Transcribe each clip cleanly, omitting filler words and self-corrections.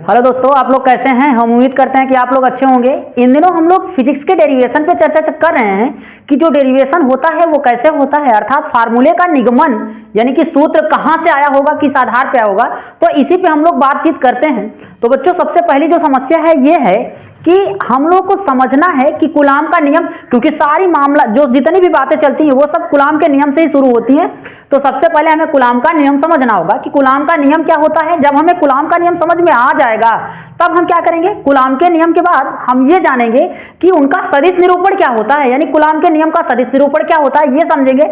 Hello दोस्तों, आप लोग कैसे हैं। हम उम्मीद करते हैं कि आप लोग अच्छे होंगे। इन दिनों हम लोग फिजिक्स के डेरिवेशन पे चर्चा कर रहे हैं कि जो डेरिवेशन होता है वो कैसे होता है, अर्थात फार्मूले का निगमन यानी कि सूत्र कहाँ से आया होगा, किस आधार पे आया होगा, तो इसी पे हम लोग बातचीत करते हैं। तो बच्चों, सबसे पहली जो समस्या है ये है कि हम लोग को समझना है कि कूलाम का नियम, क्योंकि सारी मामला जो जितनी भी बातें चलती हैं वो सब कूलाम के नियम से ही शुरू होती हैं। तो सबसे पहले हमें कूलाम का नियम समझना होगा कि कूलाम का नियम क्या होता है। जब हमें कूलाम का नियम समझ में आ जाएगा तब हम क्या करेंगे, कूलाम के नियम के बाद हम ये जानेंगे कि उनका सदिश निरूपण क्या होता है, यानी कूलाम के नियम का सदिश निरूपण क्या होता है ये समझेंगे।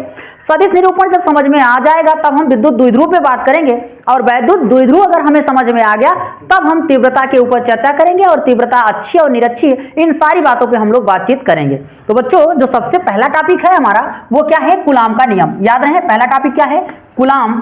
सदिश निरूपण जब समझ में आ जाएगा तब हम विद्युत द्विध्रुव पे बात करेंगे, और वैद्युत द्विध्रुव अगर हमें समझ में आ गया तब हम तीव्रता के ऊपर चर्चा करेंगे, और तीव्रता अच्छी और निरक्षी इन सारी बातों पे हम लोग बातचीत करेंगे। तो बच्चों, जो सबसे पहला टॉपिक है हमारा वो क्या है, कूलाम का नियम। याद रहे, पहला टॉपिक क्या है, कूलाम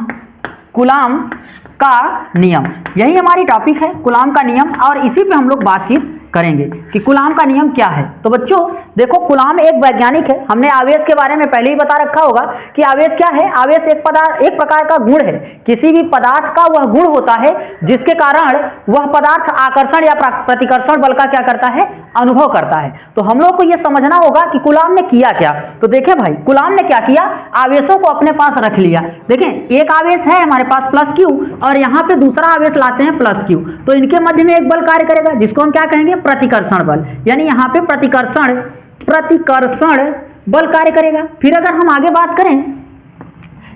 का नियम। यही हमारी टॉपिक है, कूलाम का नियम, और इसी पे हम लोग बातचीत करेंगे कि कूलाम का नियम क्या है। तो बच्चों देखो, कूलाम एक वैज्ञानिक है। हमने आवेश के बारे में पहले ही बता रखा होगा कि आवेश क्या है। आवेश एक प्रकार का गुण है, किसी भी पदार्थ का वह गुण होता है जिसके कारण वह पदार्थ आकर्षण या प्रतिकर्षण बल का क्या करता है, अनुभव करता है। तो हम लोग को यह समझना होगा कि कूलाम ने किया क्या। तो देखें भाई, कूलाम ने क्या किया, आवेशों को अपने पास रख लिया। देखें, एक आवेश है हमारे पास प्लस क्यू, और यहाँ पे दूसरा आवेश लाते हैं प्लस क्यू, तो इनके मध्य में एक बल कार्य करेगा जिसको हम क्या कहेंगे, प्रतिकर्षण बल। यानी यहाँ पे प्रतिकर्षण बल कार्य करेगा। फिर अगर हम आगे बात करें,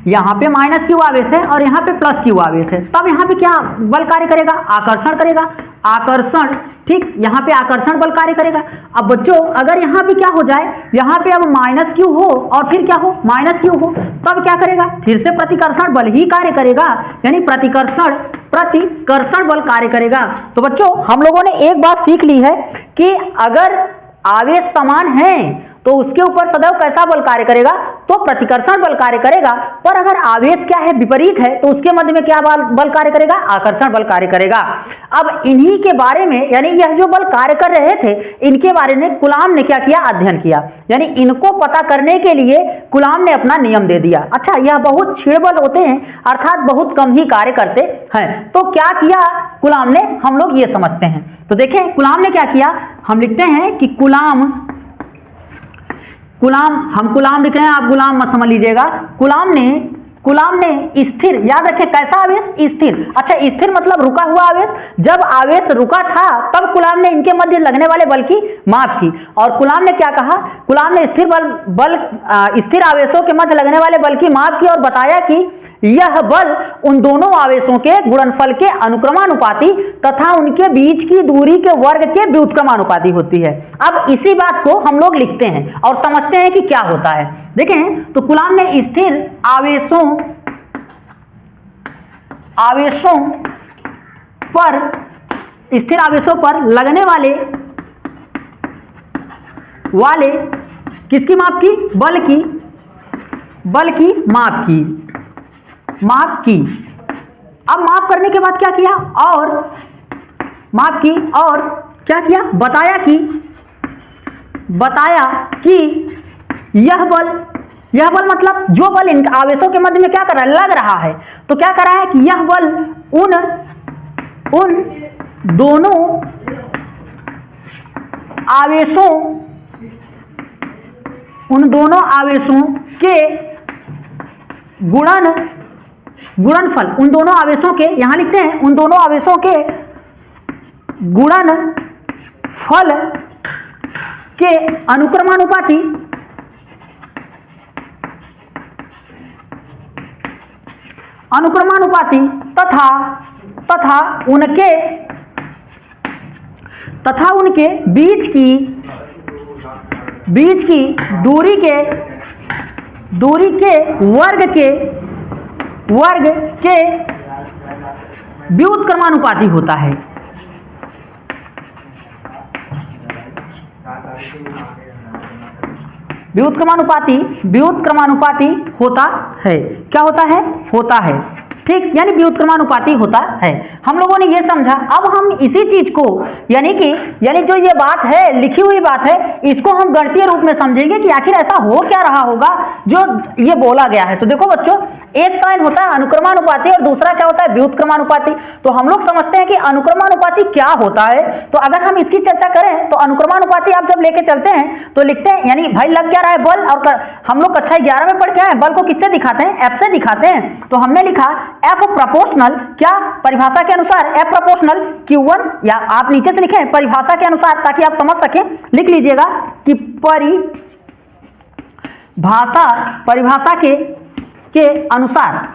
यहाँ पे माइनस क्यू आवेश है और यहाँ पे प्लस क्यू आवेश है, तब यहाँ पे क्या बल कार्य करेगा, आकर्षण करेगा, आकर्षण। ठीक, यहाँ पे आकर्षण बल कार्य करेगा। अब बच्चों, अगर यहाँ पे क्या हो जाए, यहाँ पे अब माइनस क्यू हो और फिर क्या हो, माइनस क्यू हो, तब क्या करेगा, फिर से प्रतिकर्षण बल ही कार्य करेगा, यानी प्रतिकर्षण बल कार्य करेगा। तो बच्चों, हम लोगों ने एक बात सीख ली है कि अगर आवेश समान है तो उसके ऊपर सदैव कैसा बल कार्य करेगा, तो प्रतिकर्षण बल कार्य करेगा। पर अगर आवेश क्या है, विपरीत है, तो उसके मध्य में क्या बल कार्य करेगा, आकर्षण बल कार्य करेगा। अब इन्हीं के बारे में, यानी यह जो बल कार्य कर रहे थे इनके बारे में कूलाम ने क्या किया, अध्ययन किया। यानी इनको पता करने के लिए कूलाम ने अपना नियम दे दिया। अच्छा, यह बहुत क्षीण बल होते हैं, अर्थात बहुत कम ही कार्य करते हैं। तो क्या किया कूलाम ने, हम लोग ये समझते हैं। तो देखें कूलाम ने क्या किया, हम लिखते हैं कि कूलाम, हम कूलाम लिख रहे हैं, आप गुलाम मत समझ लीजिएगा। कूलाम ने स्थिर, याद रखें कैसा आवेश, स्थिर। अच्छा, स्थिर मतलब रुका हुआ आवेश। जब आवेश रुका था तब कूलाम ने इनके मध्य लगने वाले बल की माप की, और कूलाम ने क्या कहा, कूलाम ने स्थिर आवेशों के मध्य लगने वाले बल की माप की और बताया कि यह बल उन दोनों आवेशों के गुणनफल के अनुक्रमानुपाती तथा उनके बीच की दूरी के वर्ग के व्युत्क्रमानुपाती होती है। अब इसी बात को हम लोग लिखते हैं और समझते हैं कि क्या होता है। देखें, तो कूलाम ने स्थिर आवेशों पर लगने वाले किसकी माप की, बल की माप की। अब माप करने के बाद क्या किया, और माप की और क्या किया, बताया कि यह बल मतलब जो बल इन आवेशों के मध्य में क्या कर रहा है, लग रहा है। तो क्या कर रहा है कि यह बल उन दोनों आवेशों के गुणनफल, उन दोनों आवेशों के, यहां लिखते हैं उन दोनों आवेशों के गुणनफल के अनुक्रमानुपाती तथा उनके बीच की दूरी के वर्ग के व्युत्क्रमानुपाती होता है। व्युत्क्रमानुपाती होता है। क्या होता है, ठीक, यानी व्युत्क्रमानुपाती होता है। हम लोगों ने ये समझा। अब हम इसी चीज को यानी जो ये बात है, लिखी हुई बात है, इसको हम गणितीय रूप में समझेंगे कि आखिर ऐसा हो क्या रहा होगा जो ये बोला गया है। तो देखो बच्चों, एक साइन होता है अनुक्रमानुपाती और दूसरा क्या होता है व्युत्क्रमानुपाती। तो हम लोग समझते हैं कि अनुक्रमानुपाती क्या होता है। तो अगर हम इसकी चर्चा करें तो अनुक्रमानुपाती आप जब लेके चलते हैं तो लिखते हैं, यानी भाई लग क्या रहा है बल, और हम लोग कक्षा 11 में पढ़ के आए बल को किससे दिखाते हैं, एफ से दिखाते हैं। तो हमने लिखा एफ प्रोपोर्शनल, क्या परिभाषा के अनुसार एफ प्रोपोर्शनल Q1, या आप नीचे से लिखें परिभाषा के अनुसार ताकि आप समझ सकें, लिख लीजिएगा कि परिभाषा के अनुसार।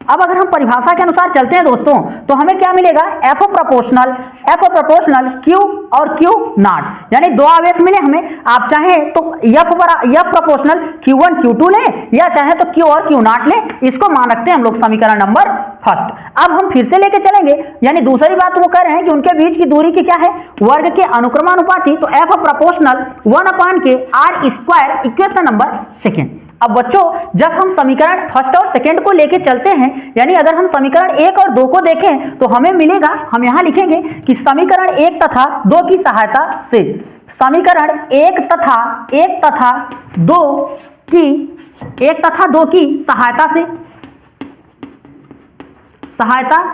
अब अगर हम परिभाषा के अनुसार चलते हैं दोस्तों तो हमें क्या मिलेगा, एफ प्रोपोर्शनल Q और Q नॉट, यानी दो आवेश मिले हमें। आप चाहें तो एफ प्रोपोर्शनल Q1 Q2 ले, या चाहे तो Q और Q नॉट ले। इसको मान रखते हैं हम लोग समीकरण नंबर फर्स्ट। अब हम फिर से लेके चलेंगे, यानी दूसरी बात वो कह रहे हैं कि उनके बीच की दूरी की क्या है, वर्ग के अनुक्रमानुपाती। तो F proportional 1/k r², equation number second. अब बच्चों जब हम समीकरण फर्स्ट और सेकंड को लेके चलते हैं, यानी अगर हम समीकरण 1 और 2 को देखें तो हमें मिलेगा, हम यहां लिखेंगे कि समीकरण 1 तथा 2 की सहायता से, समीकरण 1 तथा 2 की सहायता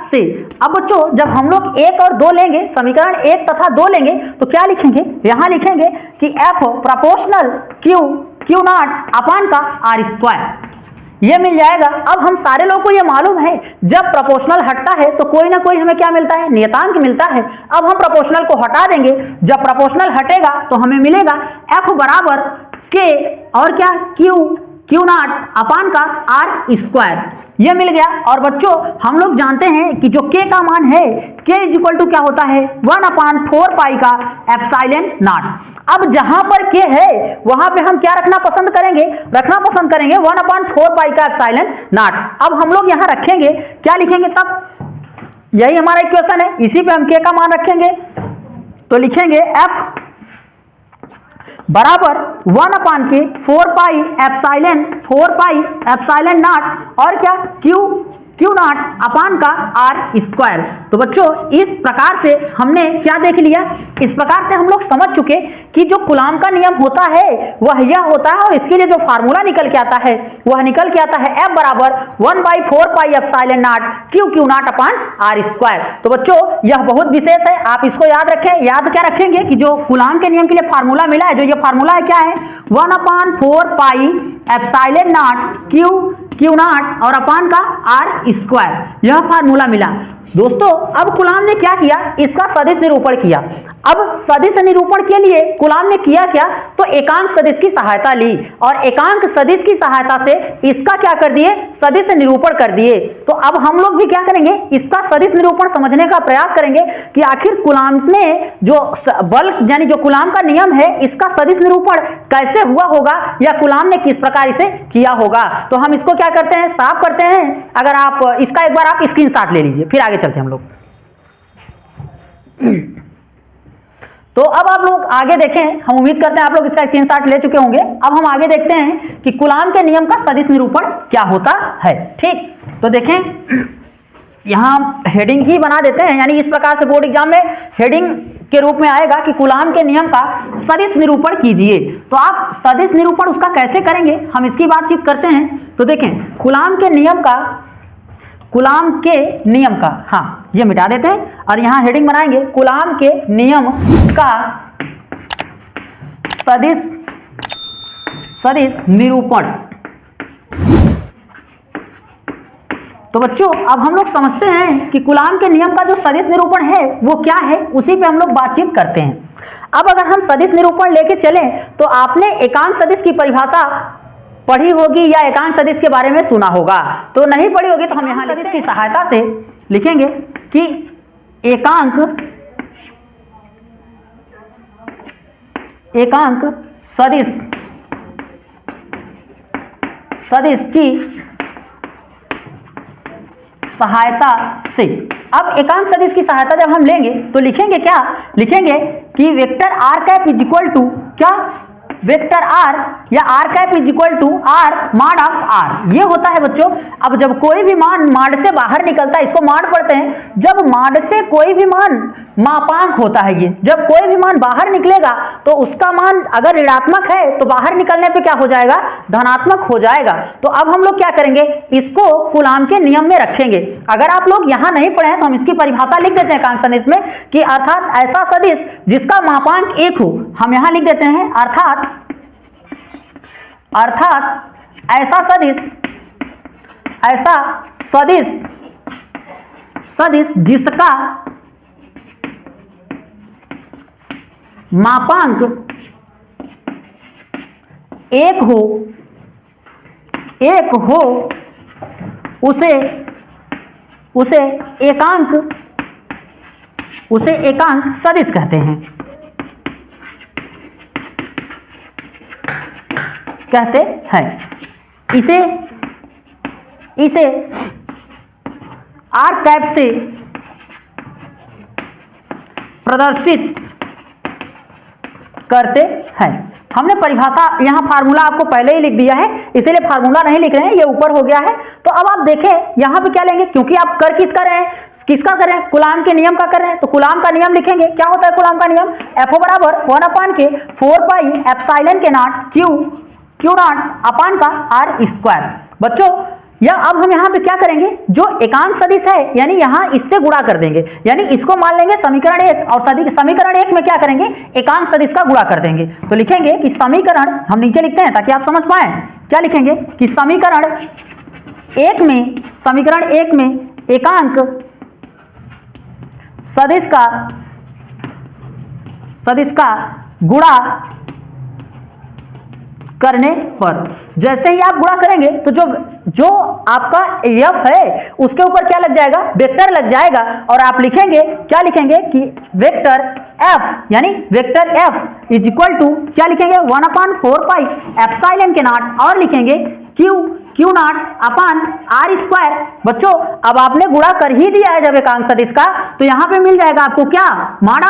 से। अब बच्चों जब हम लोग 1 और 2 लेंगे, समीकरण 1 तथा 2 लेंगे तो क्या लिखेंगे, यहां लिखेंगे कि एफ प्रोपोर्शनल Q नॉट अपान का r², ये मिल जाएगा। अब हम सारे लोगों को ये मालूम है जब प्रोपोर्शनल हटता है तो कोई ना कोई हमें क्या मिलता है, नियतांक मिलता है। अब हम प्रोपोर्शनल को हटा देंगे, जब प्रोपोर्शनल हटेगा तो हमें मिलेगा f बराबर k और क्या Q नॉट अपान का r², ये मिल गया। और बच्चों हम लोग जानते हैं कि जो k का मान है, k इक्वल टू क्या होता है 1/4 पाई का एप्सिलॉन नॉट। अब जहां पर k है वहां पे हम क्या रखना पसंद करेंगे, 1/4 पाई का एप्सिलॉन नॉट। अब हम लोग यहां रखेंगे, क्या लिखेंगे तब, यही हमारा इक्वेशन है, इसी पे हम k का मान रखेंगे। तो लिखेंगे f बराबर 1/k 4 पाई एप्सिलॉन नॉट और क्या Q नॉट अपान का r²। तो बच्चों इस प्रकार से हमने क्या देख लिया, इस प्रकार से हम लोग समझ चुके कि जो कूलाम का नियम होता है वह यह होता है, और इसके लिए जो फार्मूला निकल के आता है वह निकल के आता है F बराबर 1/4 pi epsilon nought Q nought अपान r²। तो बच्चों यह बहुत विशेष है, आप इसको याद रखें। याद क्या रखेंगे कि जो कूलाम के नियम के लिए फार्मूला मिला है, जो ये फार्मूला है क्या है, 1/4 pi epsilon nought Q not और अपान का r², यह फार्मूला मिला दोस्तों। अब कूलाम ने क्या किया, इसका सदिश निरूपण किया। अब सदिश निरूपण के लिए कूलाम ने किया क्या, तो एकांक सदिश की सहायता ली, और एकांक सदिश की सहायता से इसका क्या कर दिए, सदिश निरूपण कर दिए। तो अब हम लोग भी क्या करेंगे, इसका सदिश निरूपण समझने का प्रयास करेंगे कि आखिर कूलाम ने जो बल यानी जो कूलाम का नियम है इसका सदिश निरूपण कैसे हुआ होगा, या कूलाम ने किस प्रकार इसे किया होगा। तो हम इसको क्या करते हैं, साफ करते हैं। अगर आप इसका एक बार आप स्क्रीनशॉट ले लीजिए, फिर आगे चलते हैं हम लोग। तो अब आप लोग आगे देखें, हम उम्मीद करते हैं आप लोग इसका स्क्रीनशॉट ले चुके होंगे। अब हम आगे देखते हैं कि कूलाम के नियम का सदिश निरूपण क्या होता है। ठीक, तो देखें यहां हेडिंग ही बना देते हैं, यानी इस प्रकार से बोर्ड एग्जाम में हेडिंग के रूप में आएगा कि कूलाम के नियम का सदिश निरूपण कीजिए। तो आप सदिश निरूपण उसका कैसे करेंगे, हम इसकी बातचीत करते हैं। तो देखें कूलाम के नियम का, हाँ ये मिटा देते हैं और यहां हेडिंग बनाएंगे कूलाम के नियम का सदिश निरूपण। तो बच्चों अब हम लोग समझते हैं कि कूलाम के नियम का जो सदिश निरूपण है वो क्या है, उसी पे हम लोग बातचीत करते हैं। अब अगर हम सदिश निरूपण लेके चलें तो आपने एकांक सदिश की परिभाषा पढ़ी होगी या एकांक सदिश के बारे में सुना होगा। तो नहीं पढ़ी होगी तो हम यहां सदिश की सहायता से लिखेंगे कि एकांक सदिश की सहायता से। अब एकांक सदिश की सहायता जब हम लेंगे तो लिखेंगे क्या, लिखेंगे कि vector r cap is equal to क्या, वेक्टर r या r cap is equal to r mod of r, ये होता है बच्चों। अब जब कोई भी मान मॉड से बाहर निकलता है, इसको मॉड पढ़ते हैं, जब मॉड से कोई भी मान मापांक होता है, ये जब कोई भी मान बाहर निकलेगा तो उसका मान अगर ऋणात्मक है तो बाहर निकलने पे क्या हो जाएगा, धनात्मक हो जाएगा। तो अब हम लोग क्या करेंगे, इसको कूलाम के नियम में रखेंगे। अगर आप लोग यहां नहीं पढ़े हैं तो हम इसकी परिभाषा लिख देते हैं एकांक सदिश में कि अर्थात ऐसा सदिश जिसका मापांक 1 हो, हम यहां लिख देते हैं अर्थात ऐसा सदिश जिसका मापांक 1 हो उसे एकांक सदिश कहते हैं, इसे आर कैप से प्रदर्शित करते हैं। हमने परिभाषा यहां फार्मूला आपको पहले ही लिख दिया है, इसीलिए फार्मूला नहीं लिख रहे हैं, ये ऊपर हो गया है। तो अब आप देखें यहां पे क्या लेंगे, क्योंकि आप कर किसका रहे हैं, किसका कर रहे हैं, कूलाम के नियम का कर रहे हैं, तो कूलाम का नियम लिखेंगे। क्या होता है कूलाम का नियम, एफओ बराबर 1/k 4 पाई एप्सिलॉन के नॉट क्यू नॉट अपान का आर स्क्वायर। बच्चों या अब हम यहाँ पे क्या करेंगे, जो एकांक सदिश है यानी यहाँ इससे गुणा कर देंगे, यानी इसको मान लेंगे समीकरण 1 और समीकरण 1 में क्या करेंगे, एकांक सदिश का गुणा कर देंगे। तो लिखेंगे कि समीकरण, हम नीचे लिखते हैं ताकि आप समझ पाए, क्या लिखेंगे कि समीकरण 1 में एकांक सदिश का गुणा करने पर, जैसे ही आप गुणा करेंगे तो जो आपका एफ है उसके ऊपर क्या लग जाएगा, वेक्टर लग जाएगा, और आप लिखेंगे, क्या लिखेंगे कि वेक्टर एफ, यानी vector F is equal to क्या लिखेंगे 1/4 पाई एप्सिलॉन के नॉट, और लिखेंगे q naught upon r square. बच्चों अब आपने गुणा कर ही दिया है जब एकांक सदिश का, तो यहां पे मिल जाएगा आपको क्या, मॉड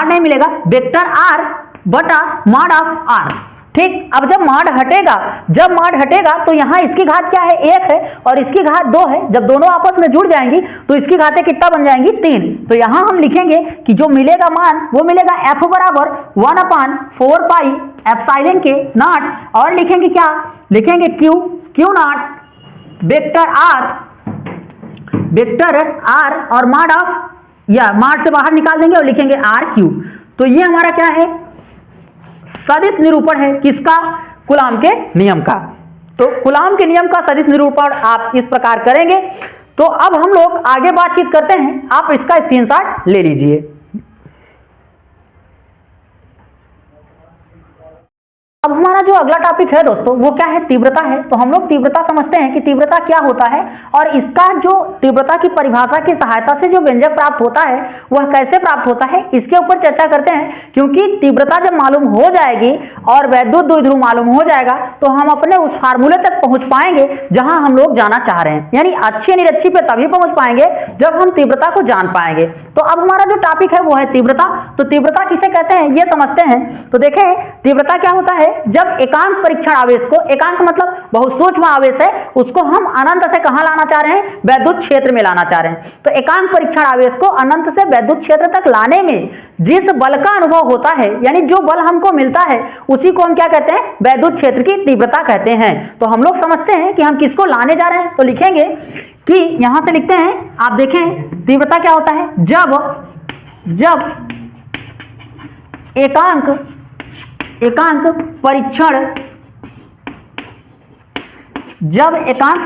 नहीं मिलेगा, वेक्टर आर बटा मॉड ऑफ आर। ठीक, अब जब मॉड हटेगा तो यहाँ इसकी घात क्या है, 1 है और इसकी घात 2 है, जब दोनों आपस में जुड़ जाएंगी तो इसकी घातें कितना बन जाएंगी, 3। तो यहाँ हम लिखेंगे कि जो मिलेगा मान वो मिलेगा एफ बराबर 1/4 पाई एप्सिलॉन के नॉट, और लिखेंगे क्या, लिखेंगे क्यू नॉट वेक्टर आर और मॉड ऑफ, या मॉड से बाहर निकाल देंगे और लिखेंगे आर क्यू। तो ये हमारा क्या है, सदिश निरूपण है किसका, कूलाम के नियम का। तो कूलाम के नियम का सदिश निरूपण आप इस प्रकार करेंगे। तो अब हम लोग आगे बातचीत करते हैं, आप इसका स्क्रीनशॉट ले लीजिए। अब हमारा जो अगला टॉपिक है दोस्तों वो क्या है, तीव्रता है। तो हम लोग तीव्रता समझते हैं कि तीव्रता क्या होता है, और इसका जो तीव्रता की परिभाषा की सहायता से जो व्यंजक प्राप्त होता है वह कैसे प्राप्त होता है, इसके ऊपर चर्चा करते हैं। क्योंकि तीव्रता जब मालूम हो जाएगी और वैद्युत द्विध्रुव मालूम हो जाएगा तो हम अपने उस फार्मूले तक पहुंच पाएंगे जहां हम लोग जाना चाह रहे हैं, यानी अच्छी निरक्षी पे तभी पहुंच पाएंगे जब हम तीव्रता को जान पाएंगे। तो अब हमारा जो टॉपिक है वो है तीव्रता। तो तीव्रता किसे कहते हैं ये समझते हैं। तो देखें तीव्रता क्या होता है, जब एकांक परीक्षण आवेश को, एकांक मतलब बहुत सूक्ष्म आवेश है, उसको हम अनंत से कहां लाना चाह रहे हैं, वैद्युत क्षेत्र में लाना चाह रहे हैं। तो एकांक परीक्षण आवेश को अनंत से वैद्युत क्षेत्र तक लाने में जिस बल का अनुभव होता है, यानी जो बल हमको मिलता है उसी को हम क्या कहते हैं, वैद्युत क्षेत्र की तीव्रता कहते हैं। तो हम लोग समझते हैं कि हम किसको लाने जा रहे हैं। तो लिखेंगे कि यहां से लिखते हैं, आप देखें तीव्रता क्या होता है, जब एकांक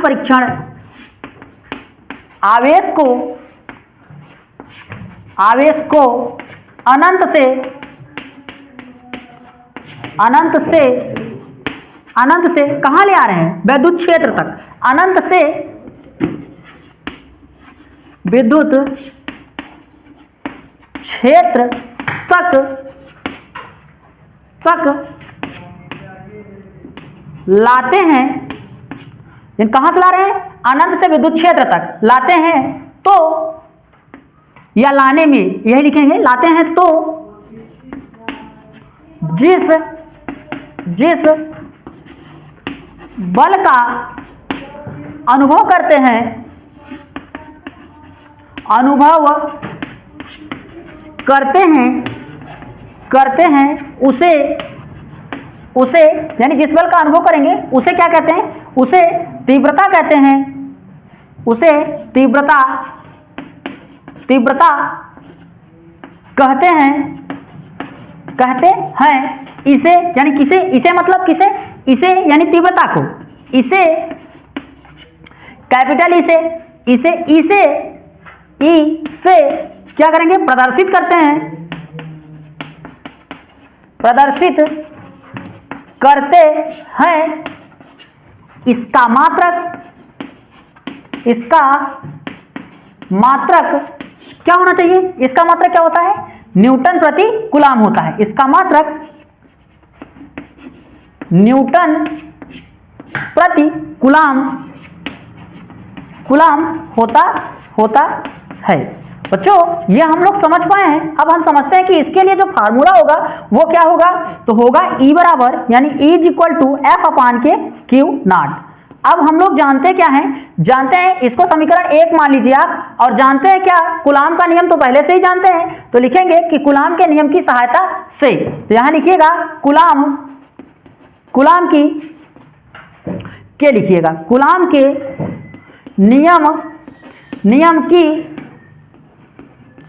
परीक्षण आवेश को अनंत से कहां ले आ रहे हैं, वैद्युत क्षेत्र तक, अनंत से विद्युत क्षेत्र तक लाते हैं। कहां से ला रहे हैं, अनंत से विद्युत क्षेत्र तक लाते हैं, तो या लाने में यही लिखेंगे, लाते हैं तो जिस जिस बल का अनुभव करते हैं उसे यानी जिस बल का अनुभव करेंगे उसे क्या कहते हैं, उसे तीव्रता कहते हैं, उसे तीव्रता कहते हैं। इसे यानी किसे, इसे मतलब किसे, इसे यानी तीव्रता को, इसे कैपिटल इसे क्या करेंगे, प्रदर्शित करते हैं, इसका मात्रक क्या होना चाहिए, इसका मात्रक क्या होता है, न्यूटन प्रति कूलाम होता है, इसका मात्रक न्यूटन प्रति कूलाम होता है। बच्चों ये हम लोग समझ पाए हैं। अब हम समझते हैं कि इसके लिए जो फार्मूला होगा वो क्या होगा, तो होगा E बराबर यानी E is equal to F upon के Q नॉट। अब हम लोग जानते क्या हैं, जानते हैं इसको समीकरण 1 मान लीजिए आप, और जानते हैं क्या, कूलाम का नियम तो पहले से ही जानते हैं, तो लिखेंगे कि कूलाम के नियम की सहायता से, तो यहां लिखिएगा कूलाम की के लिखिएगा कूलाम के नियम की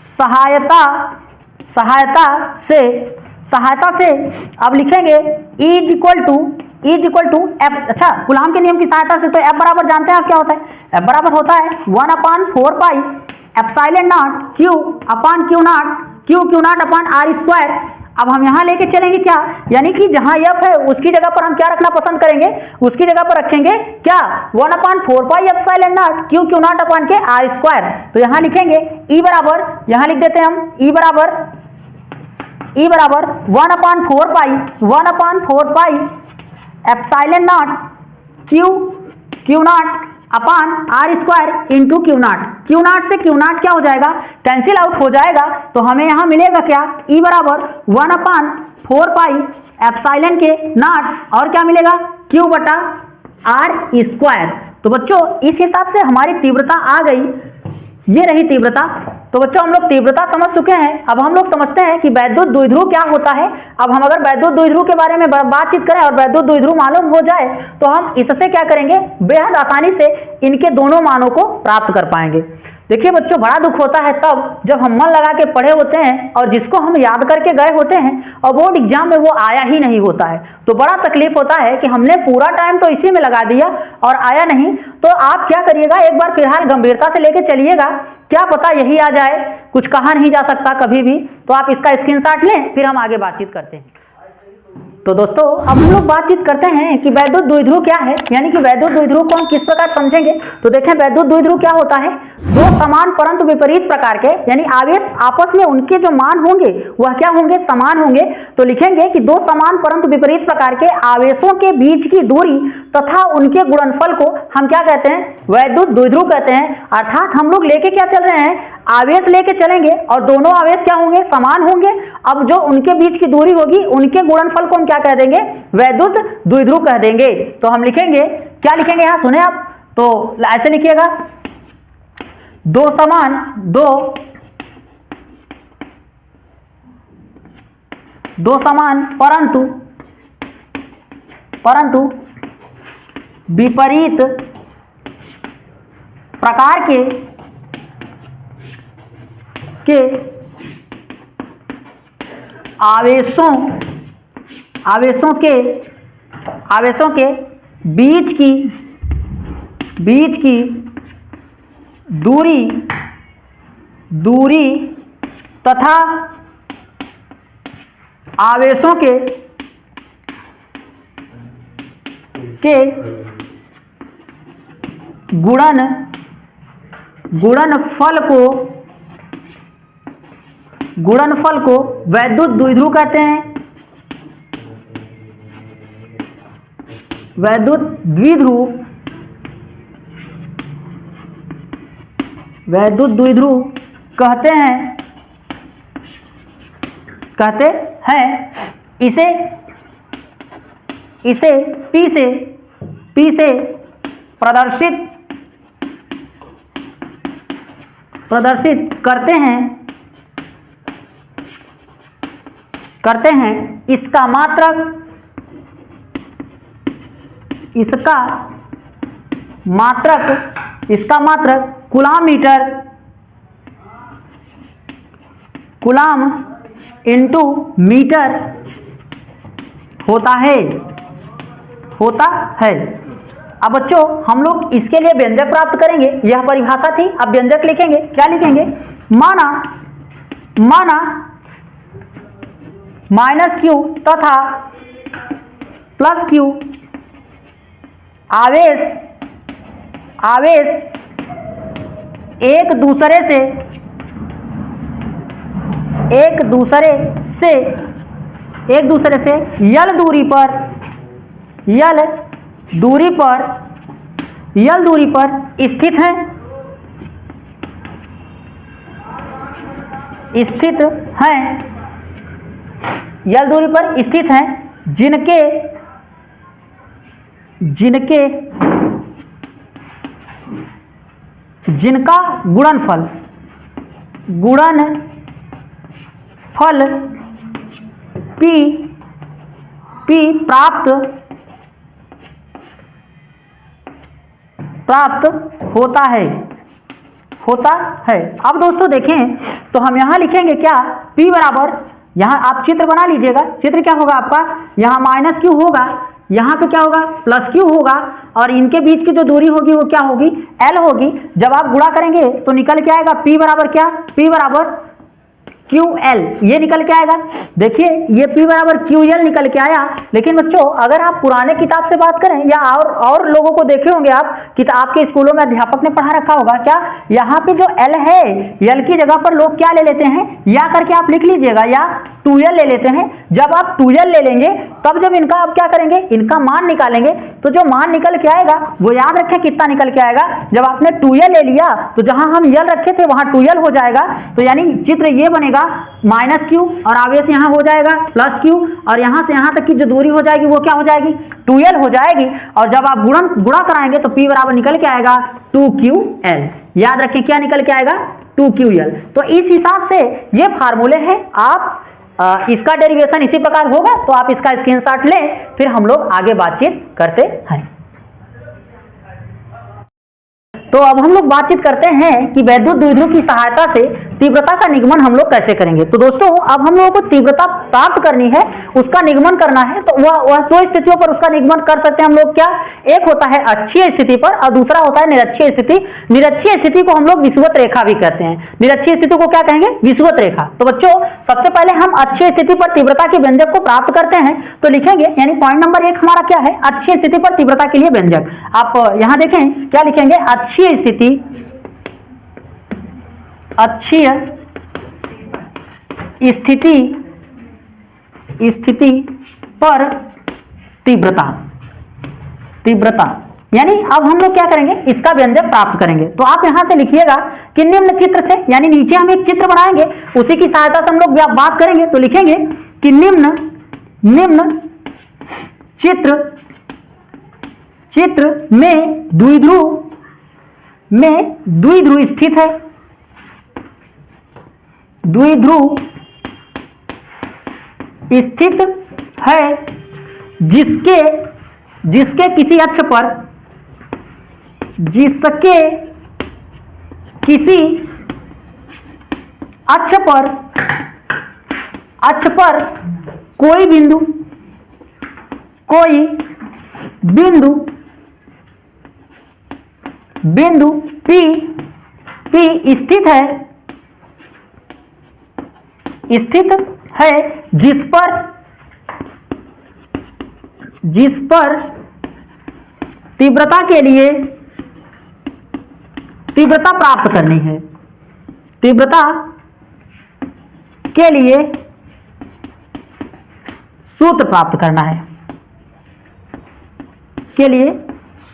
सहायता से अब लिखेंगे E is equal to F। अच्छा, कूलाम के नियम की सहायता से तो F बराबर जानते हैं आप क्या होता है, F बराबर होता है 1/4 पाई एप्सिलॉन नॉट Q अपान Q नॉट अपान R स्क्वायर। अब हम यहाँ लेके चलेंगे क्या, यानी कि जहाँ F है उसकी जगह पर हम क्या रखना पसंद करेंगे, उसकी जगह पर रखेंगे क्या, 1/4 pi epsilon nought Q nought upon के R स्क्वायर। तो यहाँ लिखेंगे E बराबर, यहाँ लिख देते हैं हम E बराबर 1/4 pi epsilon nought Q nought upon R square into Q not से Q नॉट क्या हो जाएगा, कैंसिल आउट हो जाएगा। तो हमें यहाँ मिलेगा क्या, E बराबर 1/4 पाई एप्सिलॉन के नॉट और क्या मिलेगा, Q बटा R स्क्वायर। तो बच्चों इस हिसाब से हमारी तीव्रता आ गई, ये रही तीव्रता। तो बच्चों हम लोग तीव्रता समझ चुके हैं। अब हम लोग समझते हैं कि वैद्युत द्विध्रुव क्या होता है। अब हम अगर वैद्युत द्विध्रुव के बारे में बातचीत करें और वैद्युत द्विध्रुव मालूम हो जाए तो हम इससे क्या करेंगे, बेहद आसानी से इनके दोनों मानों को प्राप्त कर पाएंगे। देखिए बच्चों, बड़ा दुख होता है तब जब हम मन लगा के पढ़े होते हैं और जिसको हम याद करके गए होते हैं और बोर्ड एग्जाम में वो आया ही नहीं होता है, तो बड़ा तकलीफ होता है कि हमने पूरा टाइम तो इसी में लगा दिया और आया नहीं। तो आप क्या करिएगा, एक बार फिलहाल गंभीरता से लेके चलिएगा, क्या पता यही आ जाए, कुछ कहा नहीं जा सकता कभी भी। तो आप इसका स्क्रीनशॉट लें, फिर हम आगे बातचीत करते हैं। तो दोस्तों अब हम लोग बातचीत करते हैं कि वैद्युत द्विध्रुव क्या है, यानी कि वैद्युत द्विध्रुव को हम किस प्रकार समझेंगे। तो देखें वैद्युत द्विध्रुव क्या होता है, दो समान परंतु विपरीत प्रकार के यानी आवेश आपस में उनके जो मान होंगे वह क्या होंगे, समान होंगे। तो लिखेंगे कि दो समान परंतु विपरीत प्रकार के आवेशों के बीच की दूरी तथा उनके गुणनफल को हम क्या कहते हैं, वैद्युत द्विध्रुव कहते हैं। अर्थात हम लोग लेके क्या चल रहे हैं, आवेश लेके चलेंगे और दोनों आवेश क्या होंगे, समान होंगे। अब जो उनके बीच की दूरी होगी उनके गुणनफल को हम क्या कह देंगे, वैद्युत द्विध्रुव कह देंगे। तो हम लिखेंगे, क्या लिखेंगे यहाँ सुने आप, तो ऐसे लिखिएगा, दो समान परंतु विपरीत प्रकार के आवेशों के बीच की दूरी तथा आवेशों के गुणनफल को वैद्युत द्विध्रुव कहते हैं। वैद्युत द्विध्रुव कहते हैं। इसे P से प्रदर्शित करते हैं। इसका मात्रक कूलाम इंटू मीटर होता है। अब बच्चों हम लोग इसके लिए व्यंजक प्राप्त करेंगे, यह परिभाषा थी। अब व्यंजक लिखेंगे, क्या लिखेंगे? माना माइनस क्यू तथा प्लस क्यू आवेश एक दूसरे से यल दूरी पर स्थित हैं, यल दूरी पर स्थित हैं, जिनका गुणनफल P प्राप्त होता है। अब दोस्तों देखें तो हम यहां लिखेंगे क्या? P बराबर, यहां आप चित्र बना लीजिएगा। चित्र क्या होगा आपका? यहां माइनस क्यू होगा, यहां पे क्या होगा? प्लस क्यू होगा, और इनके बीच की जो दूरी होगी वो क्या होगी? L होगी। जब आप गुणा करेंगे तो निकल के आएगा P बराबर क्या? P बराबर QL, ये निकल के आएगा। देखिए ये P बराबर QL निकल के आया। लेकिन बच्चों अगर आप पुराने किताब से बात करें या और लोगों को देखे होंगे आप कि आपके स्कूलों में अध्यापक ने पढ़ा रखा होगा क्या, यहाँ पे जो L है, L की जगह पर लोग क्या ले लेते हैं? या करके आप लिख लीजिएगा, या 2L ले लेते हैं। जब आप 2L ले लेंगे तब जब इनका आप क्या करेंगे? इनका मान निकालेंगे, तो जो मान निकल के आएगा वो याद रखें कितना निकल के आएगा। जब आपने 2L ले लिया तो जहां हम L रखे थे वहां 2L हो जाएगा। तो यानी चित्र ये बनेगा माइनस क्यू, और आवेश यहाँ हो जाएगा प्लस क्यू, और यहाँ से यहाँ तक की जो दूरी हो जाएगी वो क्या हो जाएगी? 2L हो जाएगी। और जब आप गुणा कराएंगे तो P बराबर निकल के आएगा 2QL। याद रखें क्या निकल के आएगा? 2QL। तो इस हिसाब से ये फार्मूले हैं। आप इसका डेरिवेशन इसी प्रकार होगा, तो आप इसका स्क्रीनशॉट लें, फिर हम लोग आगे बातचीत करते हैं। तो अब हम लोग बातचीत करते हैं कि वैद्युत द्विध्रुव की सहायता से तीव्रता का निगमन हम लोग कैसे करेंगे। तो दोस्तों अब हम लोगों को तीव्रता प्राप्त करनी है, उसका निगमन करना है। तो वह दो स्थितियों पर उसका निगमन कर सकते हैं हम लोग। क्या? एक होता है अक्षीय स्थिति पर और दूसरा होता है निरक्षीय स्थिति। निरक्षीय स्थिति को हम लोग विषुवत रेखा भी कहते हैं। निरक्षीय स्थिति को क्या कहेंगे? विषुवत रेखा। तो बच्चों सबसे पहले हम अक्षीय स्थिति पर तीव्रता के व्यंजक को प्राप्त करते हैं, तो लिखेंगे, यानी पॉइंट नंबर 1 हमारा क्या है? अक्षीय स्थिति पर तीव्रता के लिए व्यंजक। आप यहां देखें क्या लिखेंगे? अक्षीय स्थिति पर तीव्रता। यानी अब हम लोग क्या करेंगे? इसका व्यंजक प्राप्त करेंगे। तो आप यहां से लिखिएगा कि निम्न चित्र से, यानी नीचे हम एक चित्र बनाएंगे, उसी की सहायता से हम लोग बात करेंगे। तो लिखेंगे कि निम्न चित्र में द्विध्रुव स्थित है। द्विध्रुव स्थित है जिसके किसी अक्ष पर कोई बिंदु P स्थित है जिस पर तीव्रता के लिए तीव्रता प्राप्त करनी है। तीव्रता के लिए सूत्र प्राप्त करना है। के लिए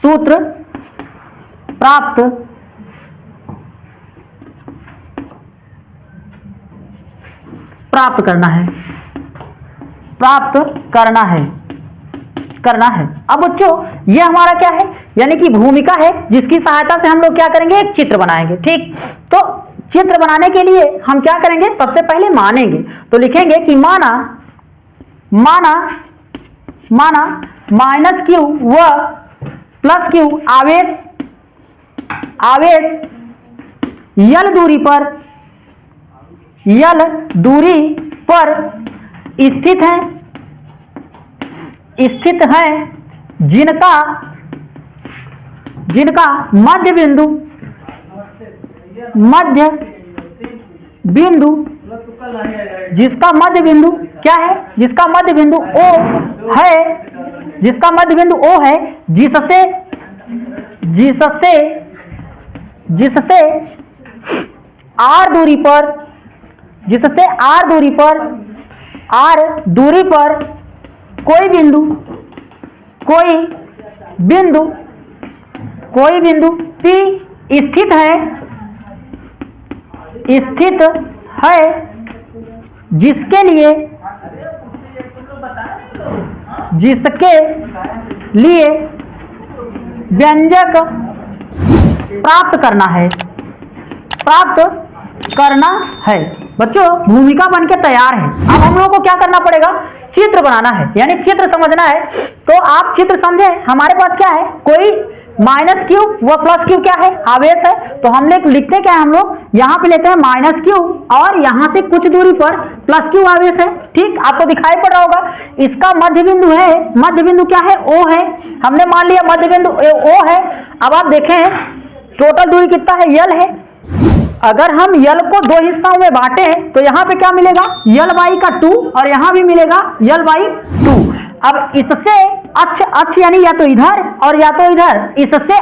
सूत्र प्राप्त करना है। करना है। अब बच्चों ये हमारा क्या है, यानी कि भूमिका है, जिसकी सहायता से हम लोग क्या करेंगे, एक चित्र बनाएंगे। ठीक, तो चित्र बनाने के लिए हम क्या करेंगे, सबसे पहले मानेंगे। तो लिखेंगे कि माना माइनस क्यू व प्लस क्यू आवेश यल दूरी पर स्थित है जिनका मध्य बिंदु जिसका मध्य बिंदु क्या है, जिसका मध्य बिंदु O है, जिससे R दूरी पर कोई बिंदु P स्थित है जिसके लिए व्यंजक प्राप्त करना है। बच्चों भूमिका बनके तैयार है। अब हम लोगों को क्या करना पड़ेगा, चित्र बनाना है, यानी चित्र समझना है। तो आप चित्र समझे, हमारे पास क्या है, कोई माइनस क्यू व प्लस क्यू क्या है, आवेश है। तो हम लोग लिखते क्या है, हम लोग यहाँ पे लेते हैं माइनस क्यू और यहाँ से कुछ दूरी पर प्लस क्यू आवेश है। ठीक, आपको दिखाई पड़ रहा होगा। इसका मध्य बिंदु है, मध्य बिंदु क्या है, O है। हमने मान लिया मध्य बिंदु O है। अब आप देखें टोटल दूरी कितना है, यल है। अगर हम यल को दो हिस्सों में बांटे तो यहाँ पे क्या मिलेगा, यल बाई का 2 और यहाँ भी मिलेगा यल बाई 2। अब इससे अक्ष यानी या तो इधर और या तो इधर, इससे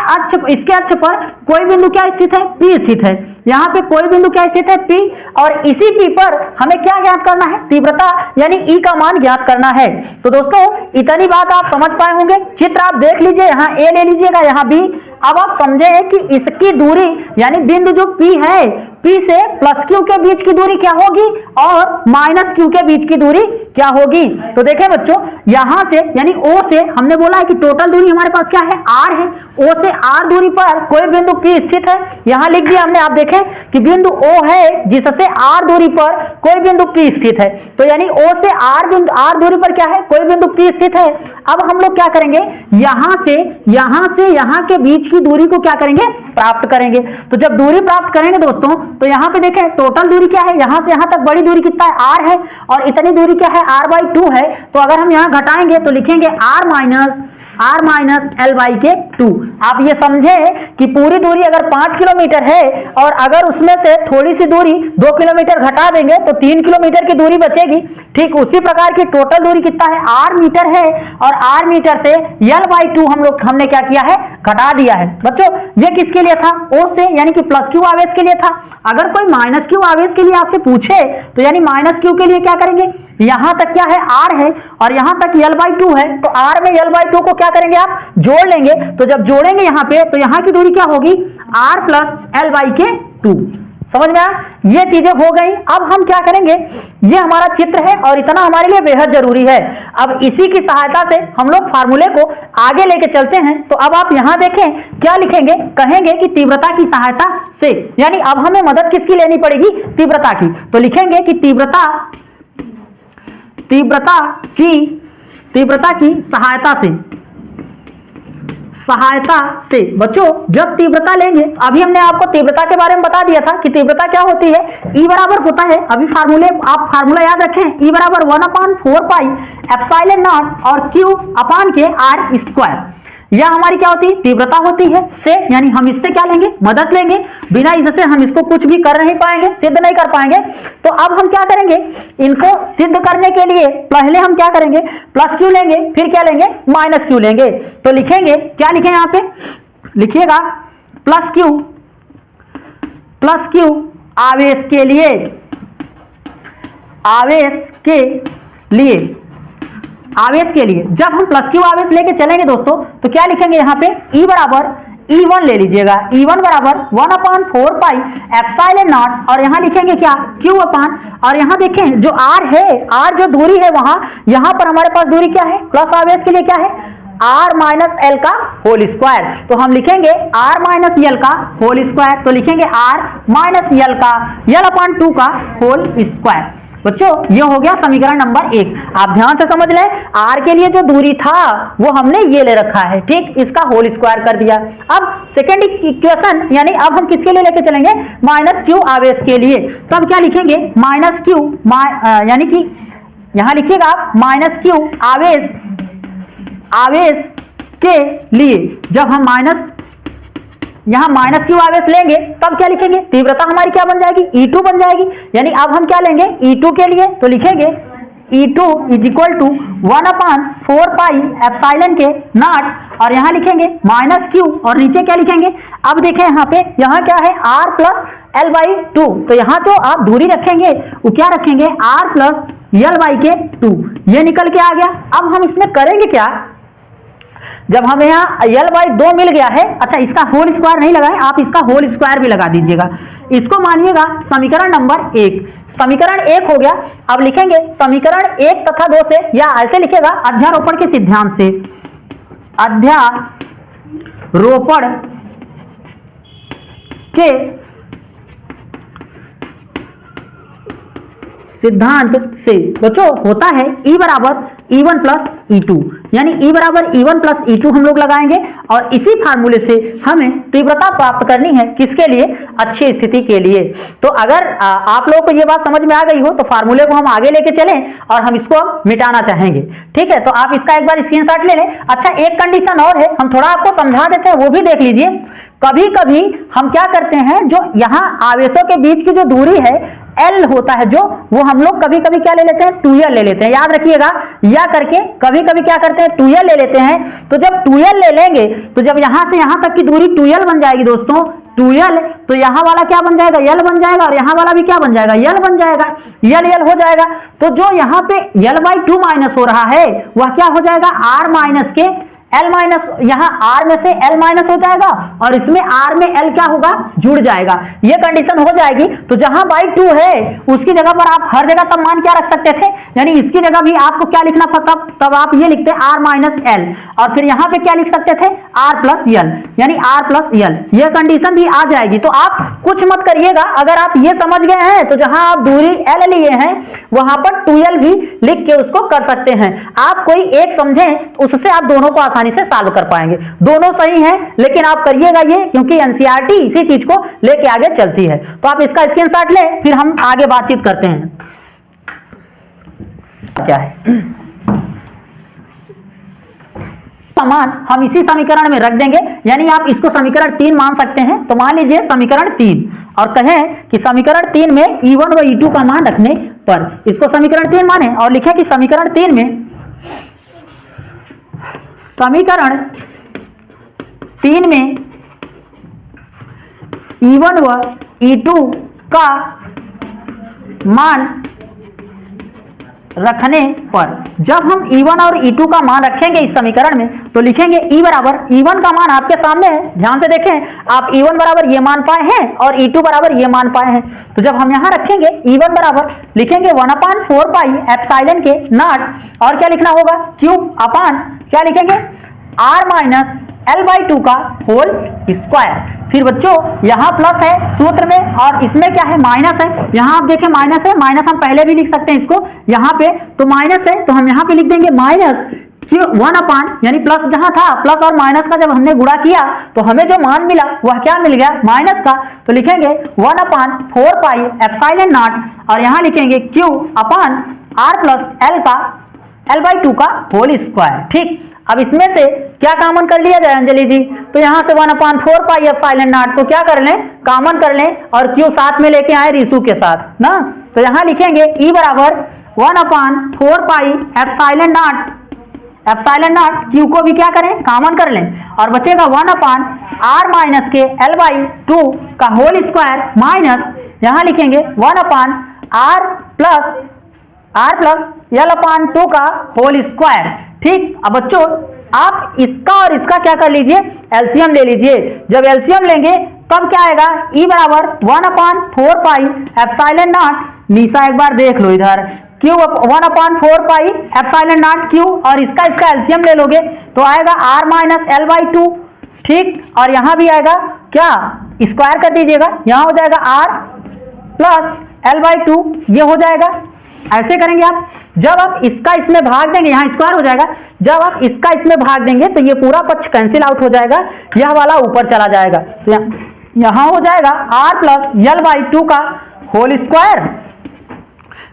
इसके अक्ष पर कोई बिंदु क्या स्थित है, P स्थित है। यहाँ पे कोई बिंदु क्या स्थित है, P, और इसी P पर हमें क्या ज्ञात करना है, तीव्रता यानी E का मान ज्ञात करना है। तो दोस्तों इतनी बात आप समझ पाए होंगे। चित्र आप देख लीजिए, यहाँ A ले लीजिएगा, यहाँ B। अब आप समझे कि इसकी दूरी यानी बिंदु जो P है, P से प्लस Q के बीच की दूरी क्या होगी और माइनस Q के बीच की दूरी क्या होगी। तो देखें बच्चों, यहां से यानी O से हमने बोला है कि टोटल दूरी हमारे पास क्या है, R है। O से R दूरी पर कोई बिंदु P स्थित है, यहां लिख दिया हमने। आप देखें कि बिंदु O है जिससे R दूरी पर कोई बिंदु P स्थित है। तो यानी O से R दूरी पर क्या है, कोई बिंदु P स्थित है। अब हम लोग क्या करेंगे, यहां से यहां के बीच की दूरी को क्या करेंगे, प्राप्त करेंगे। तो जब दूरी प्राप्त करेंगे दोस्तों, तो यहां पे देखें टोटल दूरी क्या है, यहां से यहां तक बड़ी दूरी कितना है, R है, और इतनी दूरी क्या है, R/2 है। तो अगर हम यहां घटाएंगे तो लिखेंगे R माइनस L/2। आप ये समझे कि पूरी दूरी अगर 5 किलोमीटर है और अगर उसमें से थोड़ी सी दूरी 2 किलोमीटर घटा देंगे तो 3 किलोमीटर की दूरी बचेगी। ठीक उसी प्रकार की टोटल दूरी कितना है, R मीटर है, और R मीटर से L/2 हमने क्या किया है, घटा दिया है। बच्चों ये किसके लिए था, O से यानी कि प्लस Q आवेश के लिए था। अगर कोई माइनस Q आवेश के लिए आपसे पूछे तो यानी माइनस Q के लिए क्या करेंगे, यहां तक क्या है, R है, और यहां तक L/2 है। तो R में L/2 को क्या करेंगे, आप जोड़ लेंगे। तो जब जोड़ेंगे यहां पे तो यहां की दूरी क्या होगी, R प्लस L/2। समझ में आया, ये चीजें हो गई। अब हम क्या करेंगे, ये हमारा चित्र है और इतना हमारे लिए बेहद जरूरी है। अब इसी की सहायता से हम लोग फार्मूले को आगे लेके चलते हैं। तो अब आप यहां देखें क्या लिखेंगे, कहेंगे कि तीव्रता की सहायता से, यानी अब हमें मदद किसकी लेनी पड़ेगी, तीव्रता की। तो लिखेंगे कि तीव्रता की सहायता से बच्चों जब तीव्रता लेंगे, अभी हमने आपको तीव्रता के बारे में बता दिया था कि तीव्रता क्या होती है, E बराबर होता है, अभी आप फार्मूला याद रखें, E बराबर 1/4 पाई एप्सिलॉन नॉट और Q अपान के R²। यह हमारी क्या होती है, तीव्रता होती है से, यानी हम इससे क्या लेंगे, मदद लेंगे। बिना इससे हम इसको कुछ भी कर नहीं पाएंगे, सिद्ध नहीं कर पाएंगे। तो अब हम क्या करेंगे, इनको सिद्ध करने के लिए पहले हम क्या करेंगे, प्लस Q लेंगे, फिर क्या लेंगे, माइनस Q लेंगे। तो लिखेंगे, क्या लिखें यहाँ पे, लिखिएगा प्लस Q आवेश के लिए जब हम प्लस Q आवेश लेके चलेंगे दोस्तों, तो क्या लिखेंगे यहाँ पे, E बराबर E1 ले लीजिएगा, E1 बराबर 1/4 पाई एप्सिलॉन नॉट, और यहाँ लिखेंगे क्या, Q अपान, और यहाँ देखें जो R है, R जो दूरी है वहां, यहाँ पर हमारे पास दूरी क्या है, प्लस आवेश के लिए क्या है आर माइनस एल का होल स्क्वायर। तो हम लिखेंगे आर माइनस एल का होल स्क्वायर, तो लिखेंगे आर माइनस एल का एल अपॉन 2 का होल स्क्वायर। बच्चों ये हो गया समीकरण नंबर 1। आप ध्यान से समझ लें, आर के लिए जो दूरी था वो हमने ये ले रखा है, ठीक, इसका होल स्क्वायर कर दिया। अब सेकेंड इक्वेशन यानी अब हम किसके लिए लेके चलेंगे, माइनस क्यू आवेश के लिए। तब क्या लिखेंगे, माइनस क्यू यानी कि यहां लिखिएगा आप माइनस क्यू आवेश के लिए। जब हम यहां माइनस क्यू आवेश लेंगे तब क्या लिखेंगे, तीव्रता हमारी क्या बन जाएगी, E2 बन जाएगी। यानी अब हम क्या लेंगे E2 के लिए, तो लिखेंगे E2 is equal to 1/4 pi epsilon के नॉट, और यहां लिखेंगे माइनस क्यू और नीचे क्या लिखेंगे। अब देखें यहाँ पे, यहाँ क्या है R प्लस L बाई 2, तो यहाँ जो आप दूरी रखेंगे वो क्या रखेंगे, R प्लस L बाई के 2, ये निकल के आ गया। अब हम इसमें करेंगे क्या, जब हमें यहाँ L बाई 2 मिल गया है, अच्छा इसका होल स्क्वायर नहीं लगाए, आप इसका होल स्क्वायर भी लगा दीजिएगा। इसको मानिएगा समीकरण नंबर 1। समीकरण 1 हो गया। अब लिखेंगे समीकरण 1 तथा 2 से, या ऐसे लिखेगा अध्यारोपण के सिद्धांत से, अध्यारोपण के सिद्धांत से बच्चों होता है E बराबर E1 प्लस E2, यानी E बराबर E1 प्लस E2 हम लोग लगाएंगे, और इसी फार्मूले से हमें तीव्रता प्राप्त करनी है, किसके लिए, अच्छी स्थिति के लिए। तो अगर आप लोगों को ये बात समझ में आ गई हो तो फार्मूले को हम आगे लेके चलें और हम इसको मिटाना चाहेंगे, ठीक है। तो आप इसका एक बार स्क्रीनशॉट ले लें। अच्छा एक कंडीशन और है, हम थोड़ा आपको समझा देते हैं, वो भी देख लीजिए। कभी कभी हम क्या करते हैं, जो यहाँ आवेशों के बीच की जो दूरी है L होता है जो, वो हम लोग कभी कभी क्या ले लेते हैं, 2L ले लेते हैं, याद रखिएगा, या करके कभी कभी क्या करते हैं 2L ले लेते हैं। तो जब 2L ले लेंगे तो जब यहां से यहां तक की दूरी 2L बन जाएगी दोस्तों, 2L, तो यहां वाला क्या बन जाएगा, L बन जाएगा, और यहां वाला भी क्या बन जाएगा, L बन जाएगा, L हो जाएगा। तो जो यहां पे L बाई 2 माइनस हो रहा है वह क्या हो जाएगा, R माइनस के L माइनस, यहाँ R में से L माइनस हो जाएगा और इसमें R में L क्या होगा, जुड़ जाएगा। ये कंडीशन हो जाएगी। तो जहां बाई 2 है उसकी जगह पर आप हर जगह तब मान क्या रख सकते थे, यानी इसकी जगह भी आपको क्या लिखना था, तब आप ये लिखते R माइनस L, और फिर यहाँ पे क्या लिख सकते थे, R प्लस L, यानी R प्लस L, यह कंडीशन भी आ जाएगी। तो आप कुछ मत करिएगा, अगर आप ये समझ गए हैं तो जहां आप दूरी L लिए हैं वहां पर 2L भी लिख के उसको कर सकते हैं। आप कोई एक समझें, उससे आप दोनों को आसानी से सॉल्व कर पाएंगे। दोनों सही हैं, लेकिन आप करिएगा ये, क्योंकि एनसीईआरटी इसी चीज को लेके आगे चलती है। तो आप इसका स्क्रीनशॉट लें, फिर हम आगे बातचीत करते हैं। क्या है समान, हम इसी समीकरण में रख देंगे, यानी आप इसको समीकरण 3 मान सकते हैं। तो मान लीजिए समीकरण 3, और कहें कि समीकरण 3 में E1 व E2 का मान रखने पर इसको समीकरण 3 माने, और लिखें कि समीकरण 3 में E1 व E2 का मान रखने पर, जब हम E1 और E2 का मान रखेंगे इस समीकरण में, तो लिखेंगे E बराबर, E1 का मान आपके सामने है, ध्यान से देखें, आप E1 बराबर ये मान पाए हैं और E2 बराबर ये मान पाए हैं। तो जब हम यहां रखेंगे E1 बराबर लिखेंगे 1/4 पाई एप्सिलॉन के नॉट, और क्या लिखना होगा, क्यूब अपान क्या लिखेंगे, R माइनस L बाई 2 का होल स्क्वायर। फिर बच्चों यहाँ प्लस है सूत्र में, और इसमें क्या है, माइनस है। यहाँ आप देखें माइनस है, माइनस हम पहले भी लिख सकते हैं इसको, यहाँ पे तो माइनस है, तो हम यहाँ पे लिख देंगे माइनस 1 अपान, यानी प्लस जहां था, प्लस और माइनस का जब हमने गुणा किया तो हमें जो मान मिला वह क्या मिल गया, माइनस का। तो लिखेंगे 1/4 पाई एप्सिलॉन नॉट, और यहाँ लिखेंगे क्यू अपान R प्लस L का L बाई 2 का होल स्क्वायर। ठीक, अब इसमें से क्या कॉमन कर लिया जाए अंजलि जी, तो यहां से 1/4 पाई एप्सिलॉन नॉट को क्या कर लें, कॉमन कर लें, और क्यू साथ में लेके आए रिसू के साथ ना। तो यहां लिखेंगे E बराबर 1/4 पाई एप्सिलॉन नॉट, क्यू को भी क्या करें, कॉमन कर लें, और बचेगा 1/R माइनस के L बाई 2 का होल स्क्वायर, माइनस यहां लिखेंगे 1/R प्लस L अपान 2 का होल स्क्वायर। ठीक, अब बच्चों आप इसका और इसका क्या कर लीजिए, एलसीएम ले लीजिए। जब एलसीएम लेंगे तब क्या आएगा, E बराबर 1/4 पाई एप्सिलॉन नॉट, निशा एक बार देख लो इधर, Q 1/4 pi epsilon not Q, और इसका एलसीएम ले लोगे तो आएगा r minus L by two, ठीक। और यहां भी आएगा क्या, स्क्वायर कर दीजिएगा, यहां हो जाएगा r plus L by two, ये हो जाएगा। ऐसे करेंगे आप, जब आप इसका इसमें भाग देंगे, यहां स्क्वायर हो जाएगा, जब आप इसका इसमें भाग देंगे तो ये पूरा पक्ष कैंसिल आउट हो जाएगा, यह वाला ऊपर चला जाएगा, तो यहां हो जाएगा r plus L by two का होल स्क्वायर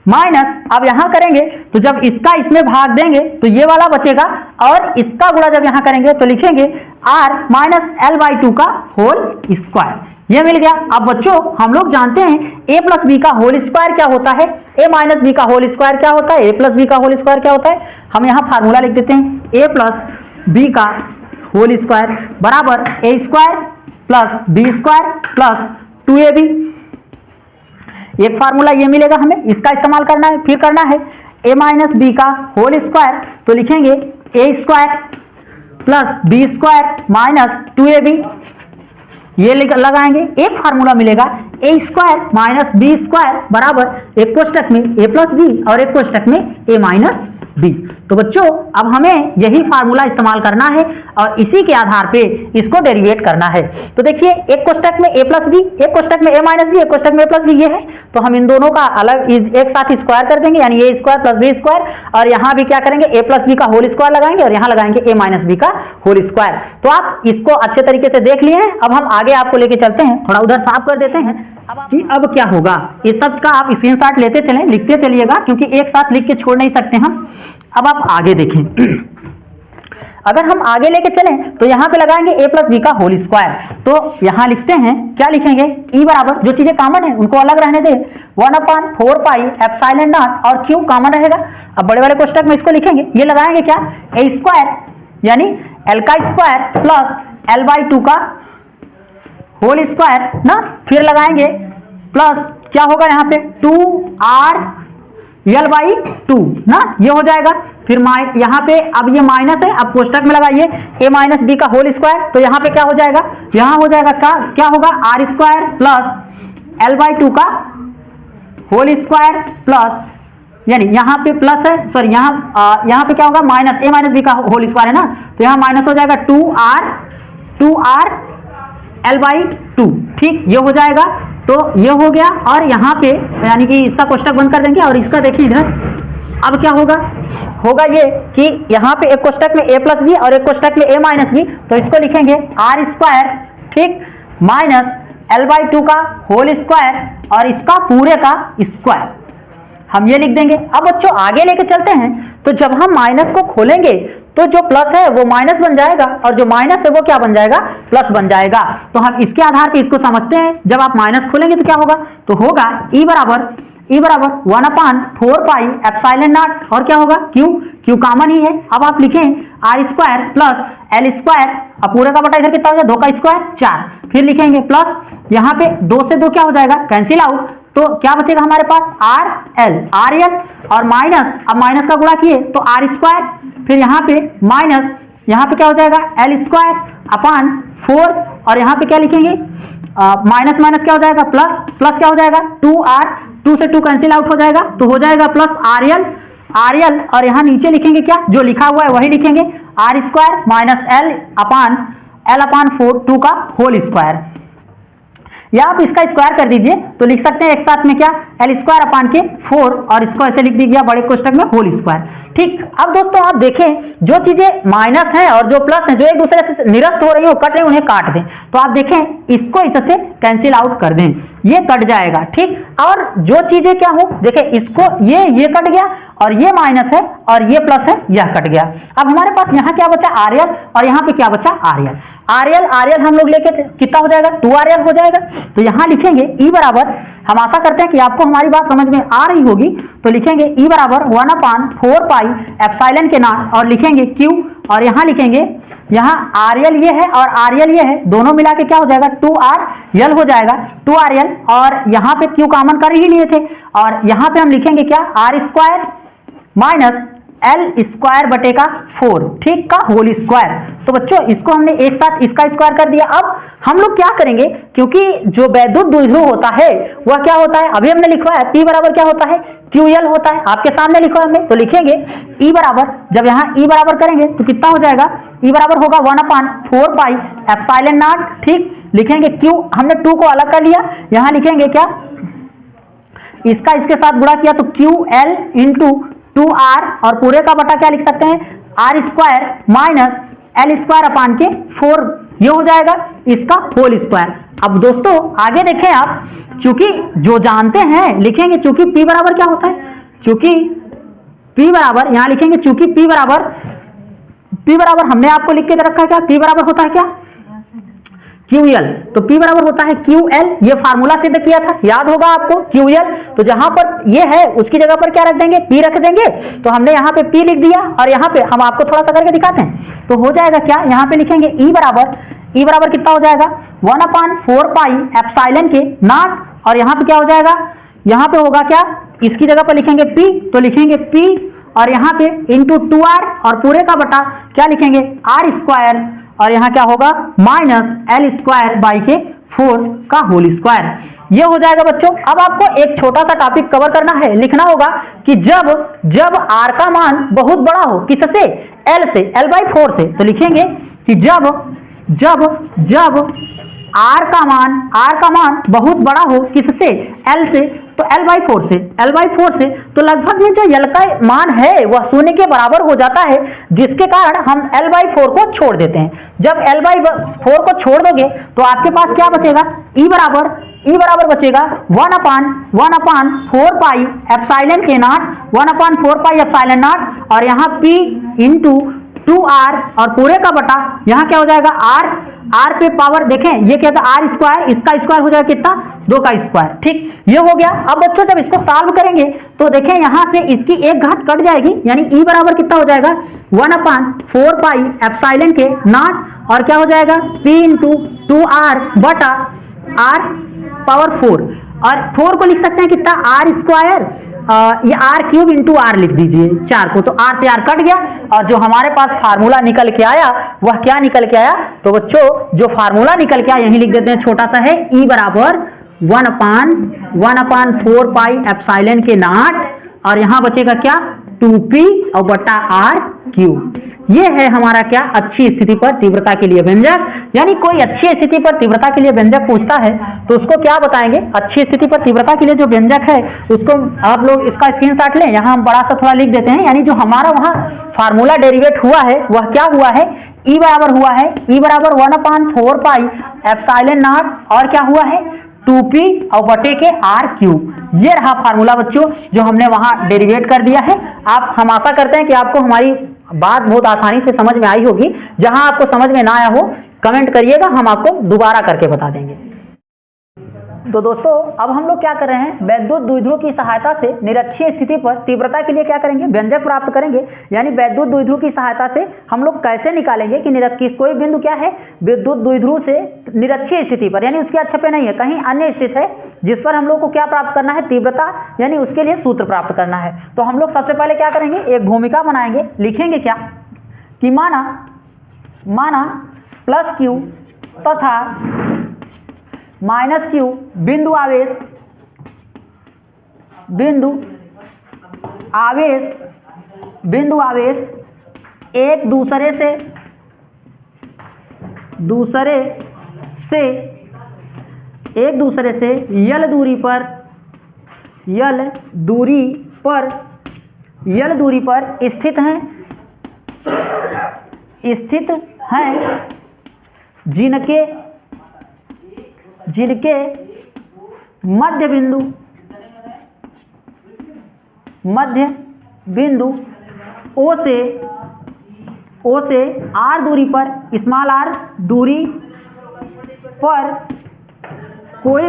माइनस, अब यहां करेंगे तो जब इसका इसमें भाग देंगे तो ये वाला बचेगा, और इसका गुणा जब यहां करेंगे तो लिखेंगे r minus L by two का होल स्क्वायर, ये मिल गया। अब बच्चों हम लोग जानते हैं a प्लस बी का होल स्क्वायर क्या होता है, a माइनस बी का होल स्क्वायर क्या होता है, a प्लस बी का होल स्क्वायर क्या होता है, हम यहाँ फार्मूला लिख देते हैं, a प्लस बी का होल स्क्वायर बराबर a square plus b square plus 2ab, एक फार्मूला ये मिलेगा, हमें इसका इस्तेमाल करना है। फिर करना है a माइनस बी का होल स्क्वायर, तो लिखेंगे a square plus b square minus 2ab, ये लगाएंगे, एक फार्मूला मिलेगा a square minus b square बराबर एक कोष्टक में a प्लस बी और एक कोष्टक में a माइनस बी। तो बच्चों अब हमें यही फार्मूला इस्तेमाल करना है और इसी के आधार पे इसको डेरिवेट करना है। तो देखिए एक कोष्टक में a प्लस बी, एक कोष्टक में a माइनस बी, एक कोष्टक में a प्लस बी, ये है, तो हम इन दोनों का अलग एक साथ स्क्वायर कर देंगे, यानी a square plus b square, और यहाँ भी क्या करेंगे a प्लस बी का होल स्क्वायर लगाएंगे और यहाँ लगाएंगे a माइनस बी का होल स्क्वायर। तो आप इसको अच्छे तरीके से देख लिए हैं, अब हम आगे आपको लेके चलते हैं, थोड़ा उधर साफ कर देते हैं कि अब क्या होगा। इस सब का आप स्क्रीनशॉट लेते चलें, लिखते चलिएगा, क्योंकि एक साथ लिख के छोड़ नहीं सकते हम। अब आप आगे देखें, अगर हम आगे लेके चलें तो यहाँ पे लगाएंगे a प्लस बी का होल स्क्वायर, तो यहाँ लिखते हैं, क्या लिखेंगे, e बराबर, जो चीजें कॉमन है उनको अलग रहने दें, 1/4 पाई एप्सिलॉन नॉट, और क्यू कॉमन रहेगा। अब बड़े वाले कोष्टक में इसको लिखेंगे, ये लगाएंगे क्या, a स्क्वायर यानी l का square plus L by two का होल स्क्वायर ना, फिर लगाएंगे प्लस क्या होगा यहाँ पे 2r एल बाई टू ना, ये हो जाएगा। फिर यहाँ पे अब ये माइनस है, अब कोष्टक में लगाइए a माइनस बी का होल स्क्वायर, तो यहाँ पे क्या हो जाएगा, यहाँ हो जाएगा क्या होगा, r square plus L by two का होल स्क्वायर प्लस, यानी यहाँ पे प्लस है, सॉरी यहाँ पे क्या होगा, माइनस a माइनस बी का होल स्क्वायर है ना, तो यहाँ माइनस हो जाएगा 2r एल बाई टू, ठीक, ये हो जाएगा। तो ये हो गया, और यहाँ पे यानी कि इसका कोष्टक बंद कर देंगे, और इसका देखिए इधर अब क्या होगा ये कि यहाँ पे एक कोष्टक में a प्लस बी और एक कोष्टक में a माइनस बी, तो इसको लिखेंगे r स्क्वायर, ठीक, माइनस एल बाई टू का होल स्क्वायर और इसका पूरे का स्क्वायर, हम ये लिख देंगे। अब बच्चों आगे लेके चलते हैं, तो जब हम माइनस को खोलेंगे तो जो प्लस है वो माइनस बन जाएगा, और जो माइनस है वो क्या बन जाएगा, प्लस बन जाएगा। तो हम इसके आधार पे इसको समझते हैं, जब आप माइनस खोलेंगे तो क्या होगा, तो होगा e बराबर 1/4 पाई एप्सिलॉन नॉट, और क्या होगा, क्यू कॉमन ही है। अब आप लिखें r square plus L square, अब पूरे का बटा इधर कितना हो जाएगा, 2 का स्क्वायर 4, फिर लिखेंगे प्लस, यहाँ पे 2 से 2 क्या हो जाएगा, कैंसिल आउट, तो क्या बचेगा हमारे पास आर एल और माइनस, अब माइनस का गुणा किए तो r स्क्वायर, फिर यहाँ पे माइनस, यहाँ पे क्या हो जाएगा, एल स्क्वायर अपान 4, और यहाँ पे क्या लिखेंगे, माइनस माइनस क्या हो जाएगा, प्लस क्या हो जाएगा, 2r, 2 से 2 कैंसिल आउट हो जाएगा, तो हो जाएगा प्लस आर एल, और यहाँ नीचे लिखेंगे क्या, जो लिखा हुआ है वही लिखेंगे, r स्क्वायर माइनस एल अपान 4 2 का होल स्क्वायर, या आप इसका स्क्वायर कर दीजिए तो लिख सकते हैं एक साथ में क्या, एल स्क्वायर अपान के 4, और इसको ऐसे लिख दीजिए बड़े कोष्टक में होल स्क्वायर, ठीक। अब दोस्तों आप देखें, जो चीजें माइनस है और जो प्लस है, जो एक दूसरे से निरस्त हो रही हो, कट रही, उन्हें काट दें, तो आप देखें इसको इससे कैंसिल आउट कर दें, ये कट जाएगा, ठीक। और जो चीजें क्या हो, देखें इसको ये कट गया, और ये माइनस है और ये प्लस है, यह कट गया। अब हमारे पास यहाँ क्या बचा, आर एल, और यहाँ पे क्या बचा, आर एल हम लोग लेके कितना हो जाएगा, 2r हो जाएगा। तो यहाँ लिखेंगे e बराबर, हम आशा करते हैं कि आपको हमारी बात समझ में आ रही होगी, तो लिखेंगे e बराबर 1/4 पाई एप्सिलॉन के नॉट, और लिखेंगे q, और यहाँ लिखेंगे, यहाँ आर एल ये है और आर एल ये है, दोनों मिला के क्या हो जाएगा, 2r एल हो जाएगा, 2r एल, और यहाँ पे q कॉमन कर ही लिए थे, और यहाँ पे हम लिखेंगे क्या, r square minus L square बटे का 4, ठीक, का होल स्क्वायर। तो बच्चों इसको हमने एक साथ इसका स्क्वायर कर दिया। अब हम लोग क्या करेंगे, क्योंकि जो वैद्युत द्विध्रुव होता है वह क्या होता है, अभी हमने लिखवा है P बराबर क्या होता है, QL होता है, आपके सामने लिखा हमने, तो लिखेंगे E बराबर, जब यहाँ E बराबर करेंगे तो कितना हो जाएगा, E बराबर होगा 1/4 पाई एप्सिलॉन नॉट, ठीक। लिखेंगे Q, हमने 2 को अलग कर लिया, यहाँ लिखेंगे क्या, इसका इसके साथ गुणा किया तो QL इंटू 2R, और पूरे का बटा क्या लिख सकते हैं, R² माइनस L² अपान के 4, ये हो जाएगा इसका होल स्क्वायर। अब दोस्तों आगे देखें आप, चूंकि जो जानते हैं लिखेंगे, चूंकि P बराबर क्या होता है, चूंकि P बराबर, यहां लिखेंगे चूंकि P बराबर हमने आपको लिख के दे रखा है क्या, P बराबर होता है क्या, QL, तो P बराबर होता है QL, ये फार्मूला सिद्ध किया था, याद होगा आपको QL, तो जहां पर ये है उसकी जगह पर क्या रख देंगे, P रख देंगे, तो हमने यहाँ पे P लिख दिया, और यहाँ पे हम आपको थोड़ा सा करके दिखाते हैं, तो हो जाएगा क्या, यहाँ पे लिखेंगे E बराबर कितना हो जाएगा, 1/4 पाई एप्सिलॉन के नॉट, और यहाँ पे क्या हो जाएगा, यहाँ पे होगा क्या, इसकी जगह पर लिखेंगे P, तो लिखेंगे P, और यहाँ पे इंटू 2R, और पूरे का बटा क्या लिखेंगे, R², और यहाँ क्या होगा माइनस L² बाई के 4 का होल स्क्वायर, ये हो जाएगा बच्चों। अब आपको एक छोटा सा टॉपिक कवर करना है, लिखना होगा कि जब R का मान बहुत बड़ा हो, किससे, L से, L/4 से, तो लिखेंगे कि जब R का मान बहुत बड़ा हो, किससे, L से, तो L/4 से, तो लगभग में जो L का मान है वह 0 के बराबर हो जाता है, जिसके कारण हम L/4 को छोड़ देते हैं। जब L/4 को छोड़ दोगे तो आपके पास क्या बचेगा, E बराबर बचेगा 1/4 पाई एप्सिलॉन के नॉट, 1/4 पाई एप्सिलॉन नॉट, और यहाँ P इंटू 2R, और पूरे का बटा यहाँ क्या हो जाएगा, R पे पावर देखें, ये क्या था, R², इसका स्क्वायर हो जाएगा कितना, 2 का स्क्वायर, ठीक, ये हो गया। अब बच्चों जब इसको सॉल्व करेंगे तो देखें यहाँ से इसकी एक घात कट जाएगी, यानी E बराबर कितना हो जाएगा, 1/4 पाई एप्सिलॉन के नॉट, और क्या हो जाएगा, P इंटू 2R बटा R⁴, और 4 को लिख सकते हैं कितना, R², ये R³ इंटू R लिख दीजिए 4 को, तो R से R कट गया, और जो हमारे पास फार्मूला निकल के आया वह क्या निकल के आया, तो बच्चों जो फार्मूला निकल के आया यही लिख देते हैं, छोटा सा है, E बराबर 1/4 पाई एप्सिलॉन के नॉट, और यहाँ बचेगा क्या, 2P और बटा R³। ये है हमारा क्या, अच्छी स्थिति पर तीव्रता के लिए व्यंजक, यानी कोई अच्छी स्थिति पर तीव्रता के लिए व्यंजक पूछता है तो उसको क्या बताएंगे, अच्छी स्थिति पर तीव्रता के लिए जो व्यंजक है उसको आप लोग इसका स्क्रीनशॉट लें, यहाँ हम बड़ा सा थोड़ा लिख देते हैं, यानी जो हमारा वहाँ फार्मूला डेरिवेट हुआ है वह क्या हुआ है, E बराबर हुआ है, E बराबर 1/4 पाई एप्सिलॉन नॉट, और क्या हुआ है, 2P और बटे के R³। ये रहा फार्मूला बच्चों जो हमने वहां डेरिवेट कर दिया है। हम आशा करते हैं कि आपको हमारी बात बहुत आसानी से समझ में आई होगी। जहां आपको समझ में ना आया हो कमेंट करिएगा, हम आपको दोबारा करके बता देंगे। तो दोस्तों अब हम लोग क्या कर रहे हैं, वैद्युत द्विध्रुव की सहायता से निरक्षीय स्थिति पर तीव्रता के लिए क्या करेंगे, व्यंजक प्राप्त करेंगे। यानी वैद्युत द्विध्रुव की सहायता से हम लोग कैसे निकालेंगे कि कोई बिंदु क्या है विद्युत द्विध्रुव से निरक्षीय स्थिति पर, यानी उसके अक्ष पे नहीं है, कहीं अन्य स्थित है, जिस पर हम लोग को क्या प्राप्त करना है, तीव्रता, यानी उसके लिए सूत्र प्राप्त करना है। तो हम लोग सबसे पहले क्या करेंगे, एक भूमिका बनाएंगे, लिखेंगे क्या कि माना प्लस Q तथा माइनस Q बिंदु आवेश एक दूसरे से यल दूरी पर स्थित हैं जिनके मध्य बिंदु O से R दूरी पर, स्मॉल r दूरी पर कोई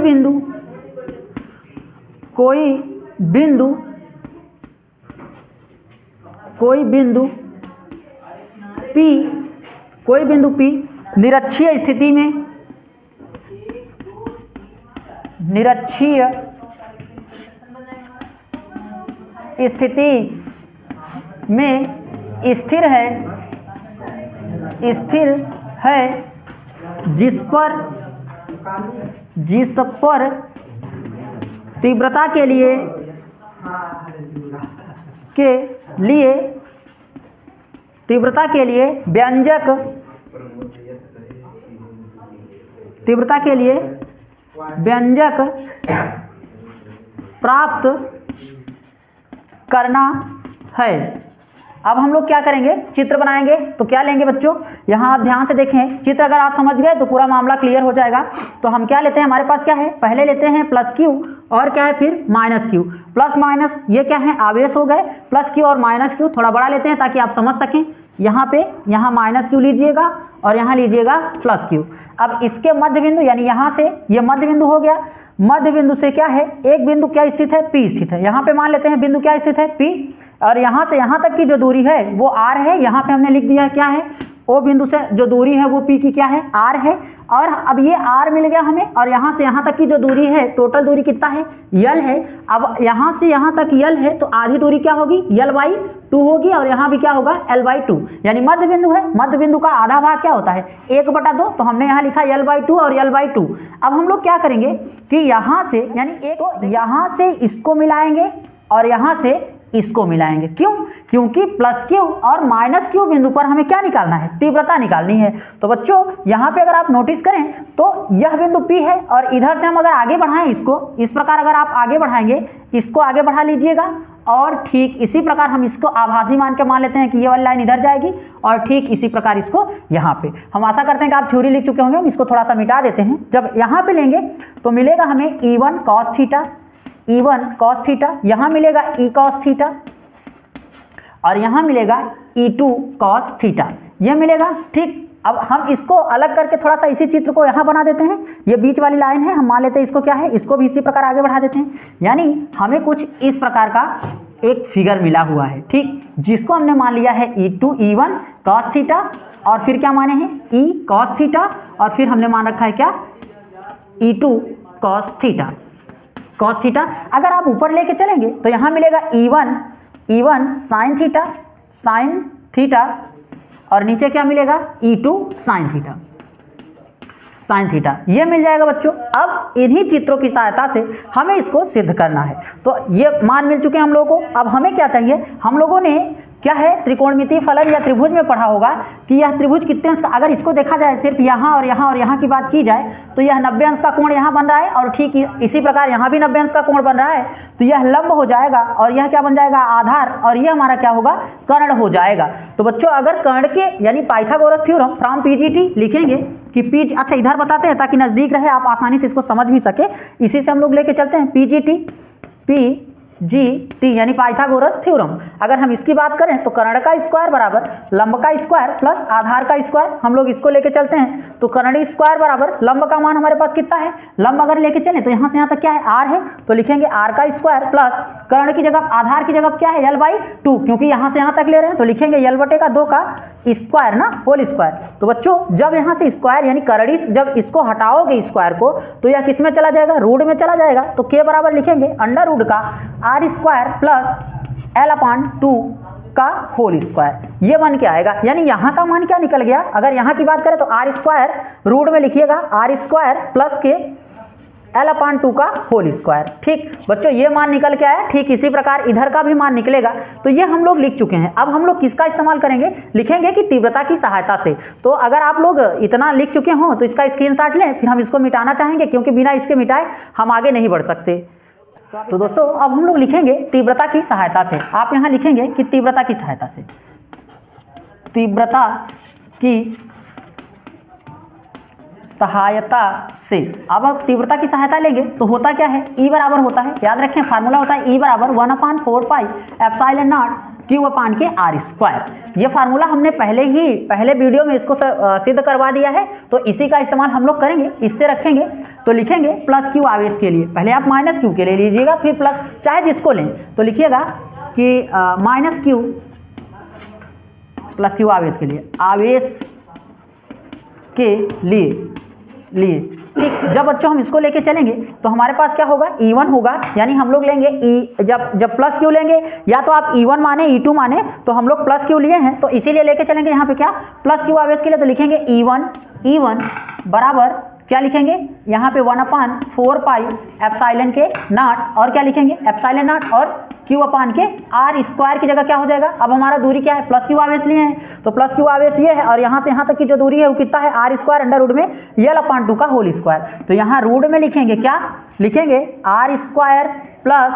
बिंदु P निरक्षीय स्थिति में स्थिर है जिस पर तीव्रता के लिए के लिए तीव्रता के लिए व्यंजक प्राप्त करना है। अब हम लोग क्या करेंगे, चित्र बनाएंगे। तो क्या लेंगे बच्चों, यहाँ आप ध्यान से देखें, चित्र अगर आप समझ गए तो पूरा मामला क्लियर हो जाएगा। तो हम क्या लेते हैं, हमारे पास क्या है, पहले लेते हैं प्लस क्यू और क्या है फिर माइनस क्यू। प्लस माइनस ये क्या है, आवेश हो गए, प्लस क्यू और माइनस क्यू। थोड़ा बड़ा लेते हैं ताकि आप समझ सकें। यहाँ माइनस क्यू लीजिएगा और यहाँ लीजिएगा प्लस क्यू। अब इसके मध्य बिंदु यानी यहाँ से ये मध्य बिंदु हो गया। मध्य बिंदु से क्या है, एक बिंदु क्या स्थित है, पी स्थित है। यहाँ पे मान लेते हैं बिंदु क्या स्थित है, पी। और यहाँ से यहाँ तक की जो दूरी है वो आर है। यहाँ पे हमने लिख दिया है क्या है, ओ बिंदु से जो दूरी है वो पी की क्या है, आर है। और अब ये आर मिल गया हमें, और यहाँ से यहाँ तक की जो दूरी है, टोटल दूरी कितना है, यल है। अब यहाँ से यहाँ तक यल है तो आधी दूरी क्या होगी, यल बाई 2 होगी, और यहाँ भी क्या होगा, एल बाई 2। यानी मध्य बिंदु है, मध्य बिंदु का आधा भाग क्या होता है, 1/2। तो हमने यहाँ लिखा यल बाई 2 और यल बाई 2। अब हम लोग क्या करेंगे कि यहाँ से यानी एक, तो यहाँ से इसको मिलाएंगे और यहाँ से इसको मिलाएंगे। क्यों, क्योंकि प्लस क्यू और माइनस क्यू बिंदु पर हमें क्या निकालना है, तीव्रता निकालनी है। तो बच्चों यहाँ पे अगर आप नोटिस करें तो यह बिंदु P है, और इधर से हम अगर आगे बढ़ाएं इसको, इस प्रकार अगर आप आगे बढ़ाएंगे, इसको आगे बढ़ा लीजिएगा। और ठीक इसी प्रकार हम इसको आभासी मान के मान लेते हैं कि ये वाली लाइन इधर जाएगी, और ठीक इसी प्रकार इसको यहाँ पे। हम आशा करते हैं कि आप थ्योरी लिख चुके होंगे। हम इसको थोड़ा सा मिटा देते हैं। जब यहाँ पे लेंगे तो मिलेगा हमें E1 cos theta, E1 cos theta, यहाँ मिलेगा E cos थीटा, और यहाँ मिलेगा E2 cos थीटा, ये मिलेगा। ठीक, अब हम इसको अलग करके थोड़ा सा इसी चित्र को यहाँ बना देते हैं। ये बीच वाली लाइन है, हम मान लेते हैं इसको क्या है, इसको भी इसी प्रकार आगे बढ़ा देते हैं। यानी हमें कुछ इस प्रकार का एक फिगर मिला हुआ है, ठीक, जिसको हमने मान लिया है E1 cos थीटा, और फिर क्या माने हैं, E cos थीटा, और फिर हमने मान रखा है क्या, E2 cos theta, cos theta. अगर आप ऊपर लेके चलेंगे तो यहाँ मिलेगा E1 sin theta, sin theta, और नीचे क्या मिलेगा, E2 sin theta, sin theta, ये मिल जाएगा बच्चों। अब इन्हीं चित्रों की सहायता से हमें इसको सिद्ध करना है। तो ये मान मिल चुके हैं हम लोगों को। अब हमें क्या चाहिए, हम लोगों ने क्या है, त्रिकोणमितीय फलन या त्रिभुज में पढ़ा होगा कि यह त्रिभुज कितने अंश का, अगर इसको देखा जाए सिर्फ यहाँ और यहाँ और यहाँ की बात की जाए तो यह 90 अंश का कोण यहाँ बन रहा है, और ठीक इसी प्रकार यहाँ भी 90 अंश का कोण बन रहा है। तो यह लंब हो जाएगा, और यह क्या बन जाएगा, आधार, और यह हमारा क्या होगा, कर्ण हो जाएगा। तो बच्चों अगर कर्ण के यानी पाइथागोरस थ्योरम फ्रॉम पीजीटी लिखेंगे कि पीज, अच्छा इधर बताते हैं ताकि नजदीक रहे, आप आसानी से इसको समझ भी सके, इसी से हम लोग लेके चलते हैं। पीजीटी यानी पाइथागोरस थ्योरम। अगर हम इसकी बात करें तो कर्ण का स्क्वायर बराबर लंब का स्क्वायर प्लस आधार का स्क्वायर, हम लोग इसको लेके चलते हैं। तो कर्ण स्क्वायर बराबर लंब का मान हमारे पास कितना है, लंब अगर लेके चले तो यहाँ से यहाँ तक क्या है, r है, तो लिखेंगे r का स्क्वायर प्लस कर्ण की जगह, आधार की जगह क्या है, l बाई 2, क्योंकि यहाँ से यहाँ तक ले रहे हैं तो लिखेंगे l बटे का 2 का स्क्वायर ना, होल स्क्वायर। तो बच्चों जब यहाँ से स्क्वायर यानी करड़ी, जब इसको हटाओगे स्क्वायर को तो यह किस में चला जाएगा, रूट में चला जाएगा। तो k बराबर लिखेंगे अंडर रूट का r स्क्वायर प्लस l/2 का होल स्क्वायर, ये बन के आएगा। यानी यहाँ का मान क्या निकल गया, अगर यहाँ की बात करें तो r स्क्वायर रूट में लिखिएगा r स्क्वायर प्लस के l/2 का होल स्क्वायर। ठीक बच्चों, ये मान निकल के आया। ठीक इसी प्रकार इधर का भी मान निकलेगा। तो ये हम लोग लिख चुके हैं। अब हम लोग किसका इस्तेमाल करेंगे, लिखेंगे कि तीव्रता की सहायता से। तो अगर आप लोग इतना लिख चुके हो तो इसका स्क्रीनशॉट लें, फिर हम इसको मिटाना चाहेंगे क्योंकि बिना इसके मिटाए हम आगे नहीं बढ़ सकते। तो दोस्तों अब हम लोग लिखेंगे तीव्रता की सहायता से। आप यहाँ लिखेंगे कि तीव्रता की सहायता से, तीव्रता की सहायता से। अब आप तीव्रता की सहायता लेंगे तो होता क्या है, E बराबर होता है, याद रखें फार्मूला होता है E बराबर 1/4 pi epsilon nought Q upon के R स्क्वायर। ये फार्मूला हमने पहले वीडियो में इसको सिद्ध करवा दिया है, तो इसी का इस्तेमाल हम लोग करेंगे। इससे रखेंगे तो लिखेंगे प्लस Q आवेश के लिए, पहले आप माइनस Q के लिए लीजिएगा, फिर प्लस, चाहे जिसको लें। तो लिखिएगा कि माइनस Q प्लस Q आवेश के लिए, आवेश के लिए। ठीक, जब बच्चों हम इसको लेके चलेंगे तो हमारे पास क्या होगा, E1 होगा। यानी हम लोग लेंगे E, जब प्लस Q लेंगे, या तो आप E1 माने E2 माने, तो हम लोग प्लस Q लिए हैं तो इसीलिए लेके चलेंगे यहाँ पे क्या, प्लस Q आवेश के लिए। तो लिखेंगे E1 बराबर क्या लिखेंगे यहाँ पे 1/4 पाई एप्सिलॉन के नॉट और क्या लिखेंगे एप्सिलॉन नॉट और क्यू अपान के आर स्क्वायर की जगह क्या हो जाएगा। अब हमारा दूरी क्या है, प्लस क्यू आवेश लिए हैं तो प्लस क्यू आवेश ये है और यहाँ से यहाँ तक की जो दूरी है वो कितना है आर स्क्वायर अंडर रूट में L/2 का होल स्क्वायर। तो यहाँ रूट में लिखेंगे क्या लिखेंगे आर स्क्वायर प्लस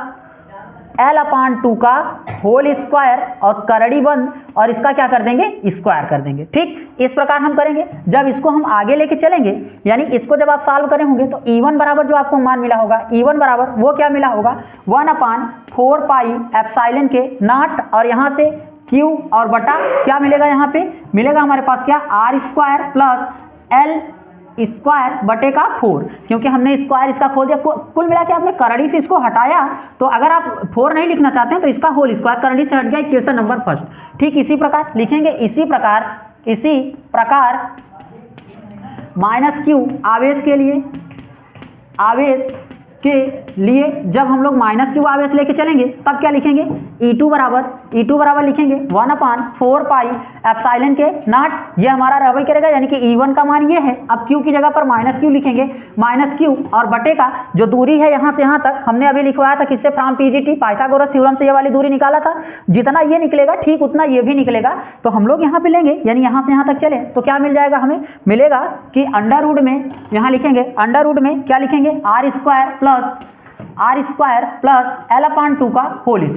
L/2 का होल स्क्वायर और करड़ी बंद और इसका क्या कर देंगे स्क्वायर कर देंगे। ठीक इस प्रकार हम करेंगे। जब इसको हम आगे लेके चलेंगे यानी इसको जब आप सॉल्व करें होंगे तो E1 बराबर जो आपको मान मिला होगा E1 बराबर वो क्या मिला होगा 1/4 पाई एप्सिलॉन के नॉट और यहाँ से Q और बटा क्या मिलेगा यहाँ पे मिलेगा हमारे पास क्या r square plus L square बटे का 4 क्योंकि हमने स्क्वायर इसका खोल दिया। कुल मिला के आपने करड़ी से इसको हटाया तो अगर आप 4 नहीं लिखना चाहते हैं तो इसका होल स्क्वायर करड़ी से हट गया इक्वेशन नंबर फर्स्ट। ठीक इसी प्रकार लिखेंगे इसी प्रकार माइनस क्यू आवेश के लिए जब हम लोग माइनस क्यू आवेश लेके चलेंगे तब क्या लिखेंगे E2 बराबर लिखेंगे 1/4 पाई एप्सिलॉन के नॉट ये हमारा रहबई करेगा यानी कि E1 का मान ये है। अब Q की जगह पर माइनस क्यू लिखेंगे माइनस क्यू और बटे का जो दूरी है यहाँ से यहाँ तक हमने अभी लिखवाया था किससे फ्रॉम पीजीटी पाइथागोरस थ्योरम से ये वाली दूरी निकाला था। जितना ये निकलेगा ठीक उतना ये भी निकलेगा तो हम लोग यहाँ पे लेंगे यानी यहाँ से यहाँ तक चले तो क्या मिल जाएगा हमें मिलेगा कि अंडर रूट में यहाँ लिखेंगे अंडर रूट में क्या लिखेंगे आर स्क्वायर प्लस L/2 का होल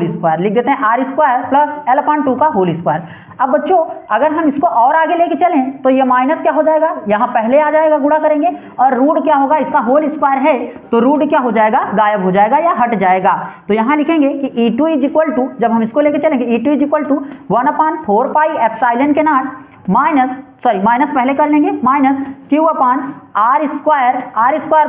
स्क्वायर लिख देते हैं आर स्क्वायर प्लस L/2 का होल स्क्वायर। अब बच्चों अगर हम इसको और आगे लेके चलें तो ये माइनस क्या हो जाएगा यहाँ पहले आ जाएगा गुणा करेंगे और रूट क्या होगा इसका होल स्क्वायर है तो रूट क्या हो जाएगा गायब हो जाएगा या हट जाएगा। तो यहाँ लिखेंगे कि E2 इज इक्वल टू जब हम इसको लेके चलेंगे E2 is equal to 1/4 pi epsilon के नॉट माइनस पहले कर लेंगे minus q upon r square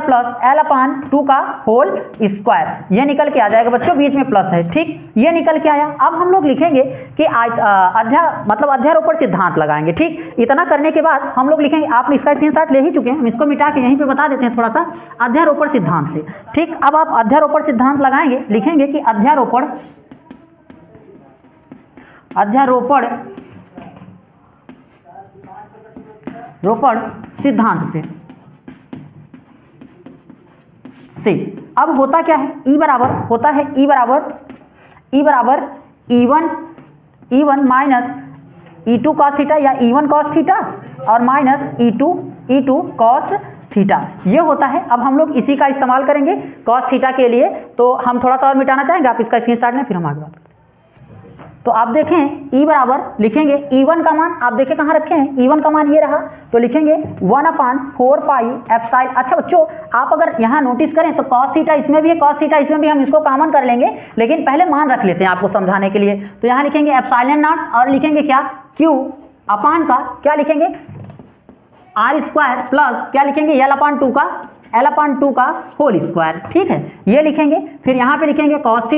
plus L/2 का होल स्क्वायर ये निकल के आ जाएगा बच्चों बीच में प्लस है। ठीक ये निकल के आया। अब हम लोग लिखेंगे कि अध्यारोपण सिद्धांत लगाएंगे। ठीक इतना करने के बाद हम लोग लिखेंगे आप इसका स्क्रीनशॉट ले ही चुके हैं हम इसको मिटा के यहीं पे बता देते हैं थोड़ा सा अध्यारोपण सिद्धांत से। ठीक अब आप अध्यारोपण सिद्धांत लगाएंगे लिखेंगे कि अध्यारोपण सिद्धांत से अब होता क्या है E बराबर E1 minus E2 cos theta या E1 cos थीटा और माइनस E2 cos थीटा ये होता है। अब हम लोग इसी का इस्तेमाल करेंगे cos थीटा के लिए तो हम थोड़ा सा और मिटाना चाहेंगे आप इसका स्क्रीनशॉट लें फिर हम आगे बात करते हैं। तो आप देखें E बराबर लिखेंगे E1 का मान आप देखें कहाँ रखे हैं E1 का मान ये रहा तो लिखेंगे 1/4 पाई एप्सिलॉन। अच्छा बच्चों आप अगर यहाँ नोटिस करें तो cos थीटा इसमें भी है cos थीटा इसमें भी हम इसको कॉमन कर लेंगे लेकिन पहले मान रख लेते हैं आपको समझाने के लिए। तो यहाँ लिखेंगे एप्सिलॉन नॉट और लिखेंगे क्या Q अपान का क्या लिखेंगे आर स्क्वायर प्लस क्या लिखेंगे L/2 का होल स्क्वायर। ठीक है ये लिखेंगे फिर यहाँ पे लिखेंगे cos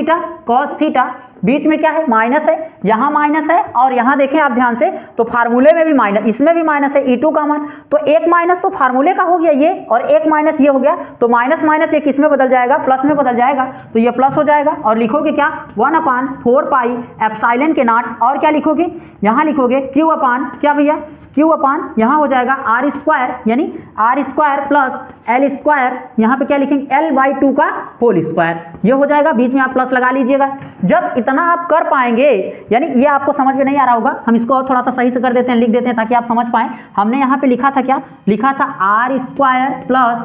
थीटा बीच में क्या है माइनस है यहाँ माइनस है और यहाँ देखें आप ध्यान से तो फार्मूले में भी माइनस इसमें भी माइनस है E2 का मान तो एक माइनस तो फार्मूले का हो गया ये और एक माइनस ये हो गया तो माइनस ये किस में बदल जाएगा प्लस में बदल जाएगा तो ये प्लस हो जाएगा और लिखोगे क्या 1/4 पाई एप्सिलॉन के नॉट और क्या लिखोगे यहाँ लिखोगे Q अपान क्या भैया Q अपान यहाँ हो जाएगा आर स्क्वायर यानी r square plus L square यहाँ पे क्या लिखेंगे L/2 का होल स्क्वायर ये हो जाएगा बीच में आप प्लस लगा लीजिएगा। जब इतना आप कर पाएंगे यानी ये आपको समझ में नहीं आ रहा होगा हम इसको और थोड़ा सा सही से कर देते हैं लिख देते हैं ताकि आप समझ पाएं। हमने यहाँ पे लिखा था क्या लिखा था आर स्क्वायर प्लस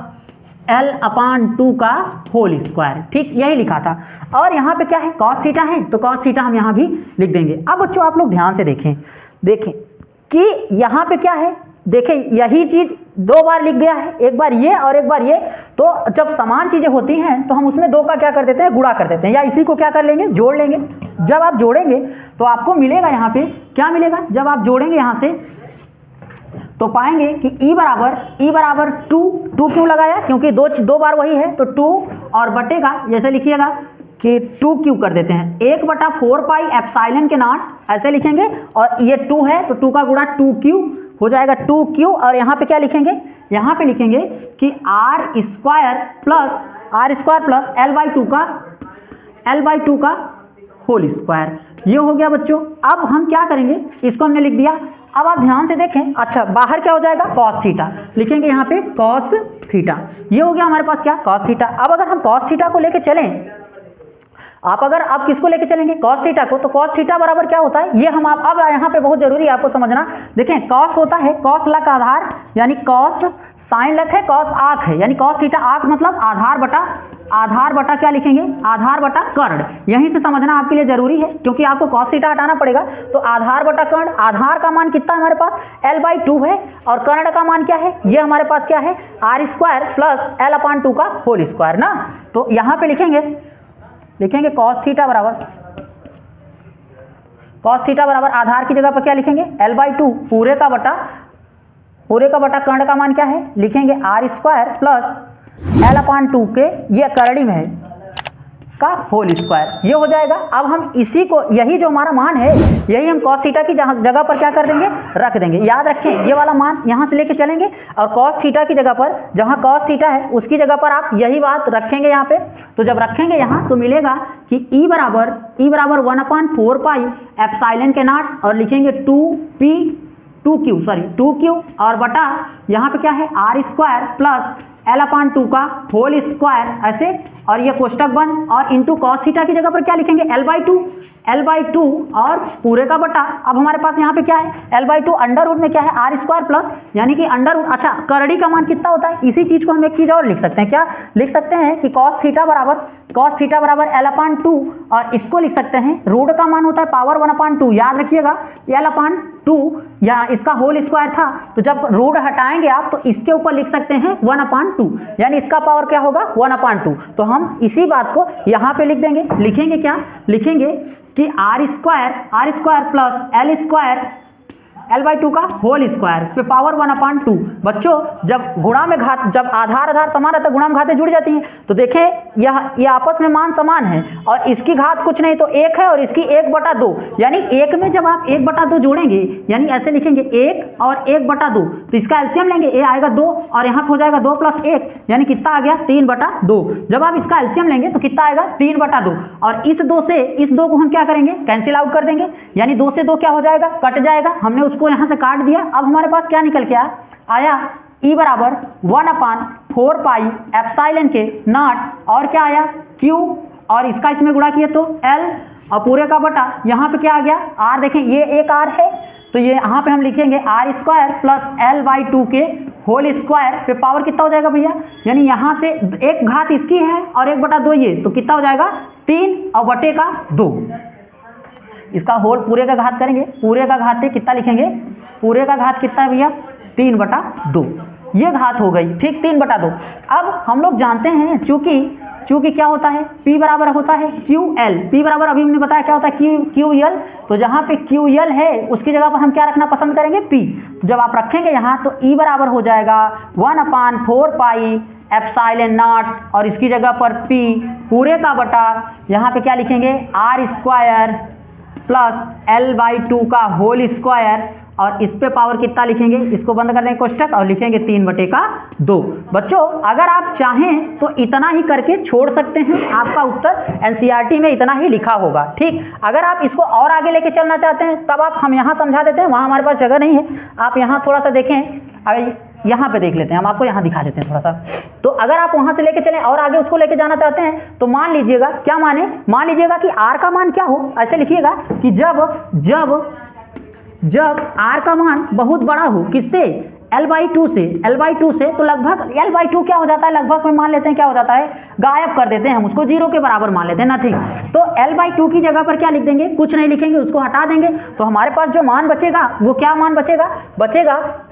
L/2 का होल स्क्वायर। ठीक यही लिखा था और यहाँ पे क्या है cos थीटा है तो cos थीटा हम यहाँ भी लिख देंगे। अब बच्चों आप लोग ध्यान से देखें कि यहाँ पे क्या है देखें यही चीज दो बार लिख गया है एक बार ये और एक बार ये। तो जब समान चीजें होती हैं तो हम उसमें दो का क्या कर देते हैं गुणा कर देते हैं या इसी को क्या कर लेंगे जोड़ लेंगे। जब आप जोड़ेंगे तो आपको मिलेगा यहाँ पे क्या मिलेगा जब आप जोड़ेंगे यहाँ से तो पाएंगे कि E बराबर 2 क्यों लगाया क्योंकि दो बार वही है तो 2 और बटे का जैसे लिखिएगा कि 2Q कर देते हैं 1/4 पाई एप्सिलॉन के नॉट ऐसे लिखेंगे और ये 2 है तो 2 का गुणा 2Q हो जाएगा 2Q और यहाँ पे क्या लिखेंगे यहाँ पे लिखेंगे कि आर स्क्वायर प्लस L/2 का होल स्क्वायर ये हो गया बच्चों। अब हम क्या करेंगे इसको हमने लिख दिया अब आप ध्यान से देखें, अच्छा बाहर क्या हो जाएगा, कॉस थीटा, लिखेंगे यहाँ पे कॉस थीटा, ये हो गया हमारे पास क्या, कॉस थीटा। अब अगर हम कॉस थीटा को लेके चलें, आप किसको लेके चलेंगे, कॉस थीटा को, तो कॉस थीटा बराबर क्या होता है, ये हम आप अब यहाँ पे बहुत जरूरी है आपको समझना। देखें कॉस होता है कॉस लक आधार, यानी कॉस साइन लक है, कॉस आंख है, यानी कॉस थीटा आंख मतलब आधार बटा क्या लिखेंगे, आधार बटा कर्ण। यहीं से समझना आपके लिए जरूरी है, क्योंकि आपको कॉस थीटा हटाना पड़ेगा। तो आधार बटा कर्ण, आधार का मान कितना है हमारे पास, l/2 है, और कर्ण का मान क्या है, ये हमारे पास क्या है, r² प्लस l/2 का होल स्क्वायर ना। तो यहाँ पे लिखेंगे कॉस थीटा बराबर आधार की जगह पर क्या लिखेंगे, l/2 पूरे का बटा कर्ण का मान क्या है, लिखेंगे r² प्लस l/2 के, ये करड़ी में है, का होल स्क्वायर, ये हो जाएगा। अब हम इसी को, यही जो हमारा मान है, यही हम कॉस थीटा की जगह पर क्या कर देंगे, रख देंगे। याद रखें ये वाला मान यहाँ से लेके चलेंगे, और कॉस थीटा की जगह पर, जहाँ कॉस थीटा है उसकी जगह पर आप यही बात रखेंगे यहाँ पे। तो जब रखेंगे यहाँ तो मिलेगा कि E बराबर 1/4 पाई एप्सिलॉन के नॉट, और लिखेंगे 2Q और बटा यहाँ पे क्या है, r² प्लस l/2 का होल स्क्वायर, ऐसे, और ये कोष्टक बंद, और इंटू कॉस थीटा की जगह पर क्या लिखेंगे, l/2 और पूरे का बटा। अब हमारे पास यहाँ पे क्या है, l/2 अंडर रूट में क्या है, r² प्लस, यानी कि अंडर रूट, अच्छा करड़ी का मान कितना होता है, इसी चीज को हम एक चीज और लिख सकते हैं, क्या लिख सकते हैं कि cos थीटा बराबर l/2, और इसको लिख सकते हैं, रूट का मान होता है पावर 1/2, याद रखिएगा l/2, या इसका होल स्क्वायर था, तो जब रूट हटाएंगे आप तो इसके ऊपर लिख सकते हैं 1/2, यानी इसका पावर क्या होगा, 1/2। तो हम इसी बात को यहाँ पे लिख देंगे, लिखेंगे क्या, लिखेंगे कि r² प्लस l/2 का होल स्क्वायर पे पावर 1/2। बच्चों जब गुणा में घात, जब आधार समान रहता है, गुणा में घातें जुड़ जाती हैं, तो देखें ये आपस में मान समान है, और इसकी घात कुछ नहीं तो 1 है, और इसकी 1/2, यानी 1 में जब आप 1/2 जोड़ेंगे, यानी ऐसे लिखेंगे 1 और 1/2, तो इसका एलसीएम लेंगे, a आएगा 2, और यहाँ पे हो जाएगा 2 + 1, यानी कितना आ गया, 3/2। जब आप इसका एलसीएम लेंगे तो कितना आएगा, 3/2, और इस 2 को हम क्या करेंगे, कैंसिल आउट कर देंगे, यानी 2 से 2 क्या हो जाएगा, कट जाएगा, हमने उसको यहाँ से काट दिया। अब हमारे पास क्या निकल के आया, E बराबर 1/4 पाई एप्सिलॉन के नॉट, और क्या आया, Q, और इसका इसमें गुणा किए तो L, और पूरे का बटा, यहाँ पे क्या आ गया, R, देखें ये एक R है, तो ये यहाँ पे हम लिखेंगे r² प्लस l/2 के होल स्क्वायर पे पावर कितना हो जाएगा भैया, यानी यहाँ से एक घात इसकी है और 1/2 ये, तो कितना हो जाएगा, 3 और बटे का 2, इसका होल पूरे का घात करेंगे, पूरे का घात कितना लिखेंगे, पूरे का घात कितना है भैया, 3/2, ये घात हो गई, ठीक, 3/2। अब हम लोग जानते हैं चूंकि क्या होता है, P बराबर होता है QL, P बराबर अभी हमने बताया क्या होता है, QL, तो जहाँ पे QL है उसकी जगह पर हम क्या रखना पसंद करेंगे, P। तो जब आप रखेंगे यहाँ तो E बराबर हो जाएगा 1/4 पाई एप्सिलॉन नॉट, और इसकी जगह पर P पूरे का बटा, यहाँ पे क्या लिखेंगे, r² प्लस l/2 का होल स्क्वायर, और इस पे पावर कितना लिखेंगे, इसको बंद कर देंगे कोष्टक, और लिखेंगे 3/2। बच्चों अगर आप चाहें तो इतना ही करके छोड़ सकते हैं, आपका उत्तर एनसीईआरटी में इतना ही लिखा होगा, ठीक। अगर आप इसको और आगे लेके चलना चाहते हैं तब आप हम यहाँ समझा देते हैं, वहाँ हमारे पास जगह नहीं है, आप यहाँ थोड़ा सा देखें, अगर यहाँ पे देख लेते हैं, हम आपको यहाँ दिखा देते हैं थोड़ा सा। तो अगर आप वहाँ से लेके चलें और आगे उसको लेके जाना चाहते हैं तो मान लीजिएगा, क्या माने, मान लीजिएगा कि R का मान क्या हो, ऐसे लिखिएगा कि जब R का मान बहुत बड़ा हो, किससे, l/2 से, तो लगभग l/2 क्या हो जाता है, लगभग में मान लेते हैं क्या हो जाता है, गायब कर देते हैं हम उसको, 0 के बराबर मान लेते हैं, नथिंग। तो l/2 की जगह पर क्या लिख देंगे, कुछ नहीं लिखेंगे, उसको हटा देंगे, तो हमारे पास जो मान बचेगा वो क्या मान बचेगा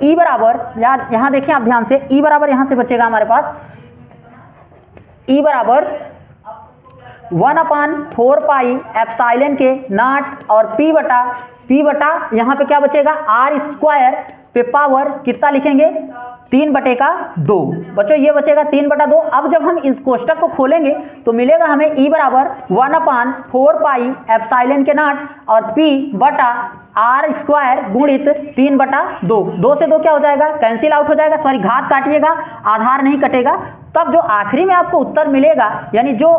E बराबर, यहाँ देखिए आप ध्यान से, E बराबर यहाँ से बचेगा हमारे पास, E बराबर 1/4 पाई एप्सिलॉन के नॉट, और P बटा यहाँ पे क्या बचेगा, r² पे पावर कितना लिखेंगे, 3/2। बच्चों ये बचेगा 3/2। अब जब हम इस कोष्टक को खोलेंगे तो मिलेगा हमें E बराबर 1/4 पाई एप्सिलॉन के नॉट, और P बटा r² गुणित 3/2, 2 से 2 क्या हो जाएगा, कैंसिल आउट हो जाएगा, सॉरी घात काटिएगा, आधार नहीं कटेगा, तब जो आखिरी में आपको उत्तर मिलेगा, यानी जो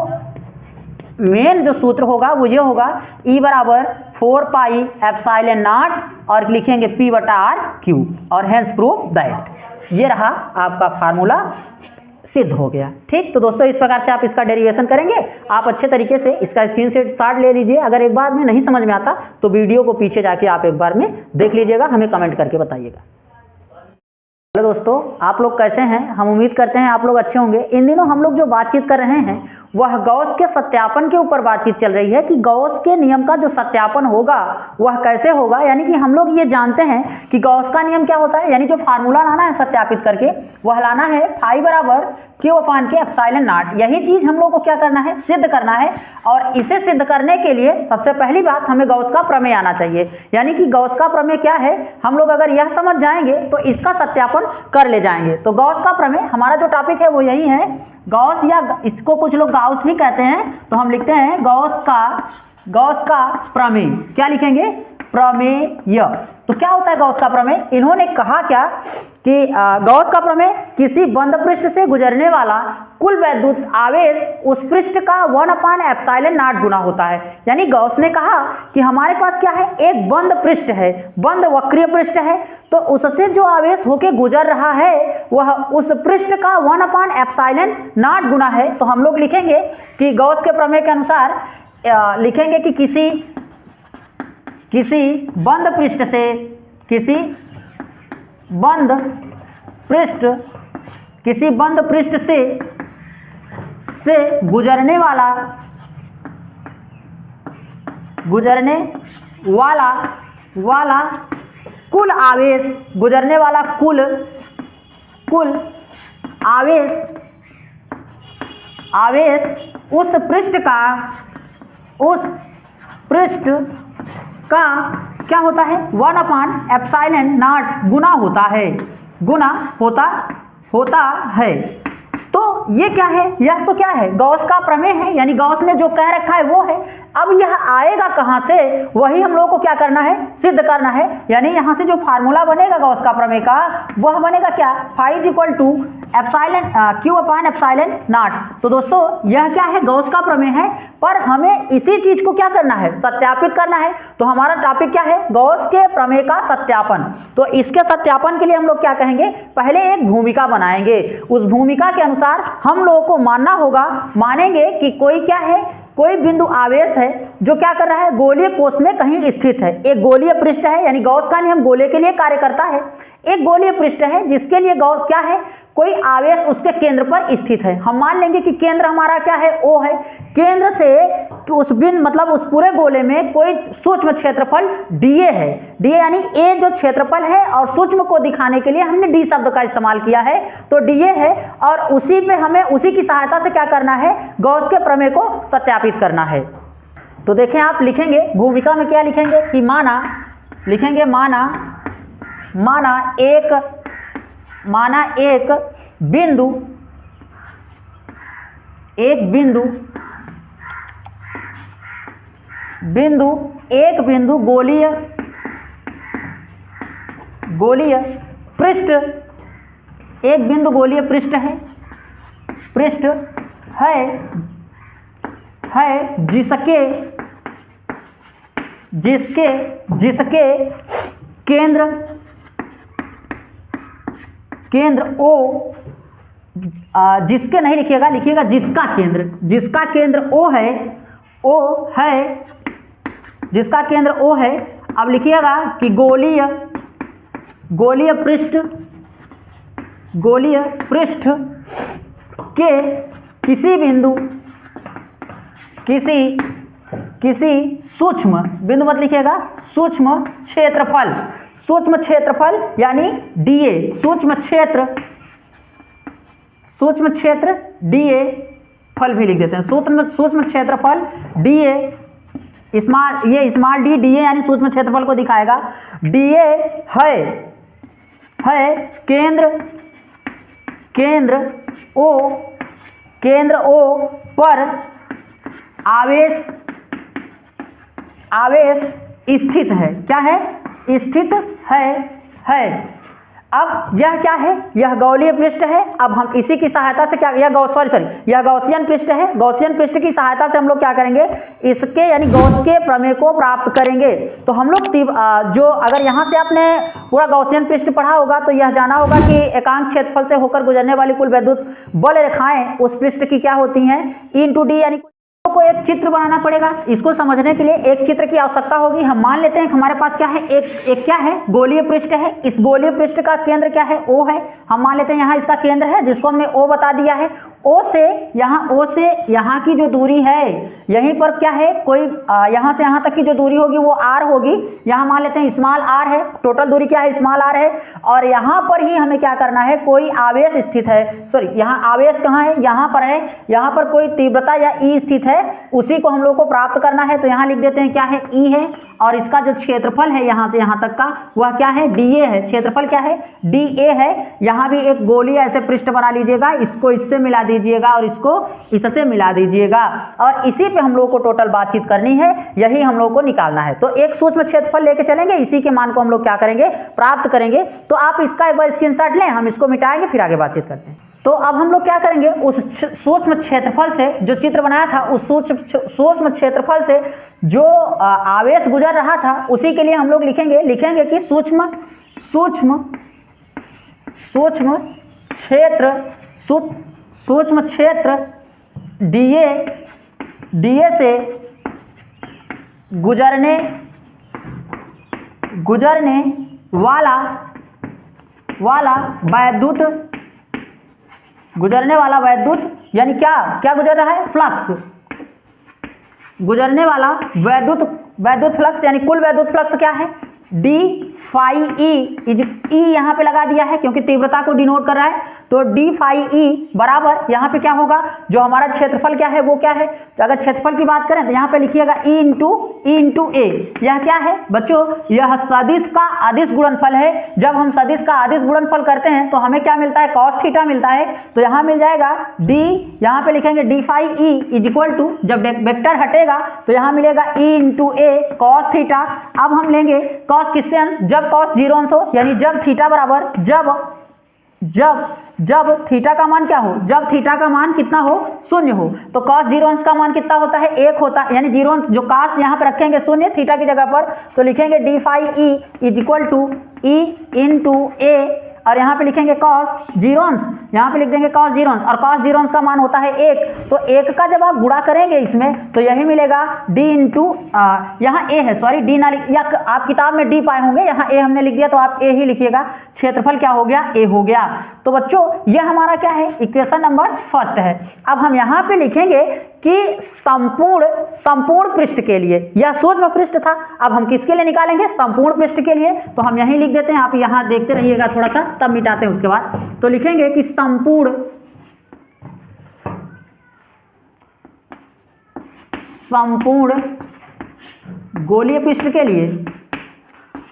मेन जो सूत्र होगा वो ये होगा E बराबर 4 पाई एप्सिलॉन नॉट और लिखेंगे P बटा R क्यूब और हेंस प्रूव दैट। ये रहा आपका फार्मूला सिद्ध हो गया। ठीक, तो दोस्तों इस प्रकार से आप इसका डेरिवेशन करेंगे। आप अच्छे तरीके से इसका स्क्रीनशॉट ले लीजिए। अगर एक बार में नहीं समझ में आता तो वीडियो को पीछे जाके आप एक बार में देख लीजिएगा, हमें कमेंट करके बताइएगा। हेलो दोस्तों, आप लोग कैसे हैं? हम उम्मीद करते हैं आप लोग अच्छे होंगे। इन दिनों हम लोग जो बातचीत कर रहे हैं वह गॉस के सत्यापन के ऊपर बातचीत चल रही है कि गॉस के नियम का जो सत्यापन होगा वह कैसे होगा। यानी कि हम लोग ये जानते हैं कि गॉस का नियम क्या होता है, यानी जो फार्मूला लाना है सत्यापित करके वह लाना है फाई बराबर क्यू अपान के एप्सिलॉन नॉट। यही चीज हम लोग को क्या करना है, सिद्ध करना है। और इसे सिद्ध करने के लिए सबसे पहली बात हमें गॉस का प्रमेय आना चाहिए। यानी कि गॉस का प्रमेय क्या है, हम लोग अगर यह समझ जाएंगे तो इसका सत्यापन कर ले जाएंगे। तो गॉस का प्रमेय हमारा जो टॉपिक है वो यही है, गॉस या इसको कुछ लोग गाउस भी कहते हैं, तो हम लिखते हैं गॉस का प्रमेय। क्या लिखेंगे? प्रमेय। तो क्या होता है गॉस का प्रमेय? इन्होंने कहा क्या कि गॉस का प्रमेय किसी बंद पृष्ठ से गुजरने वाला कुल वैद्युत आवेश उस पृष्ठ का 1/एप्सिलॉन नॉट गुना होता है। यानी गॉस ने कहा कि हमारे पास क्या है, एक बंद पृष्ठ है, बंद वक्रीय पृष्ठ है, तो उससे जो आवेश होके गुजर रहा है वह उस पृष्ठ का 1/एप्सिलॉन नॉट गुना है। तो हम लोग लिखेंगे कि गॉस के प्रमेय के अनुसार लिखेंगे कि किसी बंद पृष्ठ से गुजरने वाला कुल आवेश उस पृष्ठ का क्या होता है, 1/एप्सिलॉन नॉट गुना होता है। तो ये क्या है, यह तो क्या है, गॉस का प्रमेय है। यानी गॉस ने जो कह रखा है वो है। अब यह आएगा कहां से, वही हम लोगों को क्या करना है, सिद्ध करना है। यानी यहां से जो फार्मूला बनेगा गॉस का प्रमेय का वह बनेगा क्या, phi equal to Q upon epsilon naught. तो दोस्तों यह क्या है, गॉस का प्रमेय है, पर हमें इसी चीज को क्या करना है, सत्यापित करना है। तो हमारा टॉपिक क्या है, गॉस के प्रमेय का सत्यापन। तो इसके सत्यापन के लिए हम लोग क्या कहेंगे, पहले एक भूमिका बनाएंगे। उस भूमिका के अनुसार हम लोगों को मानेंगे कि कोई क्या है, कोई बिंदु आवेश है जो क्या कर रहा है, गोलीय कोश में कहीं स्थित है। एक गोलीय पृष्ठ है, यानी गॉस का नियम गोले के लिए कार्य करता है। एक गोलीय पृष्ठ है जिसके लिए गॉस क्या है, कोई आवेश उसके केंद्र पर स्थित है। हम मान लेंगे कि केंद्र हमारा क्या है, O है। केंद्र से उस बिंदु मतलब उस पूरे गोले में कोई सूक्ष्म क्षेत्रफल dA है। dA यानी A जो क्षेत्रफल है और सूक्ष्म को दिखाने के लिए हमने D शब्द का इस्तेमाल किया है, तो dA है। और उसी पे हमें उसी की सहायता से क्या करना है, गॉस के प्रमेय को सत्यापित करना है। तो देखें, आप लिखेंगे भूमिका में क्या लिखेंगे कि माना एक बिंदु गोलीय पृष्ठ, एक बिंदु गोलीय पृष्ठ है जिसके केंद्र O, जिसके नहीं लिखिएगा, लिखिएगा जिसका केंद्र O है, जिसका केंद्र O है। अब लिखिएगा कि गोलीय पृष्ठ के किसी बिंदु, किसी सूक्ष्म बिंदु मत लिखिएगा, सूक्ष्म क्षेत्रफल यानी dA, सूक्ष्म क्षेत्र dA, फल भी लिख देते हैं, सूक्ष्म क्षेत्रफल dA, स्मॉल d dA यानी सूक्ष्म क्षेत्रफल को दिखाएगा। dA है केंद्र O पर आवेश स्थित है। क्या है, स्थित है। अब यह क्या है, यह गोलीय पृष्ठ है। अब हम इसी की सहायता से क्या, यह यह गॉसियन पृष्ठ है। गॉसियन पृष्ठ की सहायता से हम लोग क्या करेंगे, इसके यानी गॉस के प्रमेय को प्राप्त करेंगे। तो हम लोग जो अगर यहाँ से आपने पूरा गॉसियन पृष्ठ पढ़ा होगा तो यह जाना होगा कि एकांक क्षेत्रफल से होकर गुजरने वाली कुल वैद्युत बल रेखाएं उस पृष्ठ की क्या होती हैं, E/D, यानी को एक चित्र बनाना पड़ेगा। इसको समझने के लिए एक चित्र की आवश्यकता होगी। हम मान लेते हैं कि हमारे पास क्या है, एक क्या है, गोलीय पृष्ठ है। इस गोलीय पृष्ठ का केंद्र क्या है, O है। हम मान लेते हैं यहाँ इसका केंद्र है, जिसको हमने O बता दिया है। O से यहाँ की जो दूरी है, यहीं पर क्या है, कोई यहाँ से यहाँ तक की जो दूरी होगी वो R होगी। यहाँ मान लेते हैं स्मॉल r है, टोटल दूरी क्या है, स्मॉल r है। और यहाँ पर ही हमें क्या करना है, कोई आवेश स्थित है, सॉरी यहाँ आवेश कहाँ है, यहाँ पर है। यहाँ पर कोई तीव्रता या E स्थित है, उसी को हम लोग को प्राप्त करना है। तो यहाँ लिख देते हैं क्या है, E है। और इसका जो क्षेत्रफल है यहाँ से यहाँ तक का वह क्या है, DA है। क्षेत्रफल क्या है, DA है। यहाँ भी एक गोली ऐसे पृष्ठ बना लीजिएगा, इसको इससे मिला दीजिएगा और इसको इससे मिला दीजिएगा, और इसी पे हम लोग को टोटल बातचीत करनी है, यही हम लोग को निकालना है। तो एक सूक्ष्म क्षेत्रफल लेके चलेंगे, इसी के मान को हम लोग क्या करेंगे, प्राप्त करेंगे। तो आप इसका एक बार स्क्रीनशॉट लें, हम इसको मिटाएंगे फिर आगे बातचीत करते हैं। तो अब हम लोग क्या करेंगे, उस सूक्ष्म क्षेत्रफल से जो चित्र बनाया था, उस सूक्ष्म क्षेत्रफल से जो आवेश गुजर रहा था, उसी के लिए हम लोग लिखेंगे कि सूक्ष्म क्षेत्र DA से गुजरने वाला वैद्युत यानी क्या गुजर रहा है, फ्लक्स, गुजरने वाला वैद्युत फ्लक्स, यानी कुल वैद्युत फ्लक्स क्या है, d phi e, यहाँ पे लगा दिया है क्योंकि तीव्रता को डिनोट कर रहा है। तो d phi e बराबर यहाँ पे क्या होगा, जो हमारा क्षेत्रफल क्या है वो क्या है। तो अगर क्षेत्रफल की बात करें तो यहाँ पे लिखिएगा E इंटू A। यह क्या है बच्चों, यह सदिश का अदिश गुणनफल है। जब हम सदिश का अदिश गुणनफल करते हैं तो हमें क्या मिलता है, cos थीटा मिलता है। तो यहाँ मिल जाएगा d, यहाँ पे लिखेंगे d phi e is equal to, जब वेक्टर हटेगा तो यहाँ मिलेगा E into A cos theta. अब हम लेंगे cos किससे अंश, जब cos 0 अंश हो, यानी जब थीटा बराबर जब थीटा का मान क्या हो, जब थीटा का मान कितना हो, 0 हो। तो cos 0 अंश का मान कितना होता है, 1 होता है, यानी 0 जो cos यहाँ पे रखेंगे 0 थीटा की जगह पर, तो लिखेंगे d phi e is equal to E into A, और यहाँ पे लिखेंगे cos 0 अंश, यहाँ पे लिख देंगे cos 0 अंश, और cos 0 अंश का मान होता है 1। तो 1 का जब आप गुणा करेंगे इसमें तो यही मिलेगा d इंटू, यहाँ A है, सॉरी d ना, या आप किताब में d पाए होंगे, यहाँ A हमने लिख दिया तो आप A ही लिखिएगा। क्षेत्रफल क्या हो गया, A हो गया। तो बच्चों यह हमारा क्या है, इक्वेशन नंबर फर्स्ट है। अब हम यहाँ पे लिखेंगे कि संपूर्ण पृष्ठ के लिए, यह सूक्ष्म पृष्ठ था, अब हम किसके लिए निकालेंगे, संपूर्ण पृष्ठ के लिए। तो हम यहीं लिख देते हैं, आप यहाँ देखते रहिएगा थोड़ा सा, तब मिटाते हैं उसके बाद। तो लिखेंगे कि संपूर्ण गोलीय पृष्ठ के लिए,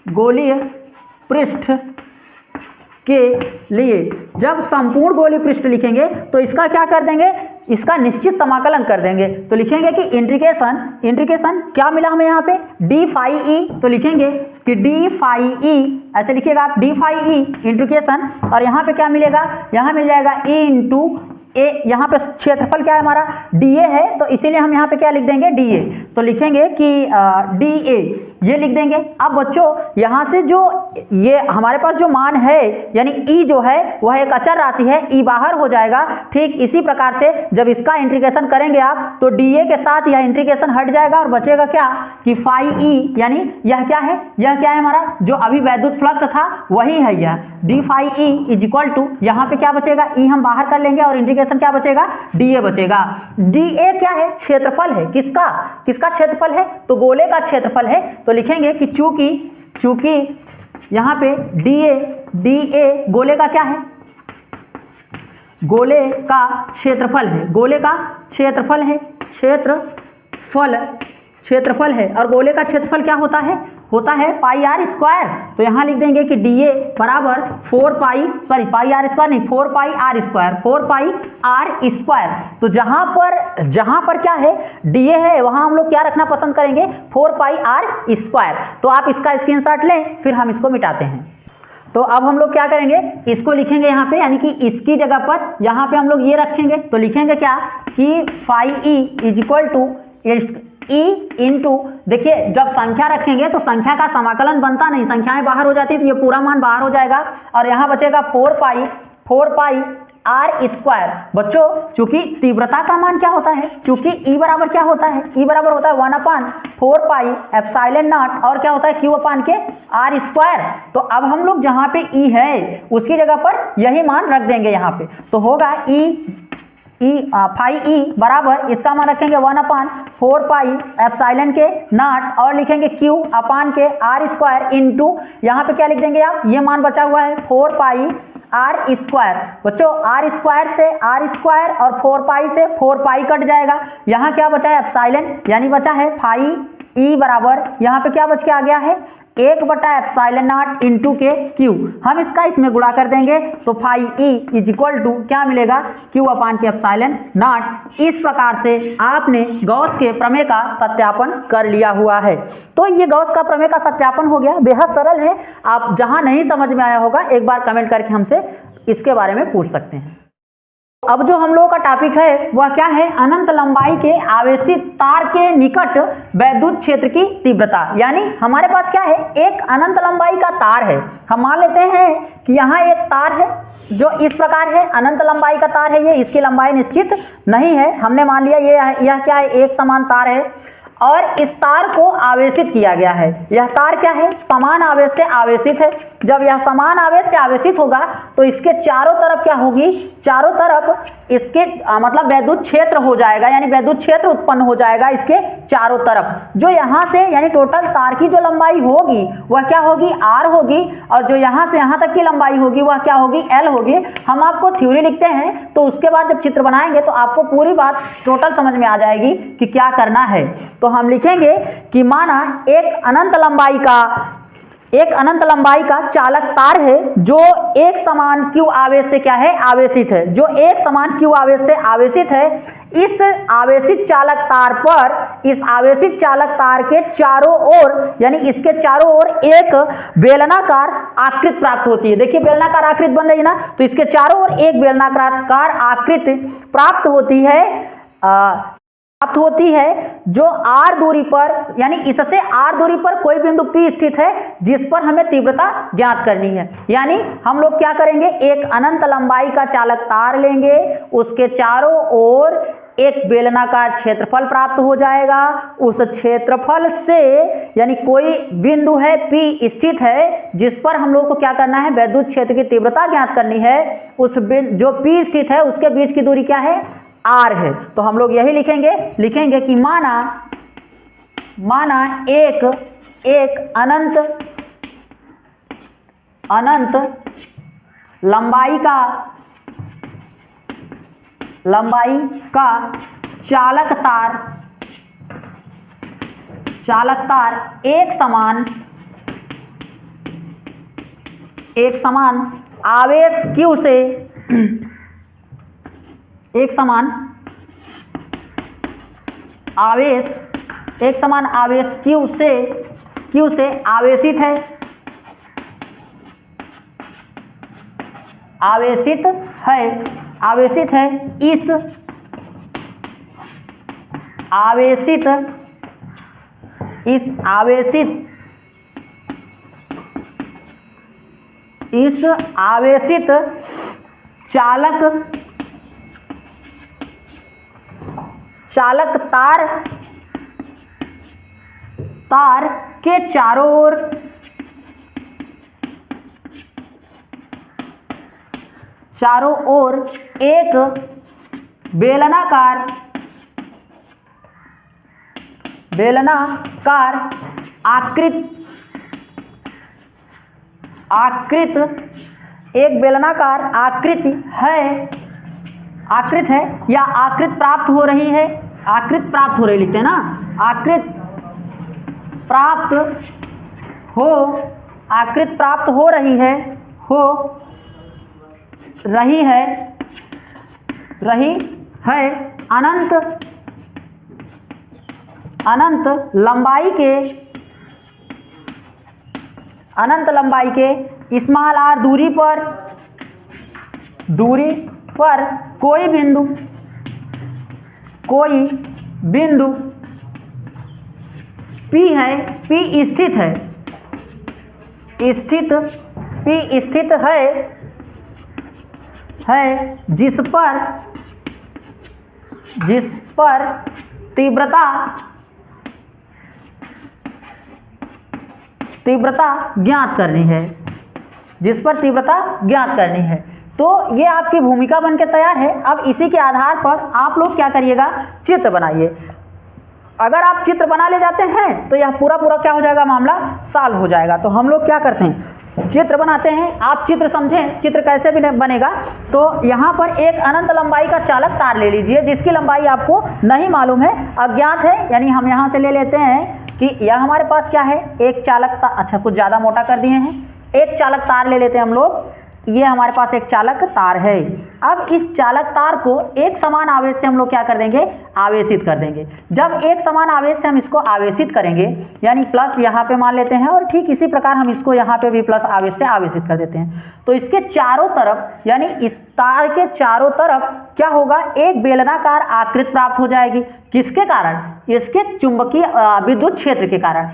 गोलीय पृष्ठ के लिए जब संपूर्ण गोलीय पृष्ठ लिखेंगे तो इसका क्या कर देंगे, इसका निश्चित समाकलन कर देंगे। तो लिखेंगे कि इंटीग्रेशन क्या मिला हमें यहाँ पे, d phi e। तो लिखेंगे कि d phi e, ऐसे लिखिएगा आप, d phi e इंटीग्रेशन, और यहाँ पे क्या मिलेगा, यहाँ मिल जाएगा E इंटू A। यहाँ पे क्षेत्रफल क्या है हमारा, DA है, तो इसीलिए हम यहाँ पे क्या लिख देंगे, DA। तो लिखेंगे कि DA ये लिख देंगे। अब बच्चों यहाँ से जो ये हमारे पास जो मान है, यानी E जो है वह एक अचर राशि है, E बाहर हो जाएगा। ठीक इसी प्रकार से जब इसका इंटीग्रेशन करेंगे आप तो DA के साथ यह इंटीग्रेशन हट जाएगा और बचेगा क्या कि phi E, यानी यह क्या है, हमारा जो अभी वैद्युत फ्लक्स था वही है यह d phi E is equal to, यहाँ पे क्या बचेगा, E हम बाहर कर लेंगे और इंटीग्रेशन क्या बचेगा, DA बचेगा। DA क्या है, क्षेत्रफल है, किसका क्षेत्रफल है, तो गोले का क्षेत्रफल है। तो लिखेंगे कि चूंकि यहाँ पे DA गोले का क्या है, गोले का क्षेत्रफल है, क्षेत्रफल है, और गोले का क्षेत्रफल क्या होता है पाई आर स्क्वायर। तो यहाँ लिख देंगे कि DA बराबर 4 पाई आर स्क्वायर। तो जहाँ पर क्या है, DA है, वहाँ हम लोग क्या रखना पसंद करेंगे, 4 पाई आर स्क्वायर। तो आप इसका स्क्रीनशॉट लें, फिर हम इसको मिटाते हैं। तो अब हम लोग क्या करेंगे, इसको लिखेंगे यहाँ पे, यानी कि इसकी जगह पर यहाँ पे हम लोग ये रखेंगे। तो लिखेंगे क्या कि phi E is equal to E into, देखिए जब संख्या रखेंगे तो संख्या का समाकलन बनता नहीं, संख्याएं बाहर हो जाती है, तो ये पूरा मान बाहर हो जाएगा और यहाँ बचेगा 4 पाई आर स्क्वायर। बच्चों चूंकि तीव्रता का मान क्या होता है, चूंकि ई बराबर क्या होता है, ई बराबर होता है 1/4 पाई एप्सिलॉन नॉट और क्या होता है क्यू अपान के आर स्क्वायर। तो अब हम लोग जहां पे ई है उसकी जगह पर यही मान रख देंगे यहाँ पे, तो होगा फाई ई बराबर, इसका मान रखेंगे 1/4 पाई एप्सिलॉन के नॉट और लिखेंगे क्यू अपान के आर स्क्वायर इंटू, यहाँ पे क्या लिख देंगे आप, ये मान बचा हुआ है 4 पाई आर स्क्वायर। बच्चों आर स्क्वायर से आर स्क्वायर और 4 पाई से 4 पाई कट जाएगा, यहाँ क्या बचा है एप्सिलॉन, यानी बचा है फाई ई बराबर, यहाँ पे क्या बच के आ गया है 1/एप्सिलॉन नॉट इंटू के क्यू। हम इसका इसमें गुणा कर देंगे तो phi E is equal to क्या मिलेगा क्यू अपान के एप्सिलॉन नॉट। इस प्रकार से आपने गॉस के प्रमेय का सत्यापन कर लिया हुआ है। तो ये गॉस का प्रमेय का सत्यापन हो गया, बेहद सरल है। आप जहां नहीं समझ में आया होगा एक बार कमेंट करके हमसे इसके बारे में पूछ सकते हैं। अब जो हम लोगों का टॉपिक है वह क्या है, अनंत लंबाई के आवेशित तार के निकट वैद्युत क्षेत्र की तीव्रता। यानी हमारे पास क्या है, एक अनंत लंबाई का तार है। हम मान लेते हैं कि यहाँ एक तार है जो इस प्रकार है, अनंत लंबाई का तार है ये, इसकी लंबाई निश्चित नहीं है, हमने मान लिया यह क्या है, एक समान तार है और इस तार को आवेशित किया गया है। यह तार क्या है, समान आवेश से आवेशित है। जब यह समान आवेश से आवेशित होगा तो इसके चारों तरफ क्या होगी, चारों तरफ इसके मतलब वैद्युत क्षेत्र हो जाएगा, यानी वैद्युत क्षेत्र उत्पन्न हो जाएगा इसके चारों तरफ। जो यहाँ से यानी टोटल तार की जो लंबाई होगी वह क्या होगी, आर होगी, और जो यहाँ से यहाँ तक की लंबाई होगी वह क्या होगी, एल होगी। हम आपको थ्योरी लिखते हैं तो उसके बाद जब चित्र बनाएंगे तो आपको पूरी बात टोटल समझ में आ जाएगी कि क्या करना है। तो हम लिखेंगे कि माना एक अनंत लंबाई का चालक तार है जो एक समान क्यू आवेश से क्या है, आवेशित है, जो एक समान क्यू आवेश से आवेशित है। इस आवेशित चालक तार पर, इस आवेशित चालक तार के चारों ओर यानी इसके चारों ओर एक बेलनाकार आकृति प्राप्त होती है। देखिए बेलनाकार आकृति बन रही है ना, तो इसके चारों ओर एक बेलनाकार आकृति प्राप्त होती है जो आर दूरी पर, यानी इससे आर दूरी पर कोई बिंदु P स्थित है जिस पर हमें तीव्रता ज्ञात करनी है। यानी हम लोग क्या करेंगे, एक अनंत लंबाई का चालक तार लेंगे, उसके चारों ओर एक बेलनाकार क्षेत्रफल प्राप्त हो जाएगा। उस क्षेत्रफल से यानी कोई बिंदु है P स्थित है जिस पर हम लोग को क्या करना है, वैद्युत क्षेत्र की तीव्रता ज्ञात करनी है। उस जो P स्थित है उसके बीच की दूरी क्या है, आर है। तो हम लोग यही लिखेंगे कि माना एक अनंत लंबाई का चालक तार एक समान आवेश Q से एक समान आवेश Q से आवेशित है, इस आवेशित चालक तार के चारों ओर एक बेलनाकार आकृति है या आकृति प्राप्त हो रही है, लिखते हैं ना, आकृति प्राप्त हो रही है अनंत लंबाई के स्मॉल आर दूरी पर कोई बिंदु P है, P स्थित है जिस पर तीव्रता ज्ञात करनी है। तो ये आपकी भूमिका बनके तैयार है। अब इसी के आधार पर आप लोग क्या करिएगा, चित्र बनाइए। अगर आप चित्र बना ले जाते हैं तो यह पूरा क्या हो जाएगा, मामला सॉल्व हो जाएगा। तो हम लोग क्या करते हैं, चित्र बनाते हैं। आप चित्र समझें, चित्र कैसे भी बनेगा। तो यहाँ पर एक अनंत लंबाई का चालक तार ले लीजिए जिसकी लंबाई आपको नहीं मालूम है, अज्ञात है। यानी हम यहाँ से ले लेते हैं कि यह हमारे पास क्या है, एक चालक तार। अच्छा, कुछ ज़्यादा मोटा कर दिए हैं। एक चालक तार ले लेते हैं हम लोग। ये हमारे पास एक चालक तार है। अब इस चालक तार को एक समान आवेश से हम लोग क्या कर देंगे, आवेशित कर देंगे। जब एक समान आवेश से हम इसको आवेशित करेंगे, यानी प्लस यहाँ पे मान लेते हैं, और ठीक इसी प्रकार हम इसको यहाँ पे भी प्लस आवेश से आवेशित कर देते हैं। तो इसके चारों तरफ, यानी इस तार के चारों तरफ क्या होगा, एक बेलनाकार आकृति प्राप्त हो जाएगी। किसके कारण, इसके चुंबकीय विद्युत क्षेत्र के कारण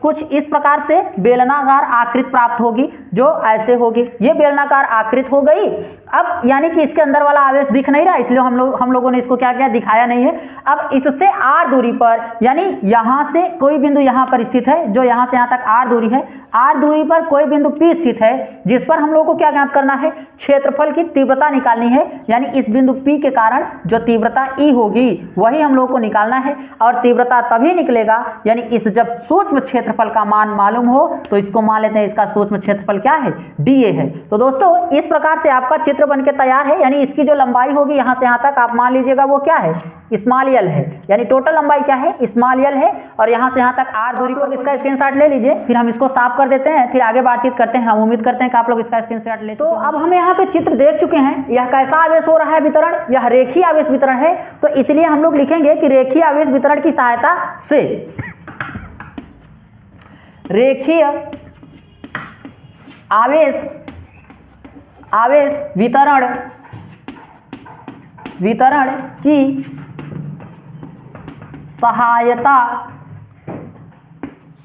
कुछ इस प्रकार से बेलनाकार आकृति प्राप्त होगी, जो ऐसे होगी। ये बेलनाकार आकृति हो गई। अब यानी कि इसके अंदर वाला आवेश दिख नहीं रहा, इसलिए हम लोगों ने इसको क्या किया, दिखाया नहीं है। अब इससे r दूरी पर, यानी यहाँ से कोई बिंदु यहाँ पर स्थित है, जो यहाँ से यहाँ तक r दूरी है, r दूरी पर कोई बिंदु P स्थित है जिस पर हम लोगों को क्या ज्ञात करना है, क्षेत्रफल की तीव्रता निकालनी है। यानी इस बिंदु P के कारण जो तीव्रता E होगी वही हम लोगों को निकालना है। और तीव्रता तभी निकलेगा, यानी इस जब सूक्ष्म क्षेत्रफल का मान मालूम हो तो इसको मान लेते हैं, इसका सूक्ष्म क्षेत्रफल क्या है, dA है। तो दोस्तों इस प्रकार से आपका चित्र बनके तैयार है। यानी इसकी जो लंबाई होगी यहाँ से यहाँ तक आप मान लीजिएगा वो क्या है, स्मॉल l है। यानी टोटल लंबाई क्या है, स्मॉल l है। और यहाँ से यहाँ तक r दूरी पर इसका स्क्रीनशॉट ले लीजिए। फिर हम इसको साफ कर देते हैं, फिर आगे बातचीत करते हैं। हम उम्मीद करते हैं कि आप लोग इसका स्क्रीनशॉट ले। तो अब हम यहाँ पे चित्र देख चुके हैं, यह कैसा आवेश हो रहा है वितरण, यह रेखीय आवेश वितरण है। तो इसलिए हम लोग लिखेंगे कि रेखीय आवेश वितरण की सहायता से, रेखीय आवेश वितरण की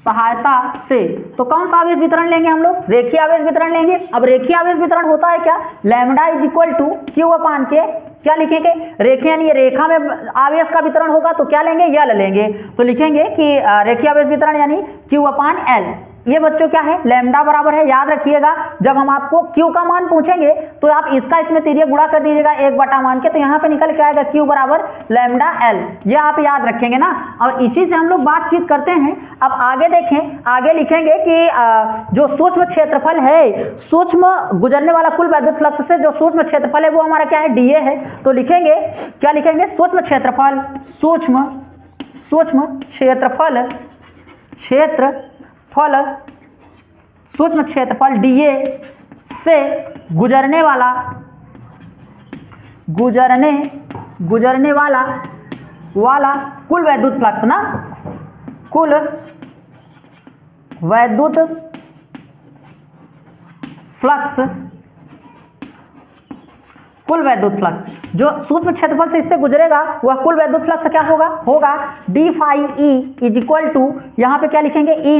सहायता से। तो कौन सा आवेश वितरण लेंगे हम लोग, रेखीय आवेश वितरण लेंगे। अब रेखीय आवेश वितरण होता है क्या, lambda is equal to Q upon के, क्या लिखेंगे, रेखीय यानी रेखा में आवेश का वितरण होगा तो क्या लेंगे, यल लेंगे। तो लिखेंगे कि रेखीय आवेश वितरण यानी Q अपान L। ये बच्चों क्या है, लैम्डा बराबर है, याद रखिएगा। जब हम आपको Q का मान पूछेंगे तो आप इसका इसमें तिर्यक गुणा कर दीजिएगा 1 बटा मान के, तो यहाँ पे निकल के आएगा Q बराबर लैम्डा L। ये आप याद रखेंगे ना। और इसी से हम लोग बातचीत करते हैं। अब आगे देखें, आगे लिखेंगे कि जो सूक्ष्म क्षेत्रफल है, सूक्ष्म गुजरने वाला कुल वैद्युत फ्लक्स से जो सूक्ष्म क्षेत्रफल है वो हमारा क्या है, dA है। तो लिखेंगे, क्या लिखेंगे, सूक्ष्म क्षेत्रफल dA से गुजरने वाला कुल वैद्युत फ्लक्स ना, कुल वैद्युत फ्लक्स जो सूक्ष्म क्षेत्रफल से इससे गुजरेगा वह कुल वैद्युत फ्लक्स क्या होगा d phi E is equal to, यहाँ पे क्या लिखेंगे, E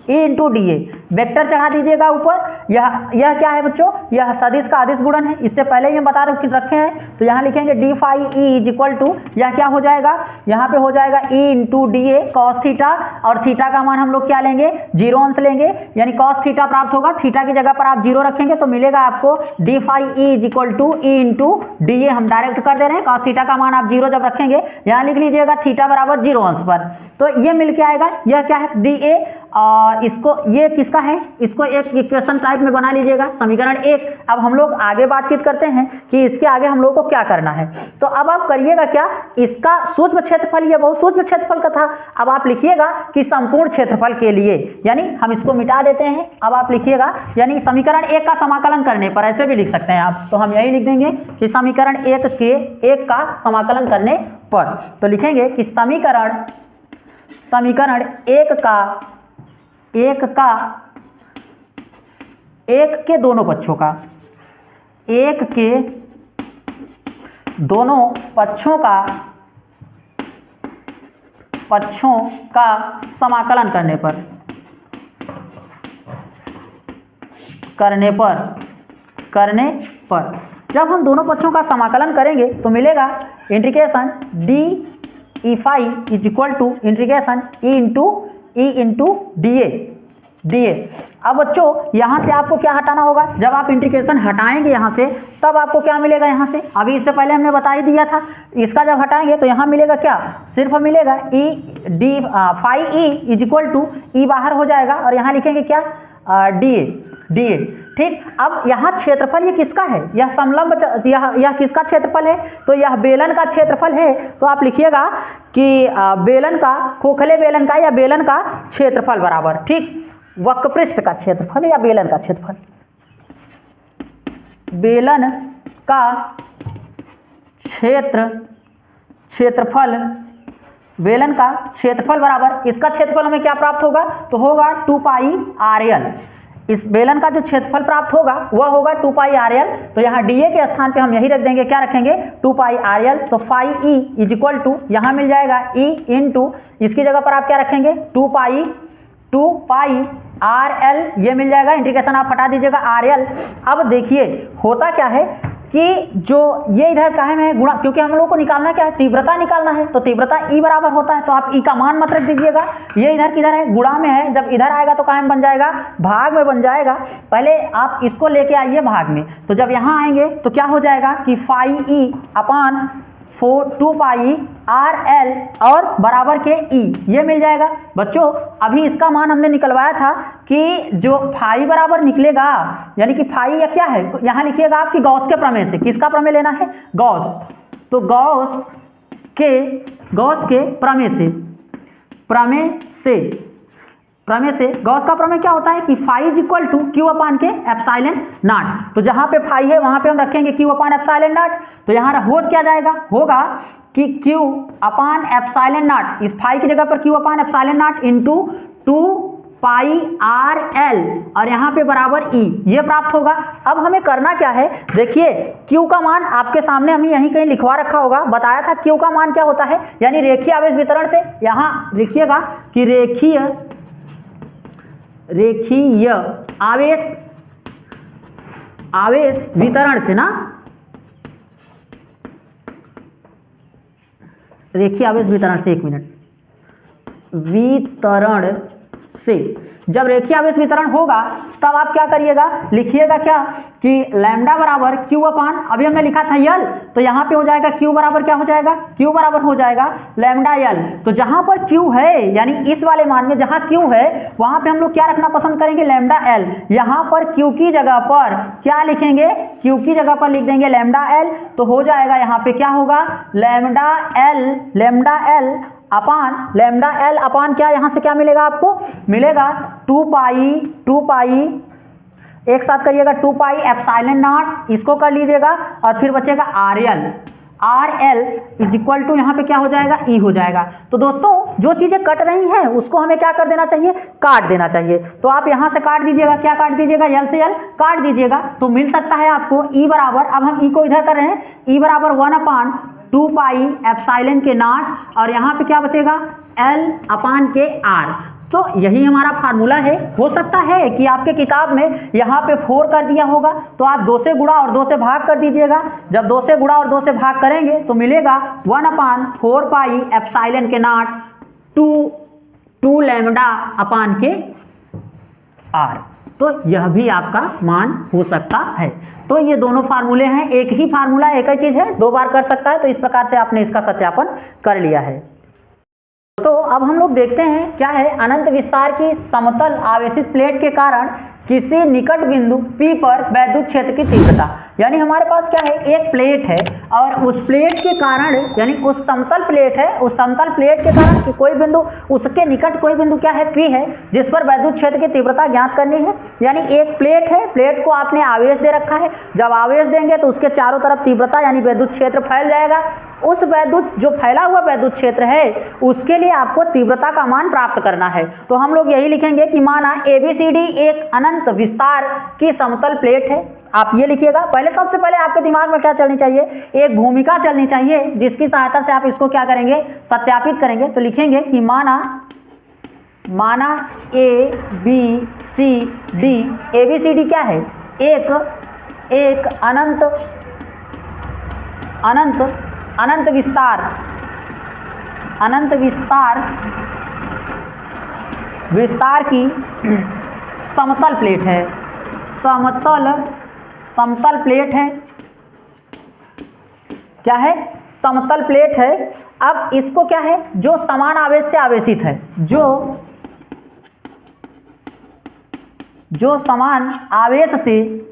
इंटू डीए। वेक्टर चढ़ा दीजिएगा ऊपर। यह क्या है बच्चों, यह सदिश का अदिश गुणन है, इससे पहले ही हम बता रखे हैं। तो यहाँ लिखेंगे d phi E is equal to, यह क्या हो जाएगा, यहाँ पे हो जाएगा E into d A cos theta. और थीटा का मान हम लोग क्या लेंगे, 0 अंश लेंगे, यानी कॉस थीटा प्राप्त होगा। थीटा की जगह पर आप 0 रखेंगे तो मिलेगा आपको d phi E is equal to E into d A. हम डायरेक्ट कर दे रहे हैं, कॉस थीटा का मान आप 0 जब रखेंगे, यहाँ लिख लीजिएगा थीटा बराबर 0 अंश पर। तो ये मिल के आएगा, यह क्या है, डीए। और इसको, ये किसका है, इसको एक इक्वेशन टाइप में बना लीजिएगा, समीकरण 1। अब हम लोग आगे बातचीत करते हैं कि इसके आगे हम लोग को क्या करना है। तो अब आप करिएगा क्या, इसका सूक्ष्म क्षेत्रफल, ये बहुत सूक्ष्म क्षेत्रफल का था। अब आप लिखिएगा कि संपूर्ण क्षेत्रफल के लिए, यानी हम इसको मिटा देते हैं। अब आप लिखिएगा, यानी समीकरण 1 का समाकलन करने पर, ऐसे भी लिख सकते हैं आप, तो हम यही लिख देंगे कि समीकरण 1 का समाकलन करने पर। तो लिखेंगे कि समीकरण 1 का एक के दोनों पक्षों का, एक के दोनों पक्षों का समाकलन करने पर जब हम दोनों पक्षों का समाकलन करेंगे तो मिलेगा integration d E phi is equal to integration E into D A. अब बच्चों यहाँ से आपको क्या हटाना होगा, जब आप इंटीग्रेशन हटाएंगे यहाँ से तब आपको क्या मिलेगा, यहाँ से अभी इससे पहले हमने बता ही दिया था, इसका जब हटाएंगे तो यहाँ मिलेगा क्या, सिर्फ मिलेगा E D phi E is equal to E बाहर हो जाएगा और यहाँ लिखेंगे क्या डी ए। ठीक, अब यहाँ क्षेत्रफल ये किसका है, यह समलंब, यह किसका क्षेत्रफल है, तो यह बेलन का क्षेत्रफल है। तो आप लिखिएगा कि बेलन का, खोखले बेलन का या बेलन का क्षेत्रफल बराबर, ठीक, वक्रपृष्ठ का क्षेत्रफल या बेलन का क्षेत्रफल, बेलन का क्षेत्रफल, बेलन का क्षेत्रफल बराबर इसका क्षेत्रफल हमें क्या प्राप्त होगा, तो होगा 2 पाई RL। इस बेलन का जो क्षेत्रफल प्राप्त होगा वह होगा 2 पाई RL। तो यहाँ DA के स्थान पे हम यही रख देंगे, क्या रखेंगे 2 पाई RL। तो phi E is equal to यहाँ मिल जाएगा E इंटू, इसकी जगह पर आप क्या रखेंगे 2 पाई RL, ये मिल जाएगा, इंटीग्रेशन आप हटा दीजिएगा RL। अब देखिए होता क्या है कि जो ये इधर कायम है गुणा, क्योंकि हम लोगों को निकालना क्या है, तीव्रता निकालना है, तो तीव्रता E बराबर होता है, तो आप E का मान मत रख दीजिएगा, ये इधर किधर है, गुणा में है, जब इधर आएगा तो कायम बन जाएगा, भाग में बन जाएगा। पहले आप इसको लेके आइए भाग में, तो जब यहाँ आएंगे तो क्या हो जाएगा कि फाई E अपान 2 पाई RL और बराबर के E, ये मिल जाएगा। बच्चों अभी इसका मान हमने निकलवाया था कि जो फाई बराबर निकलेगा, यानी कि फाई या क्या है, यहाँ लिखिएगा आपकी गॉस के प्रमेय से, किसका प्रमेय लेना है, गॉस, तो गॉस के प्रमेय से गॉस का प्रमेय क्या होता है कि phi is equal to Q upon के एप्सिलॉन नॉट। तो जहां पे फाई है वहां पे हम रखेंगे क्यू अपान एप्सिलॉन नॉट। तो यहाँ हो क्या जाएगा, होगा कि क्यू अपान एप्सिलॉन नॉट, इस फाई की जगह पर Q upon epsilon naught into 2 pi RL और यहाँ पे बराबर E, ये प्राप्त होगा। अब हमें करना क्या है, देखिए Q का मान आपके सामने हमें यहीं कहीं लिखवा रखा होगा, बताया था Q का मान क्या होता है, यानी रेखीय आवेश वितरण से, यहाँ लिखिएगा कि रेखीय आवेश वितरण से ना, रेखीय आवेश वितरण से, 1 मिनट, वितरण से जब रेखीय आवेश वितरण होगा तब आप क्या करिएगा, लिखिएगा क्या कि लैम्डा बराबर क्यू अपान, अभी हमने लिखा था यल, तो यहाँ पे हो जाएगा क्यू बराबर क्या हो जाएगा, क्यू बराबर हो जाएगा लैम्डा यल। तो जहाँ पर क्यू है, यानी इस वाले मान में जहाँ क्यू है वहाँ पे हम लोग क्या रखना पसंद करेंगे, लैम्डा एल। यहाँ पर क्यू की जगह पर क्या लिखेंगे, क्यू की जगह पर लिख देंगे लैम्डा एल। तो हो जाएगा यहाँ पे क्या होगा, लैम्डा एल अपान लैम्डा एल अपान क्या, यहाँ से क्या मिलेगा आपको, मिलेगा 2 पाई एक साथ करिएगा 2 पाई एप्सिलॉन नॉट, इसको कर लीजिएगा और फिर बचेगा RL इज इक्वल टू यहाँ पे क्या हो जाएगा, E हो जाएगा। तो दोस्तों जो चीजें कट रही हैं उसको हमें क्या कर देना चाहिए, काट देना चाहिए। तो आप यहाँ से काट दीजिएगा, क्या काट दीजिएगा, L से L काट दीजिएगा, तो मिल सकता है आपको E बराबर, अब हम E को इधर कर रहे हैं, E बराबर 1/2 पाई एप्सिलॉन के नॉट और यहाँ पे क्या बचेगा L अपान के R। तो यही हमारा फार्मूला है। हो सकता है कि आपके किताब में यहाँ पे 4 कर दिया होगा, तो आप 2 से गुणा और 2 से भाग कर दीजिएगा। जब 2 से गुणा और 2 से भाग करेंगे तो मिलेगा 1/4 पाई एप्सिलॉन के नॉट 2 लैम्डा अपान के R। तो यह भी आपका मान हो सकता है। तो ये दोनों फार्मूले हैं, एक ही फार्मूला एक ही चीज है, 2 बार कर सकता है। तो इस प्रकार से आपने इसका सत्यापन कर लिया है। तो अब हम लोग देखते हैं क्या है, अनंत विस्तार की समतल आवेशित प्लेट के कारण किसी निकट बिंदु P पर वैद्युत क्षेत्र की तीव्रता। यानी हमारे पास क्या है, एक प्लेट है और उस प्लेट के कारण, यानी उस समतल प्लेट है, उस समतल प्लेट के कारण कि कोई बिंदु, उसके निकट कोई बिंदु क्या है, P है, जिस पर वैद्युत क्षेत्र की तीव्रता ज्ञात करनी है। यानी एक प्लेट है, प्लेट को आपने आवेश दे रखा है, जब आवेश देंगे तो उसके चारों तरफ तीव्रता यानी वैद्युत क्षेत्र फैल जाएगा। उस वैद्युत, जो फैला हुआ वैद्युत क्षेत्र है, उसके लिए आपको तीव्रता का मान प्राप्त करना है। तो हम लोग यही लिखेंगे कि माना ABCD एक अनंत विस्तार की समतल प्लेट है। आप ये लिखिएगा। पहले, सबसे पहले आपके दिमाग में क्या चलनी चाहिए, एक भूमिका चलनी चाहिए, जिसकी सहायता से आप इसको क्या करेंगे, सत्यापित करेंगे। तो लिखेंगे कि माना ABCD, ABCD क्या है, एक अनंत विस्तार की समतल प्लेट है, समतल प्लेट है। क्या है, समतल प्लेट है। अब इसको क्या है, जो समान आवेश से आवेशित है, जो समान आवेश से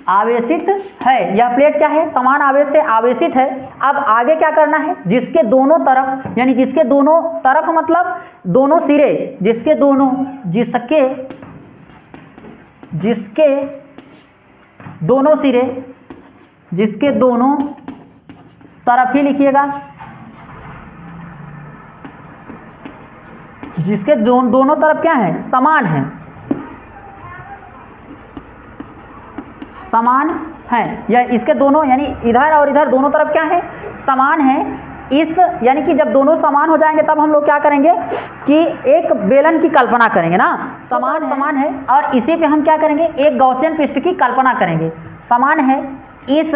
आवेशित है, यह प्लेट क्या है, समान आवेश से आवेशित है। अब आगे क्या करना है, जिसके दोनों तरफ, यानी जिसके दोनों तरफ मतलब दोनों सिरे, जिसके दोनों तरफ ही लिखिएगा, जिसके दोनों तरफ क्या है, समान है, या इसके दोनों, यानी इधर और इधर दोनों तरफ क्या है, समान है। इस, यानी कि जब दोनों समान हो जाएंगे तब हम लोग क्या करेंगे कि एक बेलन की कल्पना करेंगे ना, समान है, और इसी पे हम क्या करेंगे, एक गॉसियन पृष्ठ की कल्पना करेंगे। समान है, इस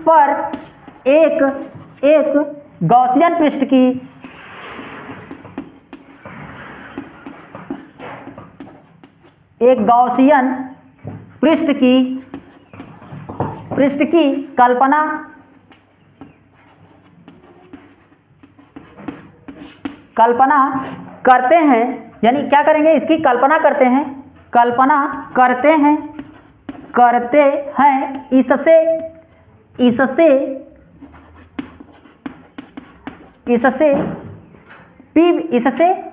पर एक गॉसियन पृष्ठ की कल्पना करते हैं, यानी क्या करेंगे, इसकी कल्पना करते हैं, इससे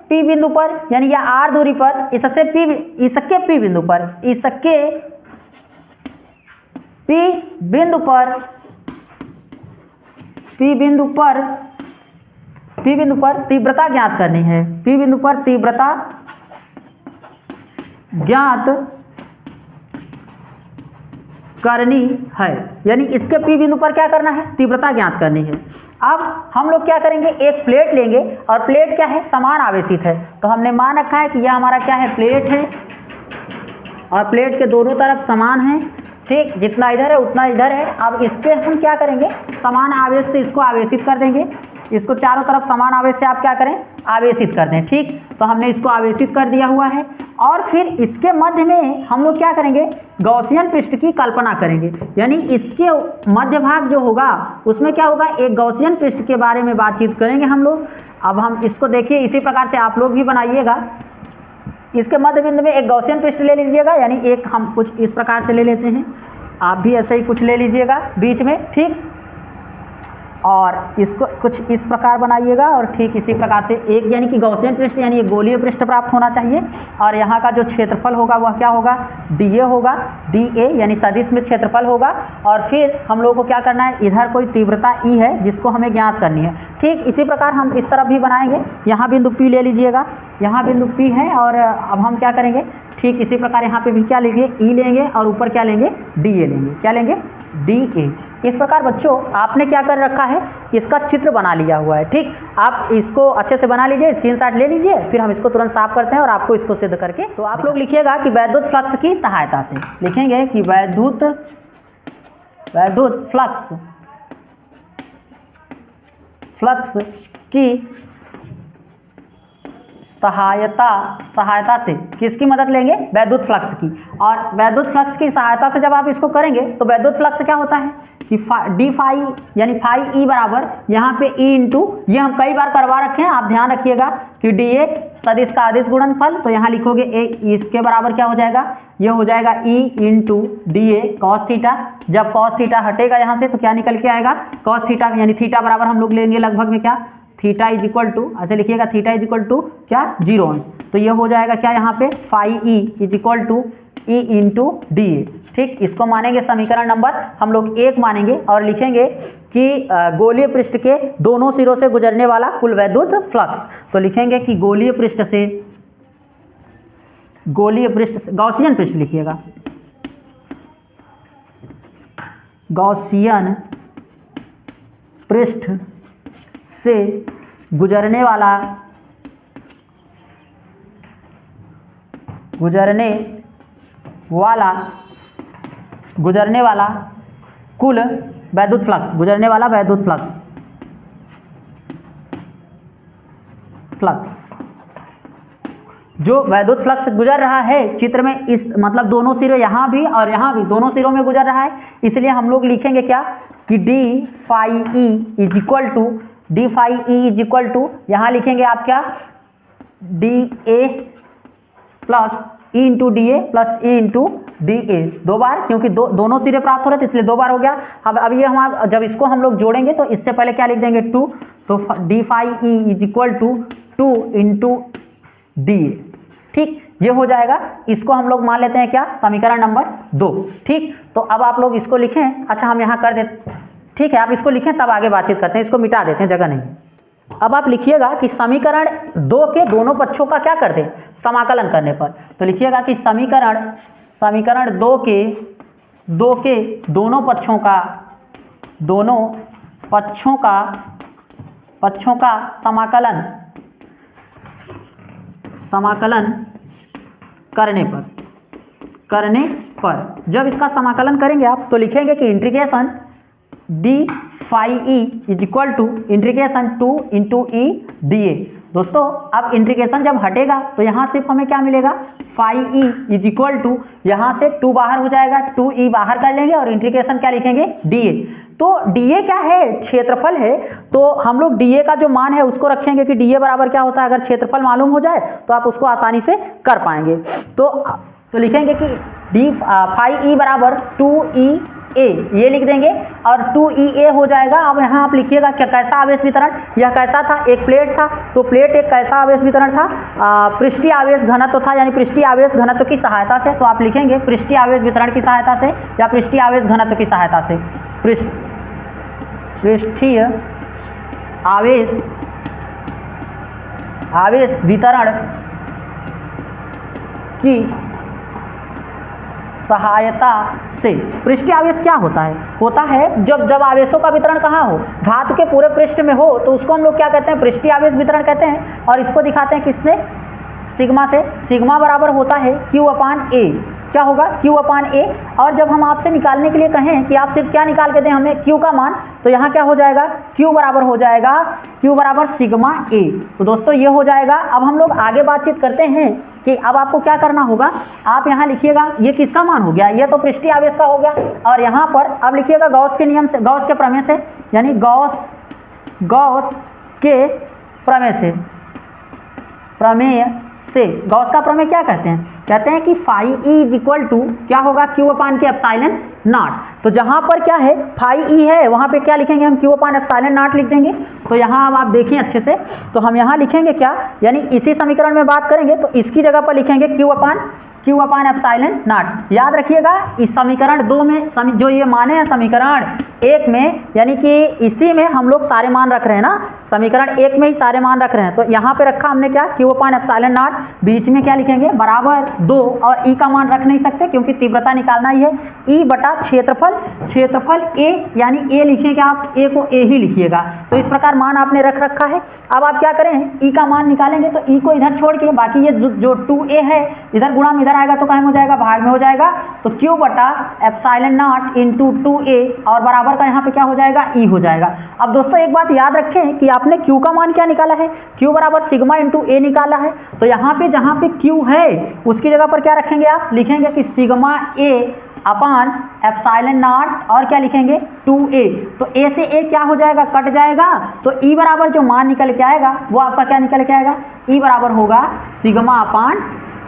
P बिंदु पर, यानी या R दूरी पर, इसके P बिंदु पर तीव्रता ज्ञात करनी है, P बिंदु पर तीव्रता ज्ञात करनी है, यानी इसके P बिंदु पर क्या करना है, तीव्रता ज्ञात करनी है। अब हम लोग क्या करेंगे, एक प्लेट लेंगे और प्लेट क्या है, समान आवेशित है। तो हमने मान रखा है कि यह हमारा क्या है, प्लेट है, और प्लेट के दोनों तरफ समान है, ठीक, जितना इधर है उतना इधर है। अब इस पे हम क्या करेंगे, समान आवेश से इसको आवेशित कर देंगे, इसको चारों तरफ समान आवेश से आप क्या करें, आवेशित कर दें, ठीक। तो हमने इसको आवेशित कर दिया हुआ है, और फिर इसके मध्य में हम लोग क्या करेंगे, गॉसियन पृष्ठ की कल्पना करेंगे, यानी इसके मध्य भाग जो होगा उसमें क्या होगा, एक गॉसियन पृष्ठ के बारे में बातचीत करेंगे हम लोग। अब हम इसको देखिए, इसी प्रकार से आप लोग भी बनाइएगा। इसके मध्य बिंदु में एक गॉसियन पृष्ठ ले लीजिएगा, यानी एक हम कुछ इस प्रकार से ले लेते हैं, आप भी ऐसे ही कुछ ले लीजिएगा बीच में, ठीक। और इसको कुछ इस प्रकार बनाइएगा, और ठीक इसी प्रकार से एक, यानी कि गॉसियन पृष्ठ, यानी एक गोलीय पृष्ठ प्राप्त होना चाहिए। और यहाँ का जो क्षेत्रफल होगा वह क्या होगा, DA होगा, DA यानी सदिश में क्षेत्रफल होगा। और फिर हम लोगों को क्या करना है, इधर कोई तीव्रता E है जिसको हमें ज्ञात करनी है, ठीक। इसी प्रकार हम इस तरफ भी बनाएंगे, यहाँ बिंदु P ले लीजिएगा, यहाँ बिंदु P है, और अब हम क्या करेंगे, ठीक इसी प्रकार यहाँ पे भी क्या लेंगे, E लेंगे, और ऊपर क्या लेंगे, DA लेंगे, क्या लेंगे, DA। इस प्रकार बच्चों आपने क्या कर रखा है, इसका चित्र बना लिया हुआ है, ठीक। आप इसको अच्छे से बना लीजिए, स्क्रीनशॉट ले लीजिए, फिर हम इसको तुरंत साफ करते हैं और आपको इसको सिद्ध करके। तो आप लोग लिखिएगा कि वैद्युत फ्लक्स की सहायता से, लिखेंगे कि वैद्युत फ्लक्स की सहायता से, किसकी मदद लेंगे, वैद्युत फ्लक्स की। और वैद्युत फ्लक्स की सहायता से जब आप इसको करेंगे तो वैद्युत फ्लक्स क्या होता है कि डी फाई यानी फाई ई बराबर यहाँ पे ई इंटू, ये हम कई बार करवा रखे हैं, आप ध्यान रखिएगा कि डी ए सदिश का अदिश गुणनफल, तो यहाँ लिखोगे ए, इसके बराबर क्या हो जाएगा, ये हो जाएगा ई into D A cos theta. जब कॉस थीटा हटेगा यहाँ से तो क्या निकल के आएगा, कॉस थीटा यानी थीटा बराबर हम लोग लेंगे लगभग में क्या, थीटा इज इक्वल टू, ऐसे लिखिएगा थीटा इज इक्वल टू क्या 0 अंश, तो ये हो जाएगा क्या यहाँ पे phi E is equal to E into D A. ठीक, इसको मानेंगे समीकरण नंबर हम लोग 1 मानेंगे और लिखेंगे कि गोलीय पृष्ठ के दोनों सिरों से गुजरने वाला कुल वैद्युत फ्लक्स, तो लिखेंगे कि गोलीय पृष्ठ से गॉसियन पृष्ठ लिखिएगा, गॉसियन पृष्ठ से गुजरने वाला कुल वैद्युत फ्लक्स, गुजरने वाला वैद्युत फ्लक्स जो वैद्युत फ्लक्स गुजर रहा है चित्र में, इस मतलब दोनों सिरे यहाँ भी और यहाँ भी दोनों सिरों में गुजर रहा है, इसलिए हम लोग लिखेंगे क्या कि d phi E is equal to यहाँ लिखेंगे आप क्या d A plus E into D A plus E into D A, 2 बार, क्योंकि दोनों सिरे प्राप्त हो रहे थे इसलिए 2 बार हो गया। अब ये हमारा जब इसको हम लोग जोड़ेंगे तो इससे पहले क्या लिख देंगे 2, तो d phi E is equal to 2 into D A. ठीक, ये हो जाएगा, इसको हम लोग मान लेते हैं क्या समीकरण नंबर 2। ठीक, तो अब आप लोग इसको लिखें, अच्छा हम यहाँ कर देते, ठीक है आप इसको लिखें तब आगे बातचीत करते हैं, इसको मिटा देते हैं, जगह नहीं। अब आप लिखिएगा कि समीकरण 2 के दोनों पक्षों का क्या कर दें समाकलन करने पर, तो लिखिएगा कि समीकरण 2 के दोनों पक्षों का समाकलन करने पर जब इसका समाकलन करेंगे आप तो लिखेंगे कि integration d phi E is equal to integration 2 into E d A. दोस्तों अब इंटीग्रेशन जब हटेगा तो यहाँ सिर्फ हमें क्या मिलेगा phi E is equal to, यहाँ से 2 बाहर हो जाएगा, 2 ई बाहर कर लेंगे और इंटीग्रेशन क्या लिखेंगे डी ए। तो डी ए क्या है, क्षेत्रफल है, तो हम लोग डी ए का जो मान है उसको रखेंगे कि डी ए बराबर क्या होता है, अगर क्षेत्रफल मालूम हो जाए तो आप उसको आसानी से कर पाएंगे। तो लिखेंगे कि डी फाई ई बराबर 2e ए, ये लिख देंगे और 2e ए हो जाएगा। अब यहाँ आप लिखिएगा क्या कैसा आवेश वितरण, यह कैसा था, एक प्लेट था, तो प्लेट एक कैसा आवेश वितरण था, पृष्ठीय आवेश घनत्व था, यानी पृष्ठीय आवेश घनत्व की सहायता से, तो आप लिखेंगे पृष्ठीय आवेश वितरण की सहायता से या पृष्ठीय आवेश घनत्व की सहायता से, पृष्ठीय आवेश वितरण की सहायता से। पृष्ठीय आवेश क्या होता है जब आवेशों का वितरण कहाँ हो, धातु के पूरे पृष्ठ में हो, तो उसको हम लोग क्या कहते हैं पृष्ठीय आवेश वितरण कहते हैं। और इसको दिखाते हैं किससे, सिग्मा से। सिग्मा बराबर होता है Q अपान ए, क्या होगा Q अपान ए। और जब हम आपसे निकालने के लिए कहें कि आप सिर्फ क्या निकाल के दें हमें Q का मान, तो यहाँ क्या हो जाएगा Q बराबर हो जाएगा Q बराबर सिग्मा ए। तो दोस्तों ये हो जाएगा। अब हम लोग आगे बातचीत करते हैं कि अब आपको क्या करना होगा, आप यहाँ लिखिएगा ये किसका मान हो गया, ये तो पृष्ठीय आवेश का हो गया। और यहाँ पर अब लिखिएगा गॉस के नियम से, गॉस के प्रमेय से, यानी गॉस के प्रमेय से गॉस का प्रमेय क्या कहते हैं कि phi E is equal to क्या होगा Q अपान के एप्सिलॉन नॉट। तो जहाँ पर क्या है फाई ई है वहाँ पे क्या लिखेंगे हम Q अपान एप्सिलॉन नॉट लिख देंगे। तो यहाँ अब आप देखिए अच्छे से, तो हम यहाँ लिखेंगे क्या, यानी इसी समीकरण में बात करेंगे तो इसकी जगह पर लिखेंगे Q अपान एप्सिलॉन नॉट। याद रखिएगा इस समीकरण 2 में जो ये माने हैं समीकरण 1 में, यानी कि इसी में हम लोग सारे मान रख रहे हैं ना, समीकरण 1 में ही सारे मान रख रहे हैं। तो यहाँ पे रखा हमने क्या Q अपान एप्सिलॉन नॉट, बीच में क्या लिखेंगे बराबर 2, और E का मान रख नहीं सकते क्योंकि तीव्रता निकालना ही है, E बटा क्षेत्रफल A, यानी A लिखेंगे आप, A को A ही लिखिएगा। तो इस प्रकार मान आपने रख रखा है। अब आप क्या करें, E का मान निकालेंगे तो E को इधर छोड़ के बाकी ये जो 2A है इधर गुणा में इधर आएगा तो कहाँ में हो जाएगा, भाग में हो जाएगा। तो Q बटा एप्सिलॉन नॉट इंटू 2A और बराबर का यहाँ पे क्या हो जाएगा E हो जाएगा। अब दोस्तों एक बात याद रखें कि आपने Q का मान क्या निकाला है, Q बराबर सिग्मा इंटू A निकाला है। तो यहाँ पे जहाँ पे Q है उसकी जगह पर क्या रखेंगे आप, लिखेंगे कि sigma A upon epsilon not और क्या लिखेंगे 2a। तो a से a क्या हो जाएगा, कट जाएगा, तो E बराबर जो मान निकल के आएगा वो आपका क्या निकल के आएगा, E बराबर होगा सिग्मा अपान